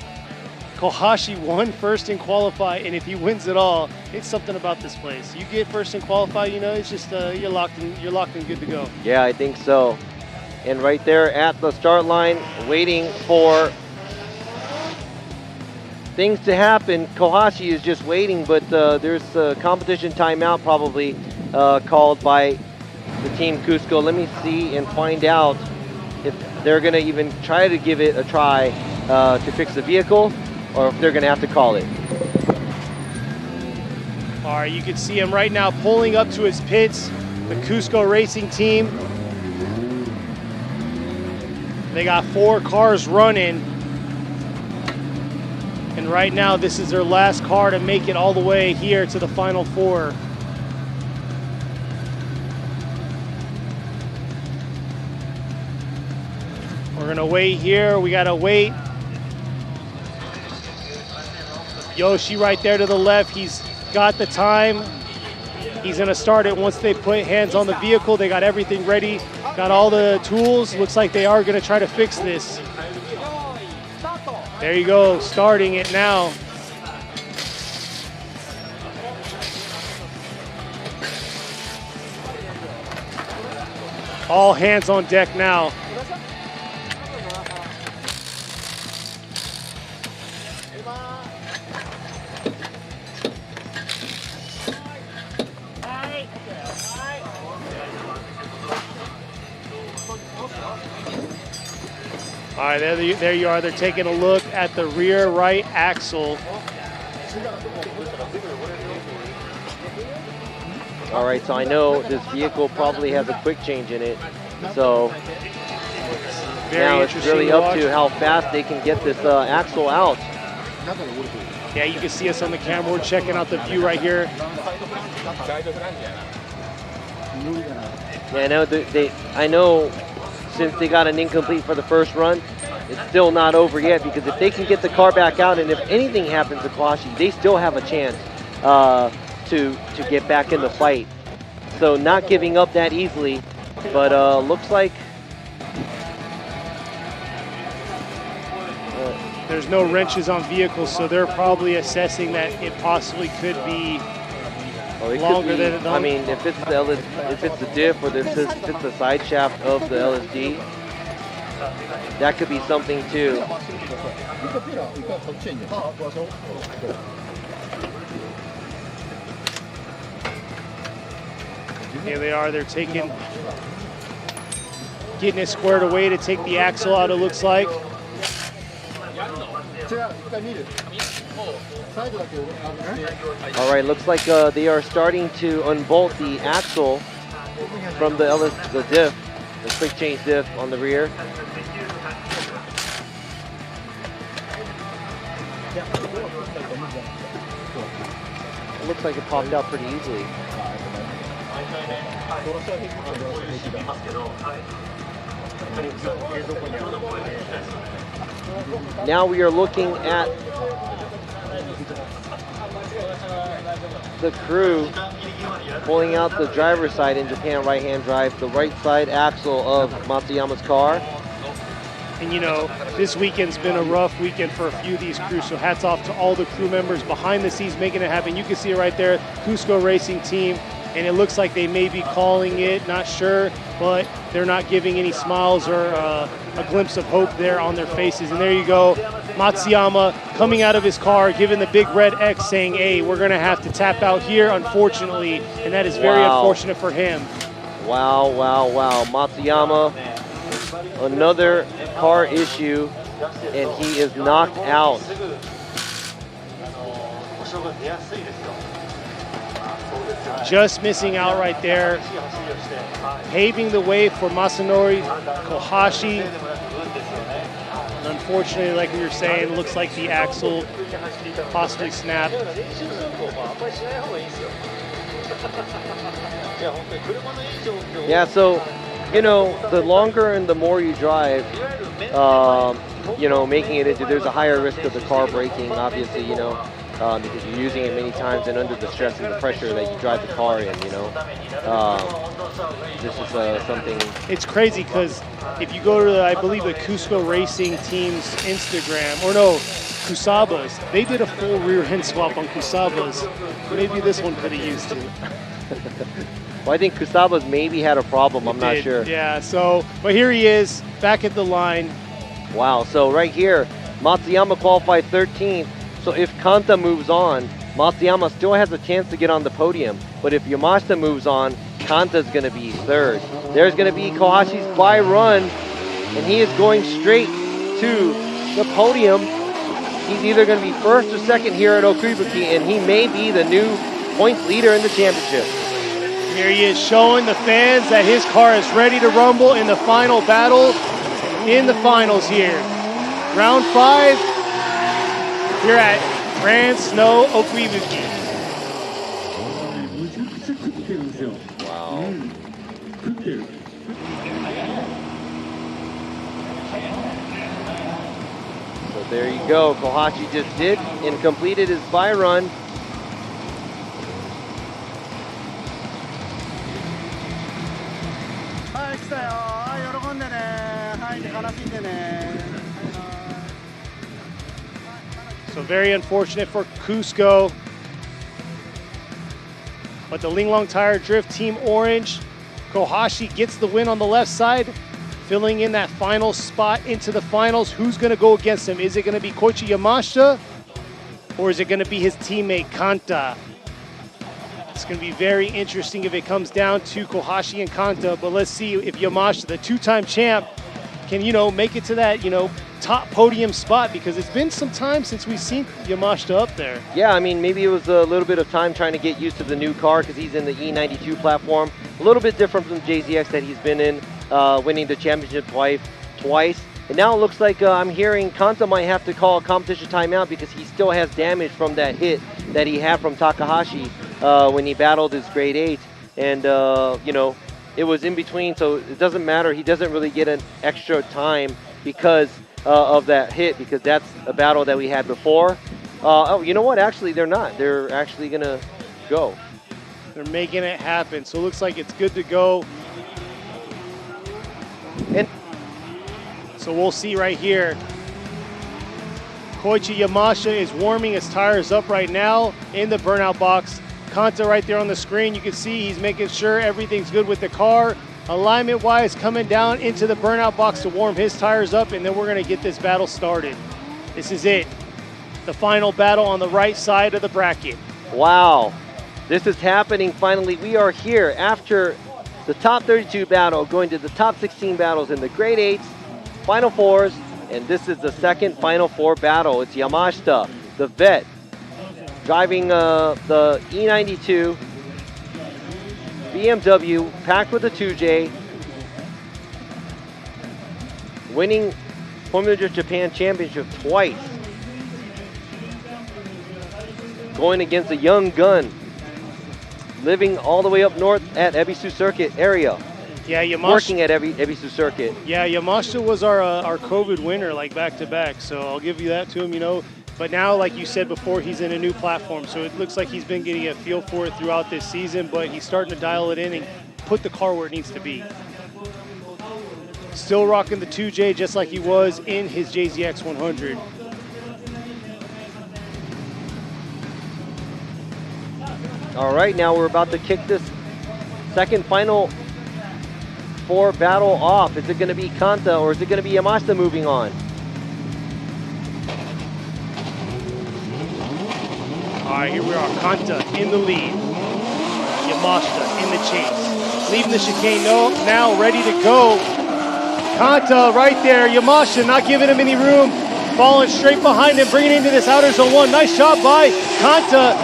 Kohashi won first in qualify, and if he wins it all, it's something about this place. You get first in qualify, you know, it's just you're locked and good to go. Yeah, I think so. And right there at the start line, waiting for things to happen. Kohashi is just waiting, but there's a competition timeout probably called by the Team Cusco. Let me see and find out if they're going to even try to give it a try to fix the vehicle, or if they're going to have to call it. All right, you can see him right now pulling up to his pits, the Cusco Racing team. They got 4 cars running. And right now, this is their last car to make it all the way here to the Final Four. We're gonna wait here, we gotta wait. Yoshi right there to the left, he's got the time. He's gonna start it once they put hands on the vehicle. They got everything ready, got all the tools. Looks like they are gonna try to fix this. There you go, starting it now. All hands on deck now. All right, there you are. They're taking a look at the rear right axle. All right, so I know this vehicle probably has a quick change in it. So now it's really up to how fast they can get this axle out. Yeah, you can see us on the camera. We're checking out the view right here. Yeah, I know since they got an incomplete for the first run, it's still not over yet, because if they can get the car back out and if anything happens to Kohashi, they still have a chance to get back in the fight. So not giving up that easily, but looks like there's no wrenches on vehicles, so they're probably assessing that it possibly could be longer than it. I mean, if it's the diff or if it's the side shaft of the LSD, that could be something too. Here they are. They're getting it squared away to take the axle out, it looks like. All right, looks like they are starting to unbolt the axle from the diff, the quick change diff on the rear. It looks like it popped out pretty easily. Now we are looking at the crew pulling out the driver's side in Japan right-hand drive, the right side axle of Matsuyama's car. And you know, this weekend's been a rough weekend for a few of these crews, so hats off to all the crew members behind the scenes making it happen. You can see it right there, Cusco Racing Team, and it looks like they may be calling it, not sure, but they're not giving any smiles or a glimpse of hope there on their faces. And there you go, Matsuyama coming out of his car, giving the big red X, saying, hey, we're gonna have to tap out here, unfortunately, and that is very unfortunate for him. Wow, wow, wow. Matsuyama, another car issue, and he is knocked out. Just missing out right there, paving the way for Masanori Kohashi. Unfortunately, like we were saying, looks like the axle possibly snapped. Yeah, so, you know, the longer and the more you drive, you know, making it into, there's a higher risk of the car breaking, obviously, you know, because you're using it many times and under the stress and the pressure that you drive the car in, you know. This is something. It's crazy because if you go to, I believe, the Cusco Racing Team's Instagram, or no, Kusaba's, they did a full rear end swap on Kusaba's. Maybe this one could have used it. Well, I think Kusaba's maybe had a problem, I'm not sure. Yeah, so, but here he is, back at the line. Wow, so right here, Matsuyama qualified 13th. So if Kanta moves on, Matsuyama still has a chance to get on the podium. But if Yamashita moves on, Kanta's going to be third. There's going to be Kohashi's bye run, and he is going straight to the podium. He's either going to be first or second here at Okuibuki, and he may be the new points leader in the championship. Here he is showing the fans that his car is ready to rumble in the final battle in the finals here. Round 5. Here at Gransnow Okuibuki. Wow. So there you go. Kohashi just did and completed his bye run. So very unfortunate for Cusco. But the Linglong Tire Drift Team Orange Kohashi gets the win on the left side, filling in that final spot into the finals. Who's going to go against him? Is it going to be Koichi Yamashita, or is it going to be his teammate Kanta? It's going to be very interesting if it comes down to Kohashi and Kanta, but let's see if Yamashita, the two-time champ, can, make it to that, top podium spot, because it's been some time since we've seen Yamashita up there. Yeah, I mean, maybe it was a little bit of time trying to get used to the new car because he's in the E92 platform. A little bit different from the JZX that he's been in, winning the championship twice. And now it looks like I'm hearing Kanta might have to call a competition timeout because he still has damage from that hit that he had from Takahashi when he battled his grade 8. And, it was in between, so it doesn't matter. He doesn't really get an extra time because of that hit, because that's a battle that we had before. Oh, you know what? Actually, they're not. They're actually going to go. They're making it happen, so it looks like it's good to go. And so we'll see right here. Koichi Yamashita is warming his tires up right now in the burnout box. Kanta right there on the screen, you can see he's making sure everything's good with the car. Alignment-wise, coming down into the burnout box to warm his tires up, and then we're going to get this battle started. This is it. The final battle on the right side of the bracket. Wow. This is happening finally. We are here after the top 32 battle, going to the top 16 battles in the grade 8s, final 4s, and this is the second final 4 battle. It's Yamashita, the vet, driving the E92 BMW, packed with a 2J, winning Formula Drift Japan Championship twice, going against a young gun, living all the way up north at Ebisu Circuit area. Yeah, Yamashita. Working at Ebisu Circuit. Yeah, Yamashita was our COVID winner, like back-to-back, so I'll give you that to him, But now, like you said before, he's in a new platform, so it looks like he's been getting a feel for it throughout this season, but he's starting to dial it in and put the car where it needs to be. Still rocking the 2J just like he was in his JZX 100. All right, now we're about to kick this second final 4 battle off. Is it going to be Kanta or is it going to be Yamashita moving on? All right, here we are. Kanta in the lead. Yamashita in the chase. Leaving the chicane now, ready to go. Kanta right there. Yamashita not giving him any room. Falling straight behind him, bringing into this outer zone 1. Nice job by Kanta.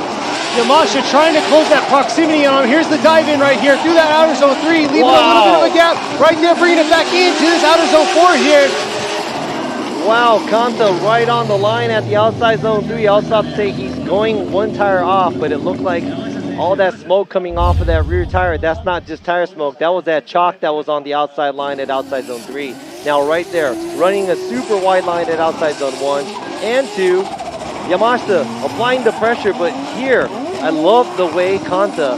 Yamashita trying to close that proximity on him. Here's the dive in right here through that outer zone 3, leaving a little bit of a gap right there, bringing it back into this outer zone 4 here. Wow, Kanta right on the line at the outside zone 3. I was about to say he's going 1 tire off, but it looked like all that smoke coming off of that rear tire, that's not just tire smoke. That was that chalk that was on the outside line at outside zone 3. Now right there, running a super wide line at outside zone 1 and 2. Yamashita applying the pressure, but here, I love the way Kanta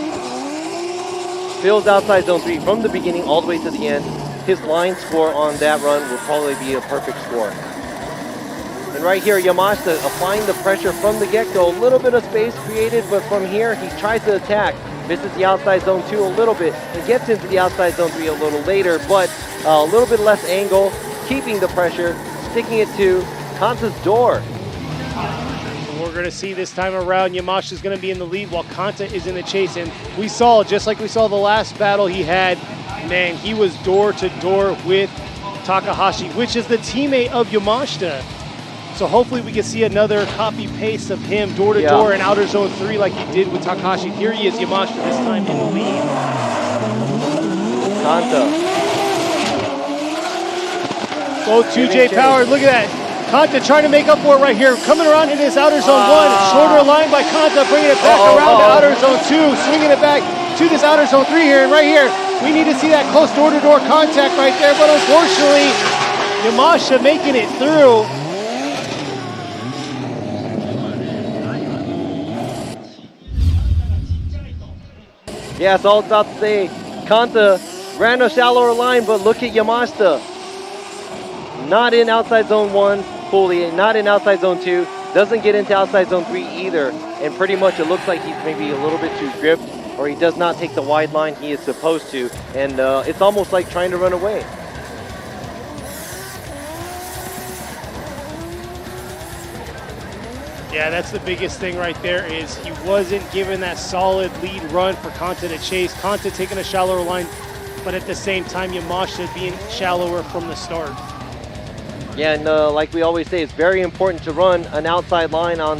fills outside zone 3 from the beginning all the way to the end. His line score on that run will probably be a perfect score. And right here, Yamashita applying the pressure from the get-go. A little bit of space created, but from here, he tries to attack. Misses the outside zone 2 a little bit and gets into the outside zone 3 a little later, but a little bit less angle, keeping the pressure, sticking it to Kanta's door. We're going to see this time around, Yamashita is going to be in the lead while Kanta is in the chase. And we saw, just like we saw the last battle he had, man, he was door to door with Takahashi, which is the teammate of Yamashita. So hopefully we can see another copy-paste of him door to door in outer zone 3 like he did with Takahashi. Here he is, Yamashita, this time in the lead. Kanta. Both 2J powered, look at that. Kanta trying to make up for it right here. Coming around in this outer zone 1. Shorter line by Kanta, bringing it back around to outer zone 2. Swinging it back to this outer zone 3 here. And right here, we need to see that close door-to-door contact right there. But unfortunately, Yamashita making it through. Yeah, it's all about to say. Kanta ran a shallower line, but look at Yamashita. Not in outside zone 1 fully, not in outside zone 2. Doesn't get into outside zone 3 either. And pretty much it looks like he's maybe a little bit too gripped. or he does not take the wide line he is supposed to, and it's almost like trying to run away. Yeah, that's the biggest thing right there is he wasn't given that solid lead run for Kanta to chase. Kanta taking a shallower line, but at the same time, Yamashita being shallower from the start. Yeah, and like we always say, it's very important to run an outside line on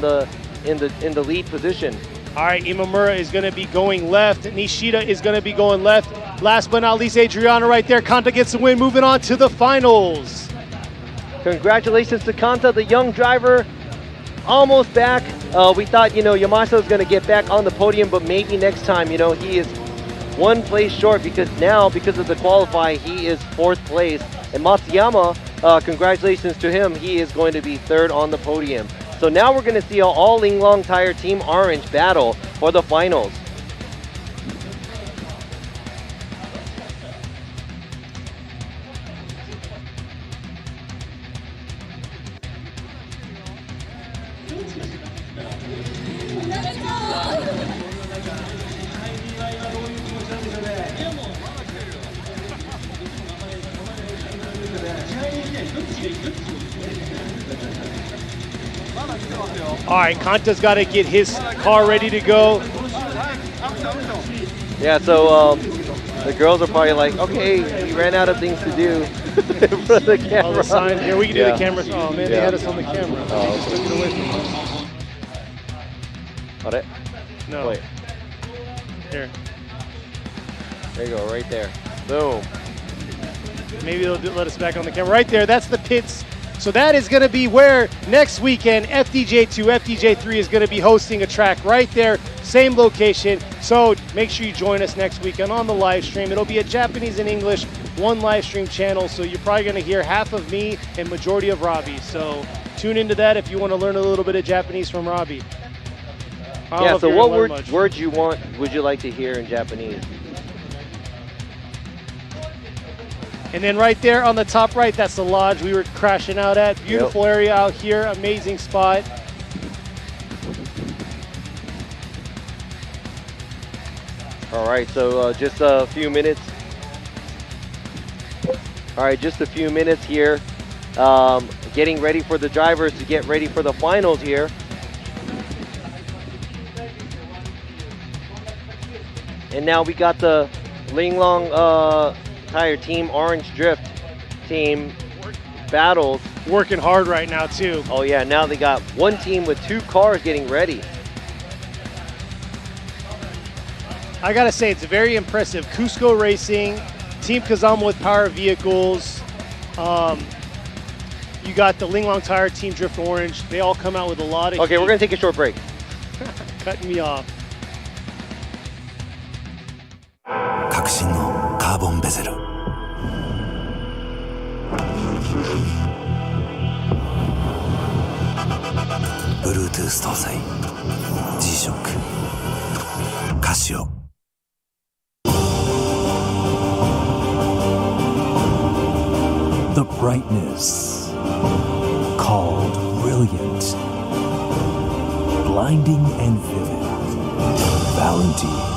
in the lead position. All right, Imamura is going to be going left. Nishida is going to be going left. Last but not least, Adriana right there. Kanta gets the win, moving on to the finals. Congratulations to Kanta, the young driver. Almost back. We thought, Yamashita was going to get back on the podium, but maybe next time, he is one place short because now, because of the qualify, he is 4th place. And Matsuyama, congratulations to him, he is going to be 3rd on the podium. So now we're going to see all Linglong Tire Team Orange battle for the finals. All right, Kanta's got to get his car ready to go. Yeah, so the girls are probably like, okay, we ran out of things to do for the camera. Oh, the sign. Here, we can do the camera. Oh, man, they had us on the camera. Oh, Took it away from us. Got it? No. Wait. Here. There you go, right there. Boom. Maybe they'll let us back on the camera. Right there, that's the pits. So that is going to be where next weekend FDJ2, FDJ3 is going to be hosting a track right there, same location. So make sure you join us next weekend on the live stream. It'll be a Japanese and English, one live stream channel. So you're probably going to hear half of me and majority of Robbie. So tune into that if you want to learn a little bit of Japanese from Robbie. Yeah, so what words would you like to hear in Japanese? And then right there on the top right, that's the lodge we were crashing out at. Beautiful area out here, amazing spot. All right, so just a few minutes. All right, just a few minutes here. Getting ready for the drivers to get ready for the finals here. And now we got the Linglong Tire Team Orange Drift team battles. Working hard right now too. Oh yeah, now they got one team with 2 cars getting ready. I gotta say, it's very impressive. Cusco Racing, Team Kazama with Power Vehicles. You got the Linglong Tire Team Drift Orange. They all come out with a lot of Okay, heat. we're gonna take a short break. Cutting me off. 革新のカーボンベゼルBluetooth 搭載 G-SHOCK カシオ The brightness called brilliant, blinding and vivid. Valentine.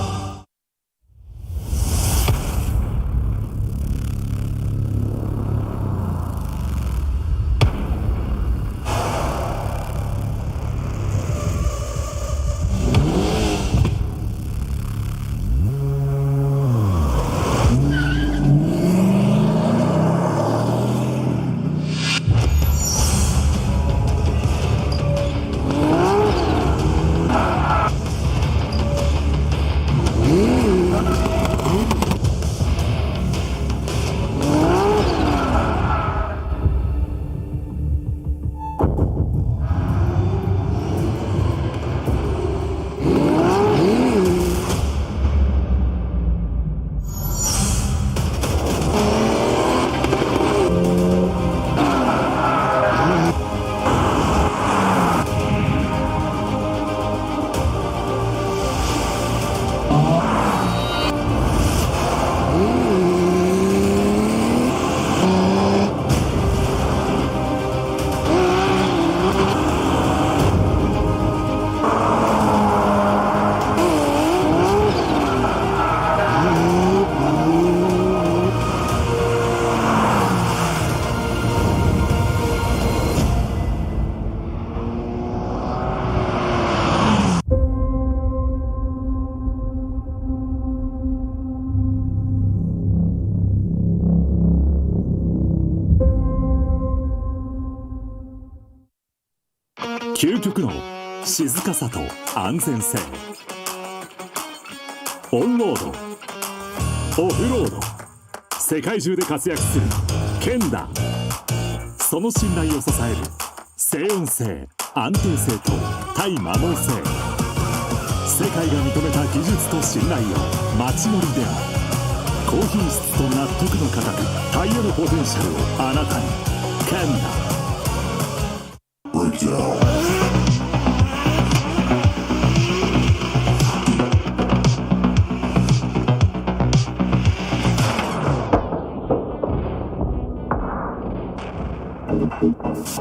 究極の静かさと安全性。オンロード、オフロード、世界中で活躍するケンダ。その信頼を支える静音性、安定性と対摩耗性。世界が認めた技術と信頼を街乗りである。高品質と納得の価格、タイヤのポテンシャルをあなたに。ケンダ。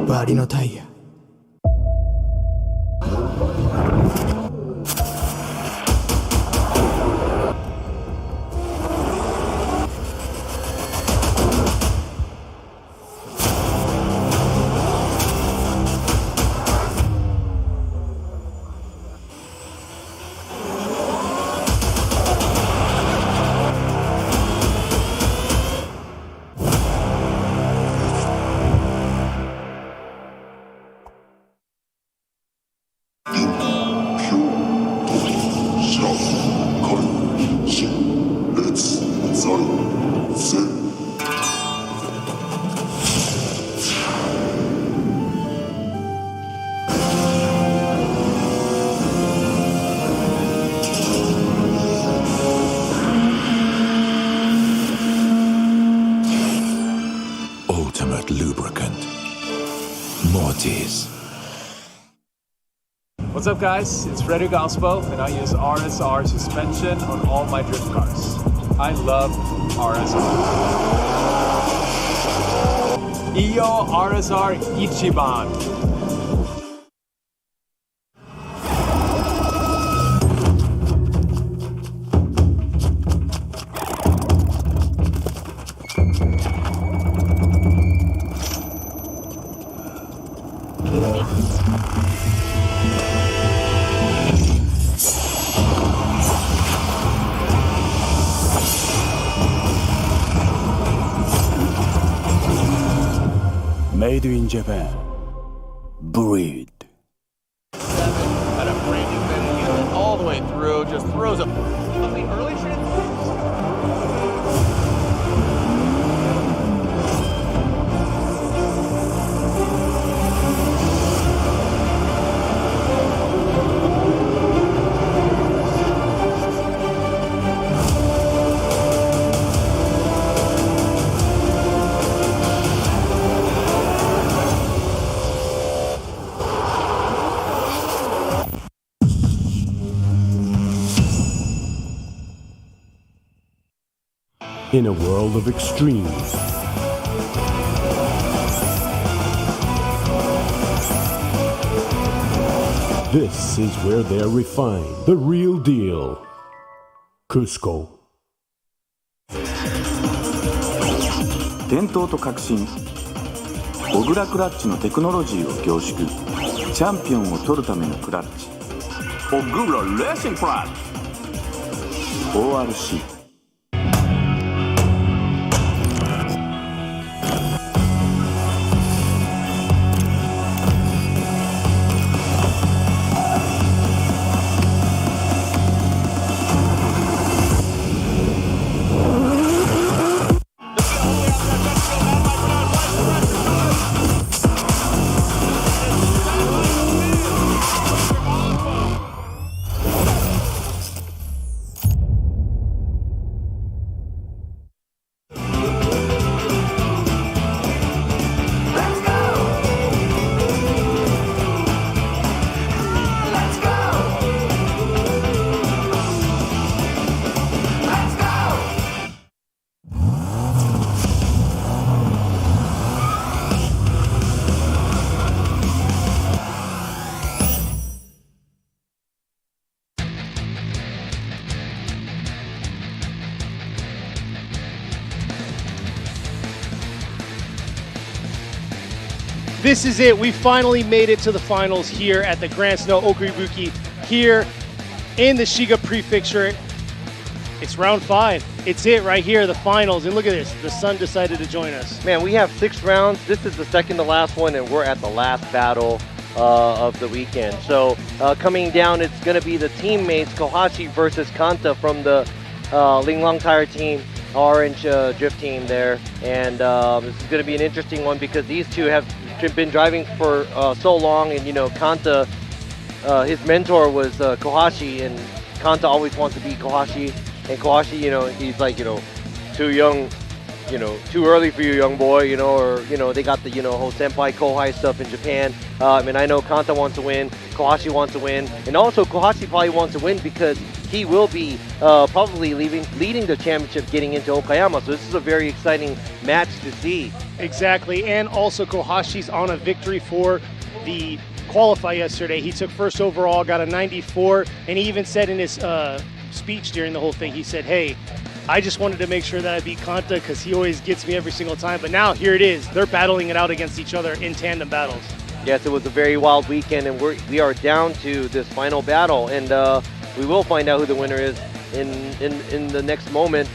バリのタイヤ。What's up, guys? It's Frederick Gaspo, and I use RSR suspension on all my drift cars. I love RSR. Iyo RSR Ichiban. Made in Japan. Breed. 7 at a brand new bend again, all the way through, just throws up. On the early transitions. In a world of extremes, this is where they're refined, the real deal. Cusco. 伝統と革新、小倉クラッチのテクノロジーを凝縮、チャンピオンを取るためのクラッチ、小倉レーシングクラッチ ORC。This is it. We finally made it to the finals here at the Gransnow Okuibuki here in the Shiga Prefecture. It's round 5. It's it right here, the finals. And look at this. The sun decided to join us. Man, we have 6 rounds. This is the second to last one, and we're at the last battle. of the weekend. So coming down, it's going to be the teammates Kohashi versus Kanta from the Linglong Tire team, orange drift team there. And this is going to be an interesting one because these two have been driving for so long, and Kanta, his mentor was Kohashi, and Kanta always wants to beat Kohashi, and Kohashi, he's like, too young, too early for you, young boy, or they got the whole senpai kohai stuff in Japan. I know Kanta wants to win, Kohashi wants to win, and also Kohashi probably wants to win because he will be probably leading the championship getting into Okayama. So this is a very exciting match to see. Exactly, and also Kohashi's on a victory for the qualify yesterday. He took first overall, got a 94, and he even said in his speech during the whole thing, he said, hey, I just wanted to make sure that I beat Kanta because he always gets me every single time. But now here it is. They're battling it out against each other in tandem battles. Yes, it was a very wild weekend, and we are down to this final battle, and we will find out who the winner is in the next moment.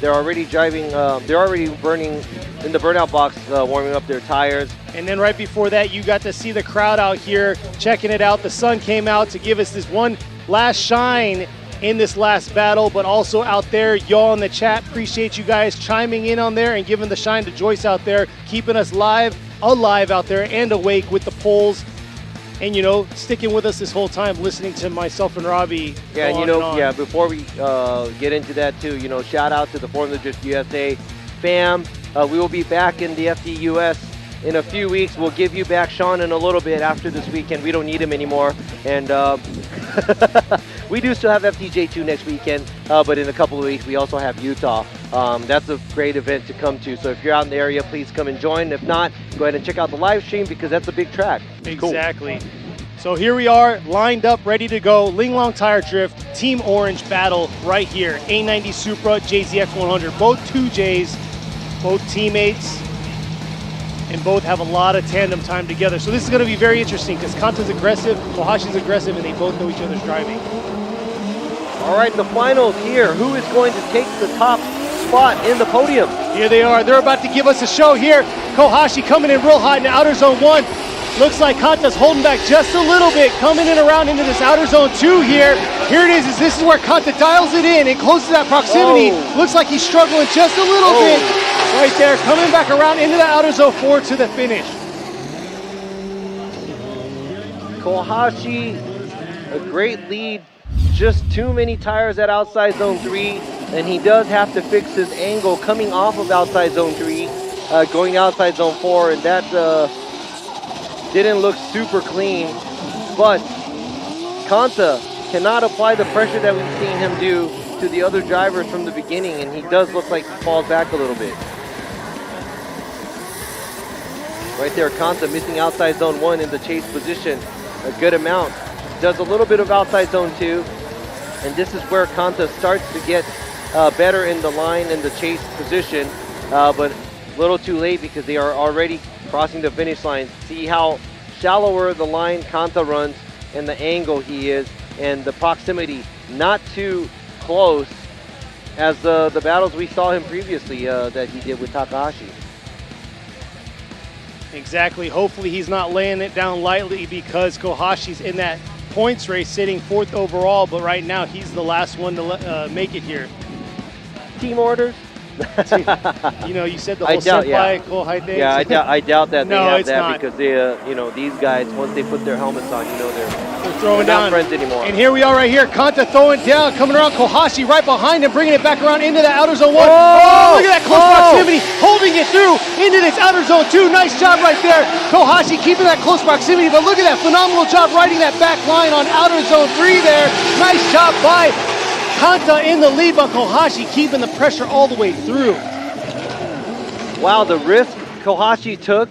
They're already driving, they're already burning in the burnout box, warming up their tires. And then right before that, you got to see the crowd out here checking it out. The sun came out to give us this one last shine in this last battle, but also out there, y'all in the chat, appreciate you guys chiming in on there and giving the shine to Joyce out there, keeping us alive out there and awake with the polls. And sticking with us this whole time, listening to myself and Robbie. Yeah, and before we get into that too, shout out to the Formula Drift USA fam. We will be back in the FDUS in a few weeks. We'll give you back Sean in a little bit after this weekend. We don't need him anymore. And we do still have FDJ2 next weekend, but in a couple of weeks we also have Utah. That's a great event to come to. So if you're out in the area, please come and join. If not, go ahead and check out the live stream because that's a big track. Exactly. Cool. So here we are, lined up, ready to go. Linglong Tire Drift, Team Orange battle right here. A90 Supra, JZX100, both 2Js, both teammates, and both have a lot of tandem time together. So this is going to be very interesting because Kanta's aggressive, Kohashi's aggressive, and they both know each other's driving. All right, the finals here. Who is going to take the top spot in the podium? Here they are. They're about to give us a show here. Kohashi coming in real hot in outer zone 1. Looks like Kanta's holding back just a little bit, coming in around into this outer zone 2 here. Here it is. This is where Kanta dials it in and closes that proximity. Looks like he's struggling just a little bit right there, coming back around into the outer zone 4 to the finish. Kohashi, a great lead. Just too many tires at outside zone 3, and he does have to fix his angle coming off of outside zone 3, going outside zone 4, and that didn't look super clean. But Kanta cannot apply the pressure that we've seen him do to the other drivers from the beginning, and he does look like he falls back a little bit. Right there, Kanta missing outside zone 1 in the chase position a good amount. Does a little bit of outside zone 2, and this is where Kanta starts to get better in the line in the chase position, but a little too late because they are already crossing the finish line. See how shallower the line Kanta runs and the angle he is, and the proximity not too close as the battles we saw him previously that he did with Takahashi. Exactly. Hopefully he's not laying it down lightly because Kohashi's in that points race sitting 4th overall, but right now he's the last one to make it here. Team orders? You said the whole senpai kohai thing. Yeah, I doubt that they have that not. because they, these guys, once they put their helmets on, they're throwing down. Not friends anymore. And here we are right here, Kanta throwing down, coming around Kohashi right behind him, bringing it back around into the outer zone 1. Oh, look at that close proximity, holding it through into this outer zone 2. Nice job right there. Kohashi keeping that close proximity, but look at that phenomenal job riding that back line on outer zone 3 there. Nice job by Kanta in the lead, but Kohashi keeping the pressure all the way through. Wow, the risk Kohashi took,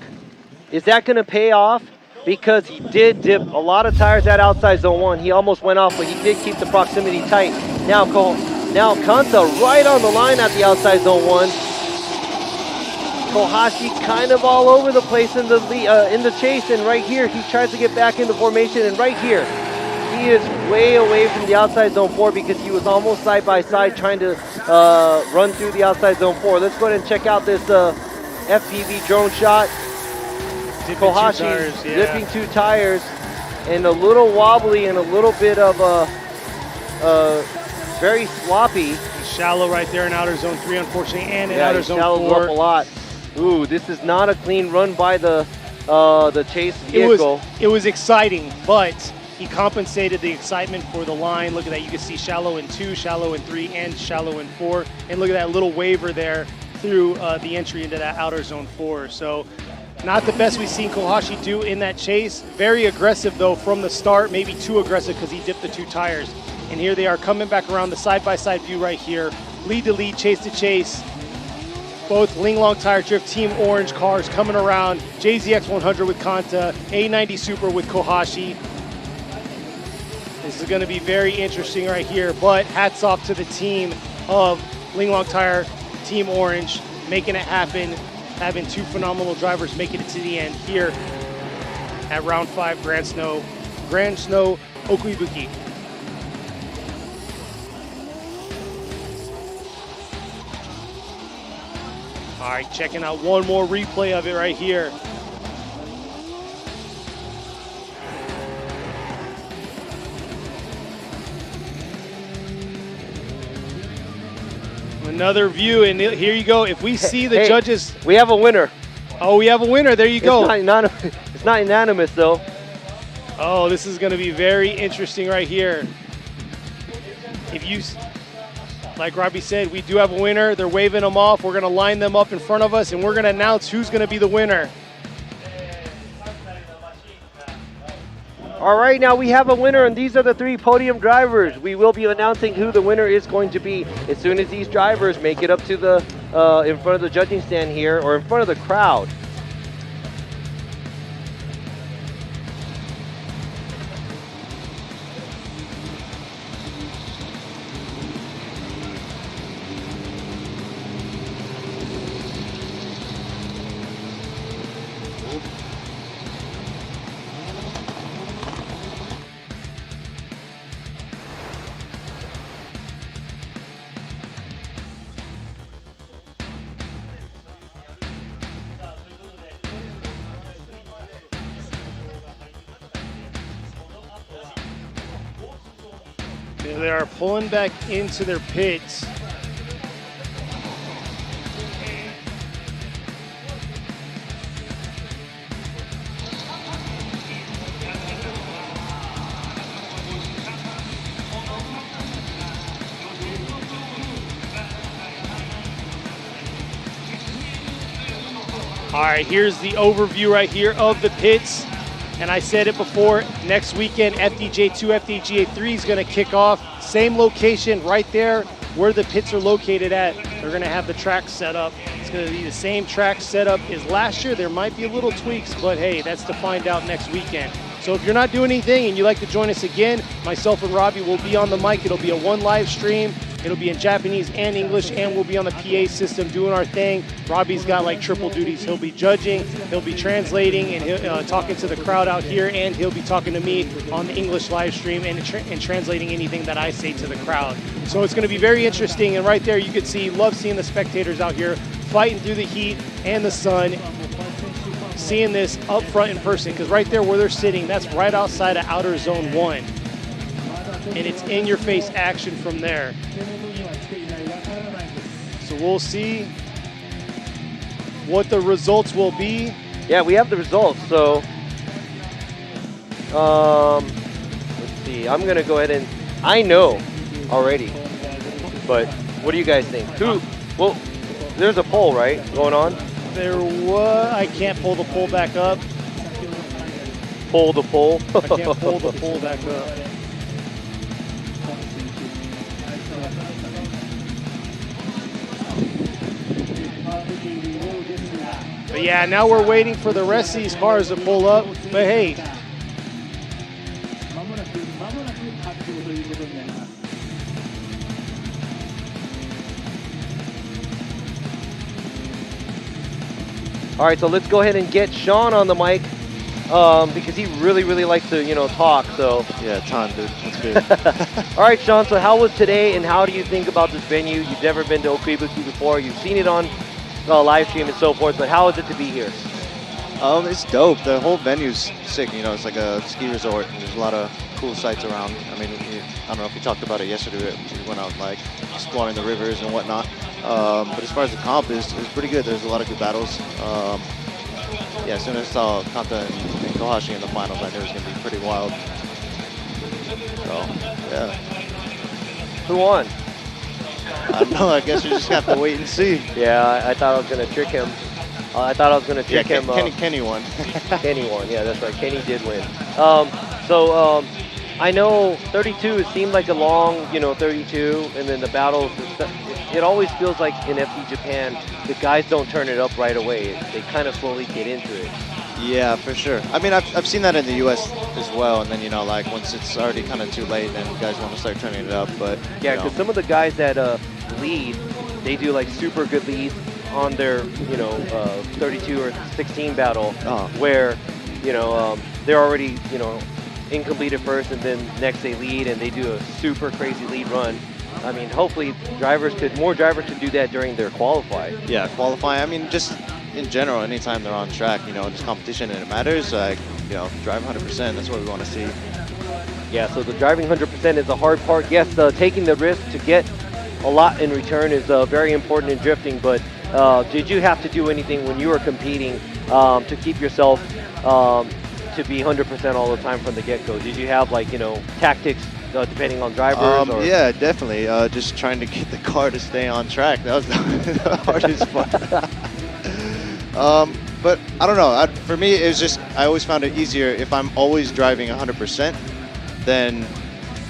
is that going to pay off? Because he did dip a lot of tires at outside zone 1. He almost went off, but he did keep the proximity tight. Now Kanta right on the line at the outside zone 1. Kohashi kind of all over the place in the chase, and right here he tries to get back into formation, and right here he is way away from the outside zone 4 because he was almost side by side trying to run through the outside zone 4. Let's go ahead and check out this FPV drone shot. Kohashi dipping 2 tires, and a little wobbly and a little bit of very sloppy. Shallow right there in outer zone 3, unfortunately, and in Yeah, outer he zone shallowed 4. up a lot. Ooh, this is not a clean run by the chase vehicle. It was exciting, but he compensated the excitement for the line. Look at that. You can see shallow in 2, shallow in 3, and shallow in 4. And look at that little waiver there through the entry into that outer zone 4. So not the best we've seen Kohashi do in that chase. Very aggressive, though, from the start. Maybe too aggressive because he dipped the 2 tires. And here they are coming back around the side-by-side view right here. Lead to lead, chase to chase. Both Ling Long Tire Drift Team Orange cars coming around. JZX 100 with Kanta, A90 Super with Kohashi. This is going to be very interesting right here, but hats off to the team of Ling Long Tire Team Orange, making it happen, having 2 phenomenal drivers making it to the end here at round 5, Gransnow Okuibuki. All right, checking out one more replay of it right here. Another view, and here you go. If we see the judges... We have a winner. Oh, we have a winner. There you go. It's not unanimous, though. Oh, this is going to be very interesting right here. If you... Like Robbie said, we do have a winner. They're waving them off. We're going to line them up in front of us, and we're going to announce who's going to be the winner. All right, now we have a winner, and these are the 3 podium drivers. We will be announcing who the winner is going to be as soon as these drivers make it up to the in front of the judging stand here, or in front of the crowd. They are pulling back into their pits. All right, here's the overview right here of the pits. And I said it before, next weekend, FDJ2, FDJ3 is going to kick off. Same location right there where the pits are located at. They're going to have the track set up. It's going to be the same track setup as last year. There might be a little tweaks, but hey, that's to find out next weekend. So if you're not doing anything and you'd like to join us again, myself and Robbie will be on the mic. It'll be a 1 live stream. It'll be in Japanese and English, and we'll be on the PA system doing our thing. Robbie's got like triple duties. He'll be judging, he'll be translating, and he'll talking to the crowd out here, and he'll be talking to me on the English live stream and translating anything that I say to the crowd. So it's going to be very interesting, and right there you can see, love seeing the spectators out here fighting through the heat and the sun, seeing this up front in person, because right there where they're sitting, that's right outside of outer zone 1. And it's in your face action from there. So we'll see what the results will be. Yeah, we have the results. So let's see. I'm gonna go ahead and I know already, but what do you guys think? Well, there's a poll, right, going on? There was. I can't pull the poll back up. Pull the poll. I can't pull the poll back up. But yeah, now we're waiting for the rest of these cars to pull up. But hey, all right, so let's go ahead and get Sean on the mic because he really likes to, talk. So yeah, ton, dude. That's good. All right, Sean. So how was today, and how do you think about this venue? You've never been to Okuibuki before. You've seen it on live stream and so forth, but how is it to be here? It's dope. The whole venue's sick. You know, it's like a ski resort. And there's a lot of cool sights around. I mean, I don't know if we talked about it yesterday. We went out like exploring the rivers and whatnot. But as far as the comp is pretty good. There's a lot of good battles. Yeah, as soon as I saw Kanta and Kohashi in the finals, I knew it was going to be pretty wild. So, yeah. Who won? I don't know. I guess you just have to wait and see. Yeah, I thought I was going to trick him. I thought I was going to trick him. Kenny won. Kenny won. Yeah, that's right. Kenny did win. I know 32, it seemed like a long, 32, and then the battles, it always feels like in FD Japan, the guys don't turn it up right away. They kind of slowly get into it. Yeah, for sure. I mean, I've seen that in the U.S. as well, and then, like, once it's already kind of too late, then guys want to start turning it up, but... Yeah, because some of the guys that lead, they do, like, super good leads on their, 32 or 16 battle, where, they're already, incomplete at first, and then next they lead, and they do a super crazy lead run. I mean, hopefully more drivers could do that during their qualify. Yeah, qualify. I mean, just in general, anytime they're on track, it's competition and it matters, like, drive 100%. That's what we want to see. Yeah, so the driving 100% is the hard part. Yes, taking the risk to get a lot in return is very important in drifting, but did you have to do anything when you were competing to keep yourself to be 100% all the time from the get-go? Did you have, like, tactics depending on drivers? Yeah, definitely. Just trying to get the car to stay on track. That was the hardest part. But I don't know. For me, it was just, I always found it easier if I'm always driving 100%, then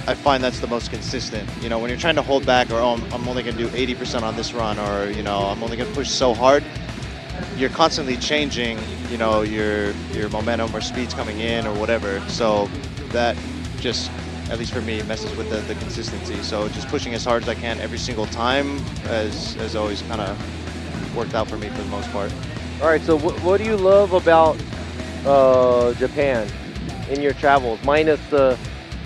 I find that's the most consistent. When you're trying to hold back, or I'm only going to do 80% on this run, or I'm only going to push so hard, you're constantly changing, your momentum or speeds coming in or whatever. So that just, at least for me, messes with the consistency. So just pushing as hard as I can every single time has always kind of worked out for me for the most part. All right, so what do you love about Japan in your travels, minus the,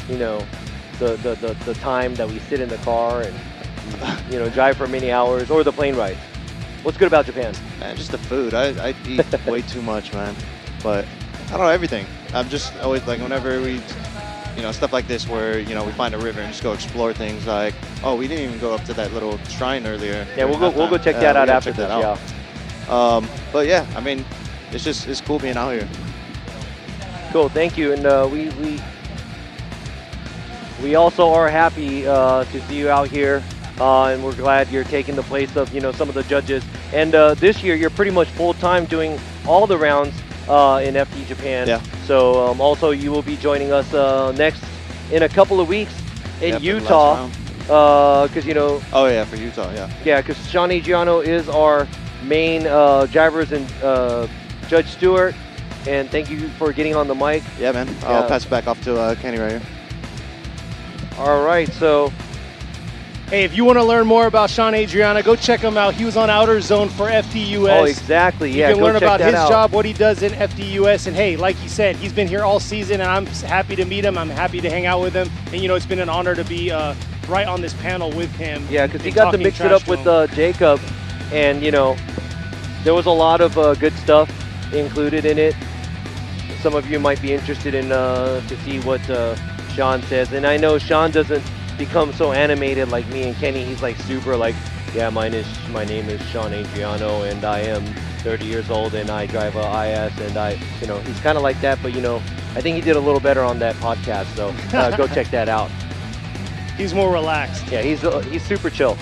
the time that we sit in the car and, drive for many hours, or the plane rides? What's good about Japan? Man, just the food. I eat way too much, man. But I don't know, everything. I'm just always like, whenever we, stuff like this where, we find a river and just go explore things, like, oh, we didn't even go up to that little shrine earlier. Yeah, we'll go check that out after this, yeah. But yeah, I mean, it's cool being out here. Cool, thank you. And we also are happy to see you out here, and we're glad you're taking the place of some of the judges. And this year you're pretty much full time doing all the rounds in FD Japan. Yeah. So also you will be joining us next in a couple of weeks in Utah, because Oh yeah, for Utah, yeah. Yeah, because Sean Adriano is our main drivers and Judge Stewart, and thank you for getting on the mic. Yeah, man. I'll pass it back off to Kenny right here. All right, so hey, if you want to learn more about Sean Adriano, go check him out. He was on Outer Zone for FDUS. Oh, exactly. Yeah, you can learn about his out. job, what he does in FDUS, and hey, like he said, he's been here all season, and I'm happy to meet him. I'm happy to hang out with him, and it's been an honor to be right on this panel with him. Yeah, because he got to mix it up with Jacob, and there was a lot of good stuff included in it. Some of you might be interested in to see what Sean says, and I know Sean doesn't become so animated like me and Kenny. He's like super like, yeah, my name is Sean Adriano, and I am 30 years old, and I drive a IS, and he's kind of like that, but I think he did a little better on that podcast, so go check that out. He's more relaxed. Yeah, he's super chill.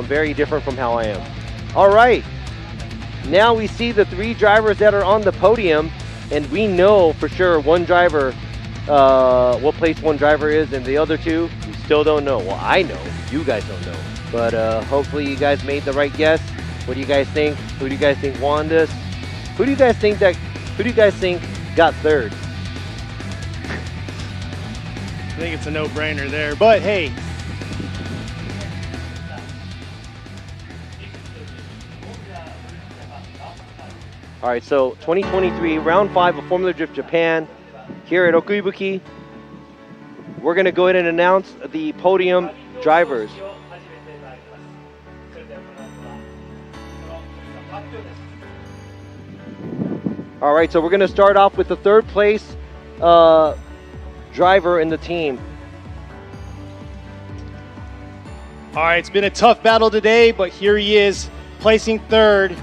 Very different from how I am. All right, now we see the 3 drivers that are on the podium, and we know for sure one driver, what place one driver is, and the other 2, we still don't know. Well, I know, you guys don't know, but hopefully you guys made the right guess. What do you guys think? Who do you guys think won this? Who do you guys think got 3rd? I think it's a no-brainer there, but hey. All right, so 2023, round 5 of Formula Drift Japan here at Okuibuki. We're gonna go ahead and announce the podium drivers. All All right, so we're going to start off with the third place driver in the team. All right, it's been a tough battle today, but here he is, placing third.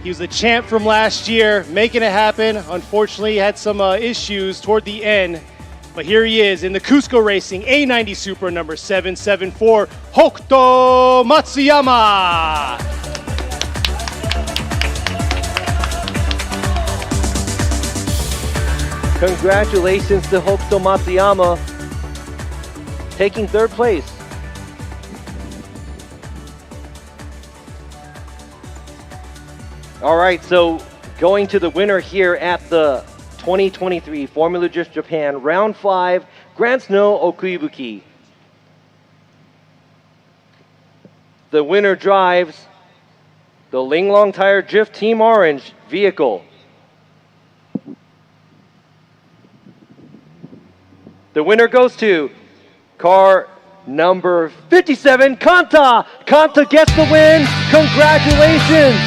He was the champ from last year, making it happen. Unfortunately, he had some issues toward the end, but here he is in the Cusco Racing A90 Supra number 774, Hokuto Matsuyama. Congratulations to Hokuto Matsuyama, taking third place. All right, so going to the winner here at the 2023 Formula Drift Japan Round 5, Gransnow Okuibuki. The winner drives the Linglong Tire Drift Team Orange vehicle. The winner goes to car number 57, Kanta. Kanta gets the win. Congratulations.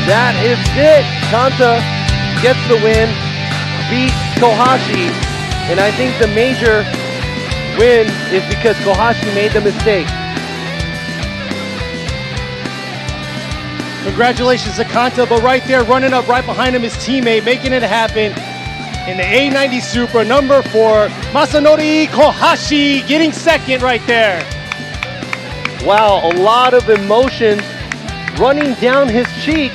That is it. Kanta gets the win, beat Kohashi, and I think the major win is because Kohashi made the mistake. Congratulations to Kanta, but right there, running up right behind him, his teammate, making it happen in the A90 Supra, number 4, Masanori Kohashi, getting second right there. Wow, a lot of emotions running down his cheek.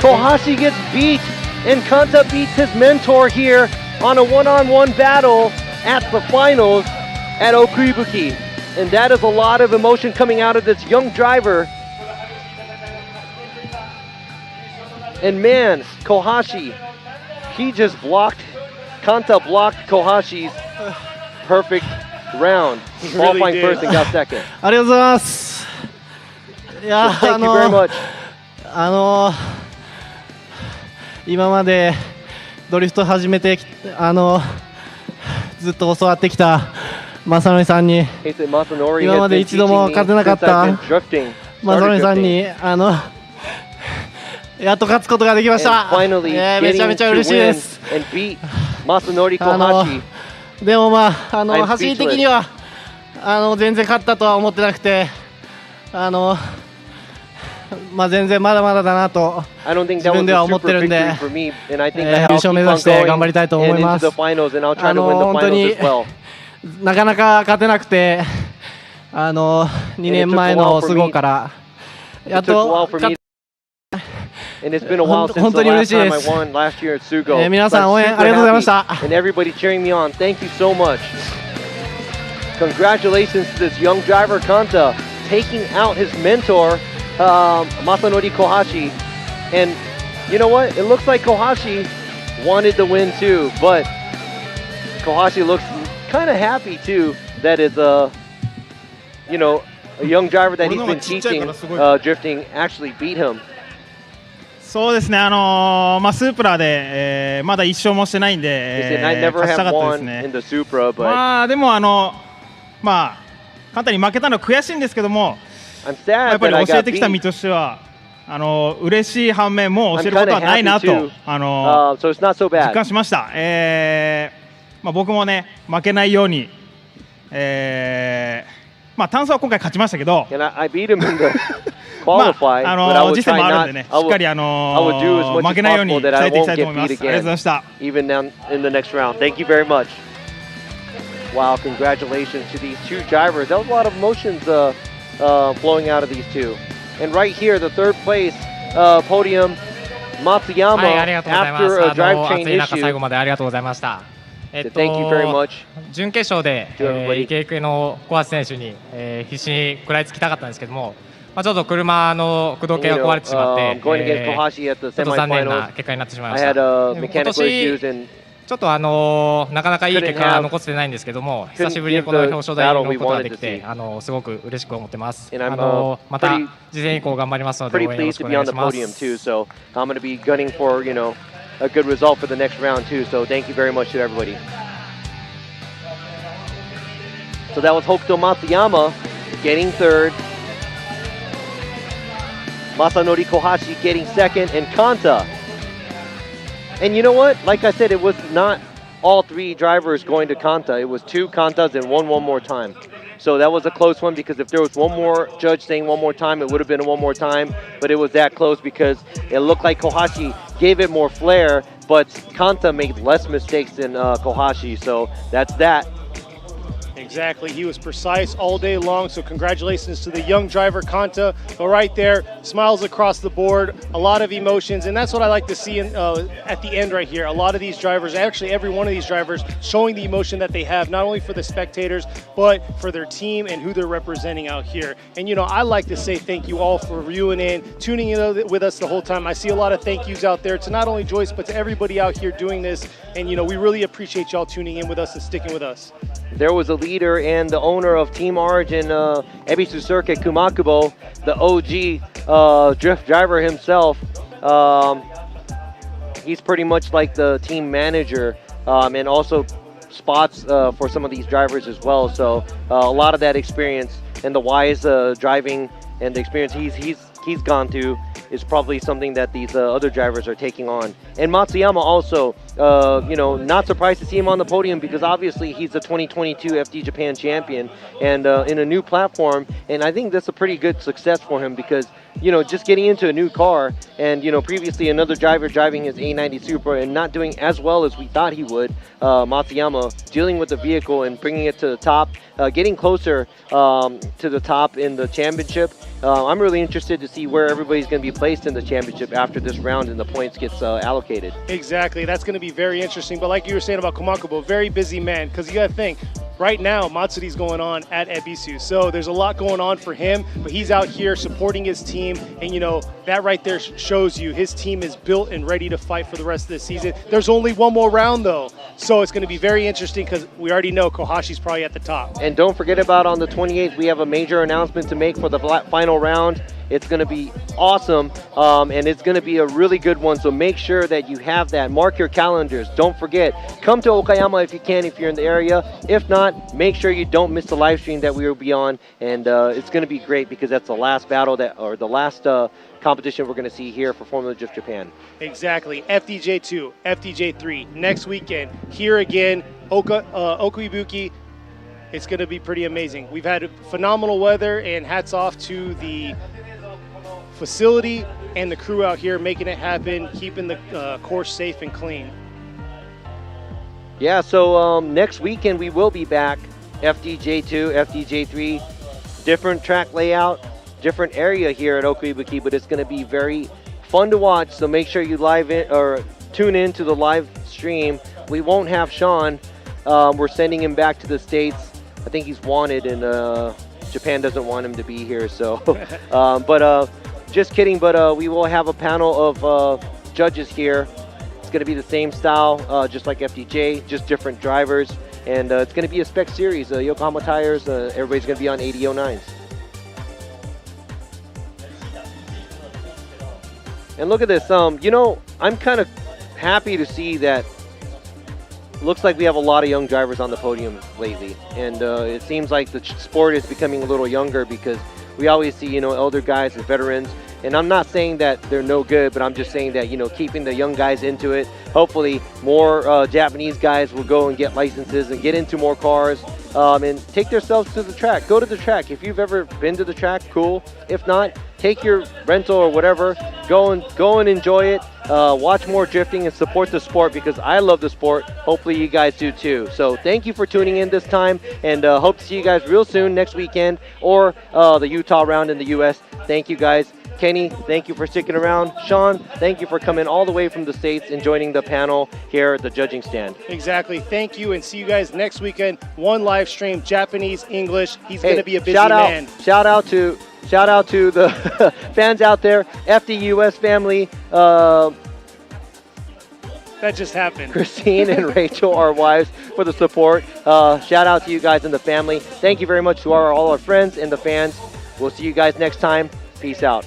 Kohashi gets beat, and Kanta beats his mentor here on a one-on-one battle at the finals at Okuibuki. And that is a lot of emotion coming out of this young driver. And man, Kohashi, he just blocked, Kanta blocked Kohashi's perfect round. Qualifying first and got second. ありがとうございます。いや、Thank you very much. 今までドリフト始めてずっと教わってきた正則さんに今まで一度も勝てなかった正則さんにやっと勝つことができました。めちゃめちゃ嬉しいです。でもまあ走り的には全然勝ったとは思ってなくてまあ全然まだまだだなと自分では思ってるんで優勝目指して頑張りたいと思います。本当になかなか勝てなくて2年前のスゴからやっと勝って 本当に嬉しいです。皆さん応援ありがとうございました。Congratulations to this young driver Kanta taking out his mentor Masanori Kohashi. And you know what? It looks like Kohashi wanted the win too, but Kohashi looks kind of happy too that it's a young driver that he's been teaching drifting actually beat him. そうですね、スープラで、まだ1勝もしてないんで、勝ちたかったですね。まあでもまあ簡単に負けたのは悔しいんですけども、やっぱり教えてきた身としては嬉しい反面もう教えることはないなと実感しました。まあ僕もね負けないように、まあ単走は今回勝ちましたけど。実践もあるんでね、しっかり負けないように伝えていきたいと思います。ありがとうございました。Thank you very much. Wow, congratulations to these two drivers. That was a lot of emotions flowing out of these two. And right here, the third place podium, Matsuyama, after a drivetrain issue. 最後までありがとうございました。Thank you very much. 準決勝でイケイケの小橋選手に必死に食らいつきたかったんですけども。ちょっと車の駆動系が壊れてしまって、ちょっと残念な結果になってしまいました。今年ちょっとなかなかいい結果は残せてないんですけども、久しぶりにこの表彰台に乗ることができて、すごく嬉しく思ってます。また次戦以降頑張りますので応援よろしくお願いします。I'm going to be gunning for, a good result for the next round too. So thank you very much to everybody. So that was Hokuto Matsuyama getting third. Masanori Kohashi getting second, and Kanta And you know what? Like I said, it was not all 3 drivers going to Kanta. It was 2 Kantas and one more time. So that was a close one because if there was one more judge saying one more time, it would have been a one more time. But it was that close because it looked like Kohashi gave it more flair, but Kanta made less mistakes than Kohashi. So that's that. Exactly. He was precise all day long, so congratulations to the young driver, Kanta. But right there, smiles across the board, a lot of emotions, and that's what I like to see at the end right here. A lot of these drivers, actually every one of these drivers, showing the emotion that they have, not only for the spectators, but for their team and who they're representing out here. And, you know, I like to say thank you all for viewing in, tuning in with us the whole time. I see a lot of thank yous out there to not only Joyce, but to everybody out here doing this. And, you know, we really appreciate y'all tuning in with us and sticking with us. There was a leader and the owner of Team Origin, Ebisu Circuit Kumakubo, the OG drift driver himself. He's pretty much like the team manager and also spots for some of these drivers as well. So a lot of that experience and the wise driving and the experience he's gone to is probably something that these other drivers are taking on. And Matsuyama also, you know, not surprised to see him on the podium because obviously he's the 2022 FD Japan champion and in a new platform. And I think that's a pretty good success for him because, you know, just getting into a new car and, you know, previously another driver driving his A90 Supra and not doing as well as we thought he would, Matsuyama dealing with the vehicle and bringing it to the top, getting closer to the top in the championship. I'm really interested to see where everybody's going to be placed in the championship after this round and the points gets allocated. Exactly. That's going to be very interesting. But like you were saying about Kumakubo, very busy man, because you got to think, right now, Matsuri's going on at Ebisu. So there's a lot going on for him, but he's out here supporting his team. And, you know, that right there shows you his team is built and ready to fight for the rest of the season. There's only one more round, though. So it's going to be very interesting because we already know Kohashi's probably at the top. And don't forget about on the 28th, we have a major announcement to make for the final round. It's going to be awesome, and it's going to be a really good one, so make sure that you have that. Mark your calendars. Don't forget, come to Okayama if you can, if you're in the area. If not, make sure you don't miss the live stream that we will be on, and it's going to be great because that's the last battle or the last competition we're going to see here for Formula Drift Japan. Exactly. FDJ2, FDJ3, next weekend. Here again, Okuibuki. It's going to be pretty amazing. We've had phenomenal weather, and hats off to the facility and the crew out here making it happen, keeping the course safe and clean. Yeah, so next weekend we will be back. FDJ2, FDJ3, different track layout, different area here at Okuibuki, but it's going to be very fun to watch. So make sure you tune in to the live stream. We won't have Sean. We're sending him back to the States. I think he's wanted, and Japan doesn't want him to be here. So, but just kidding. But we will have a panel of judges here. It's going to be the same style, just like FDJ, just different drivers, and it's going to be a spec series. Yokohama tires. Everybody's going to be on 8009s. And look at this. You know, I'm kind of happy to see that. Looks like we have a lot of young drivers on the podium lately, and it seems like the sport is becoming a little younger because we always see, you know, elder guys and veterans. And I'm not saying that they're no good, but I'm just saying that, you know, keeping the young guys into it. Hopefully more Japanese guys will go and get licenses and get into more cars and take themselves to the track. Go to the track. If you've ever been to the track, cool. If not, take your rental or whatever. Go and enjoy it. Watch more drifting and support the sport because I love the sport. Hopefully you guys do too. So thank you for tuning in this time, and hope to see you guys real soon next weekend or the Utah round in the U.S. Thank you guys. Kenny, thank you for sticking around. Sean, thank you for coming all the way from the States and joining the panel here at the judging stand. Exactly. Thank you, and see you guys next weekend. One live stream, Japanese, English. He's going to be a busy man. Shout out to the fans out there, FDUS family. That just happened. Christine and Rachel, our wives, for the support. Shout out to you guys and the family. Thank you very much to all our friends and the fans. We'll see you guys next time. Peace out.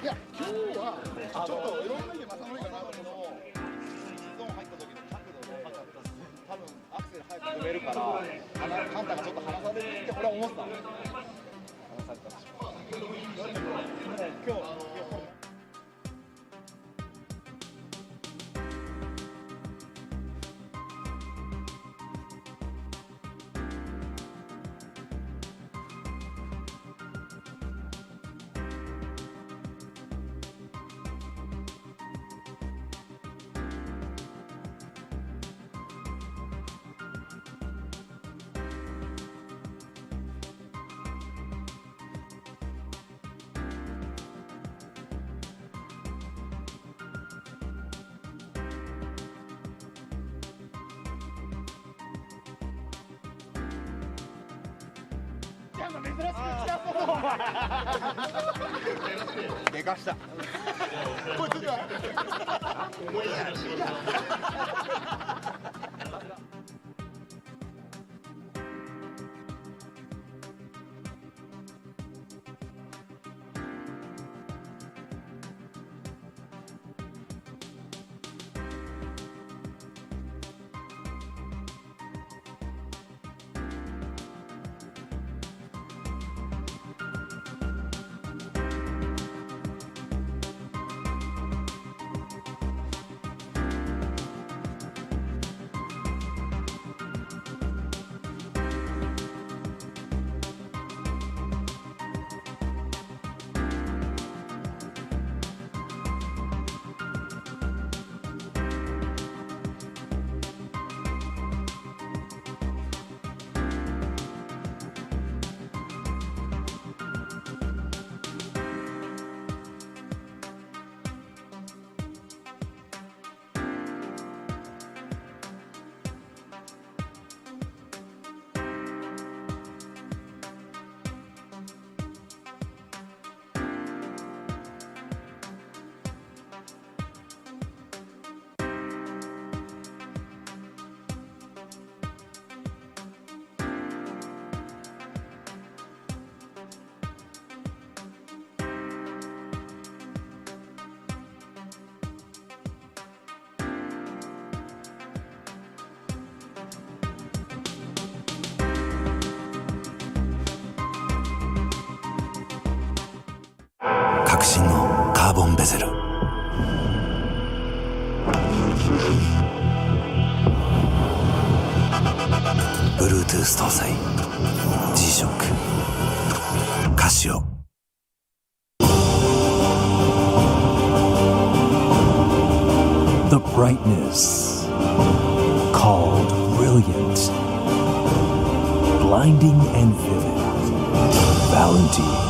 いや、今日はちょっといろんな意味で正則かなと思うけど、ゾーン入った時の角度が良かったし、多分アクセル早く踏めるから、カンタがちょっと離されるって俺は思ってたの。離されたし。今日でかした。こいつが重いやし。革新のカーボンベゼル、Bluetooth 搭載 G-SHOCK カシオ。The brightness called brilliant, blinding and vivid, Valentine.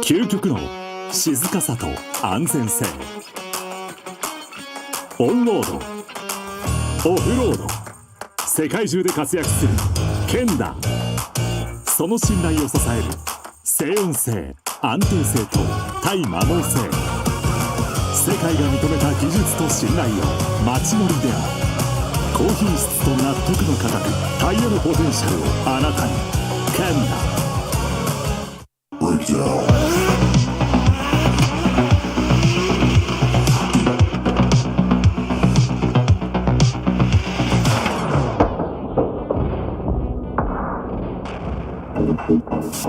究極の静かさと安全性。オンロード、オフロード、世界中で活躍するケンダ。その信頼を支える静音性、安定性と対摩耗性。世界が認めた技術と信頼を街乗りである。高品質と納得の価格、タイヤのポテンシャルをあなたに。ケンダ。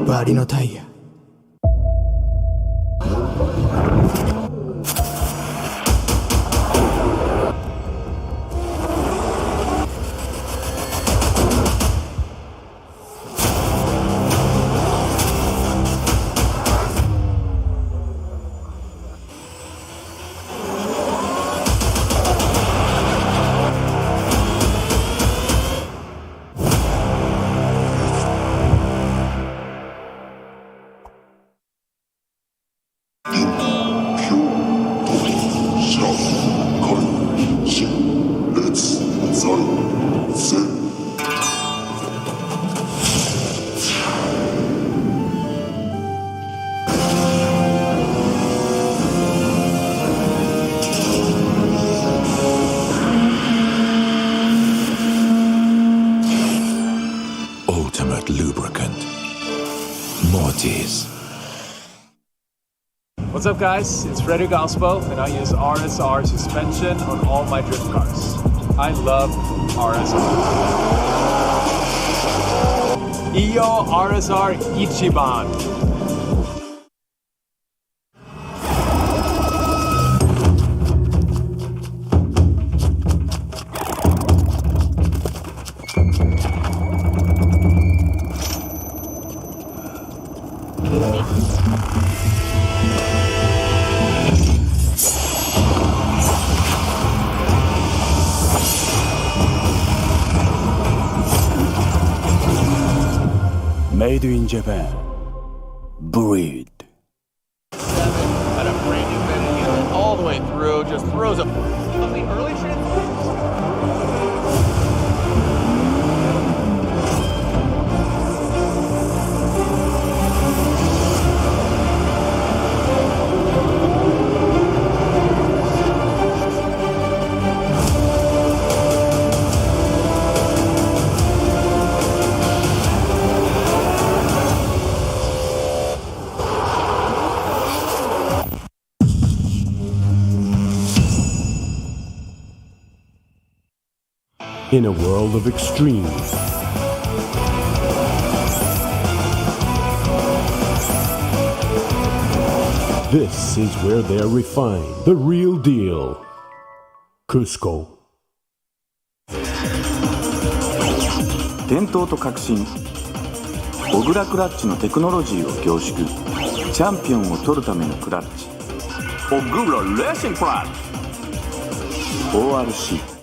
バリのタイヤ。What's up, guys? It's Frederick Ospo, and I use RSR suspension on all my drift cars. I love RSR. Iyo RSR Ichiban. Made in Japan. Breed. At a brand new bend unit all the way through, just throws a early transition. In a world of extremes, this is where they're refined. The real deal. Cusco. 伝統と革新、小倉クラッチのテクノロジーを凝縮。チャンピオンを取るためのクラッチ。小倉レーシングクラッチ。ORC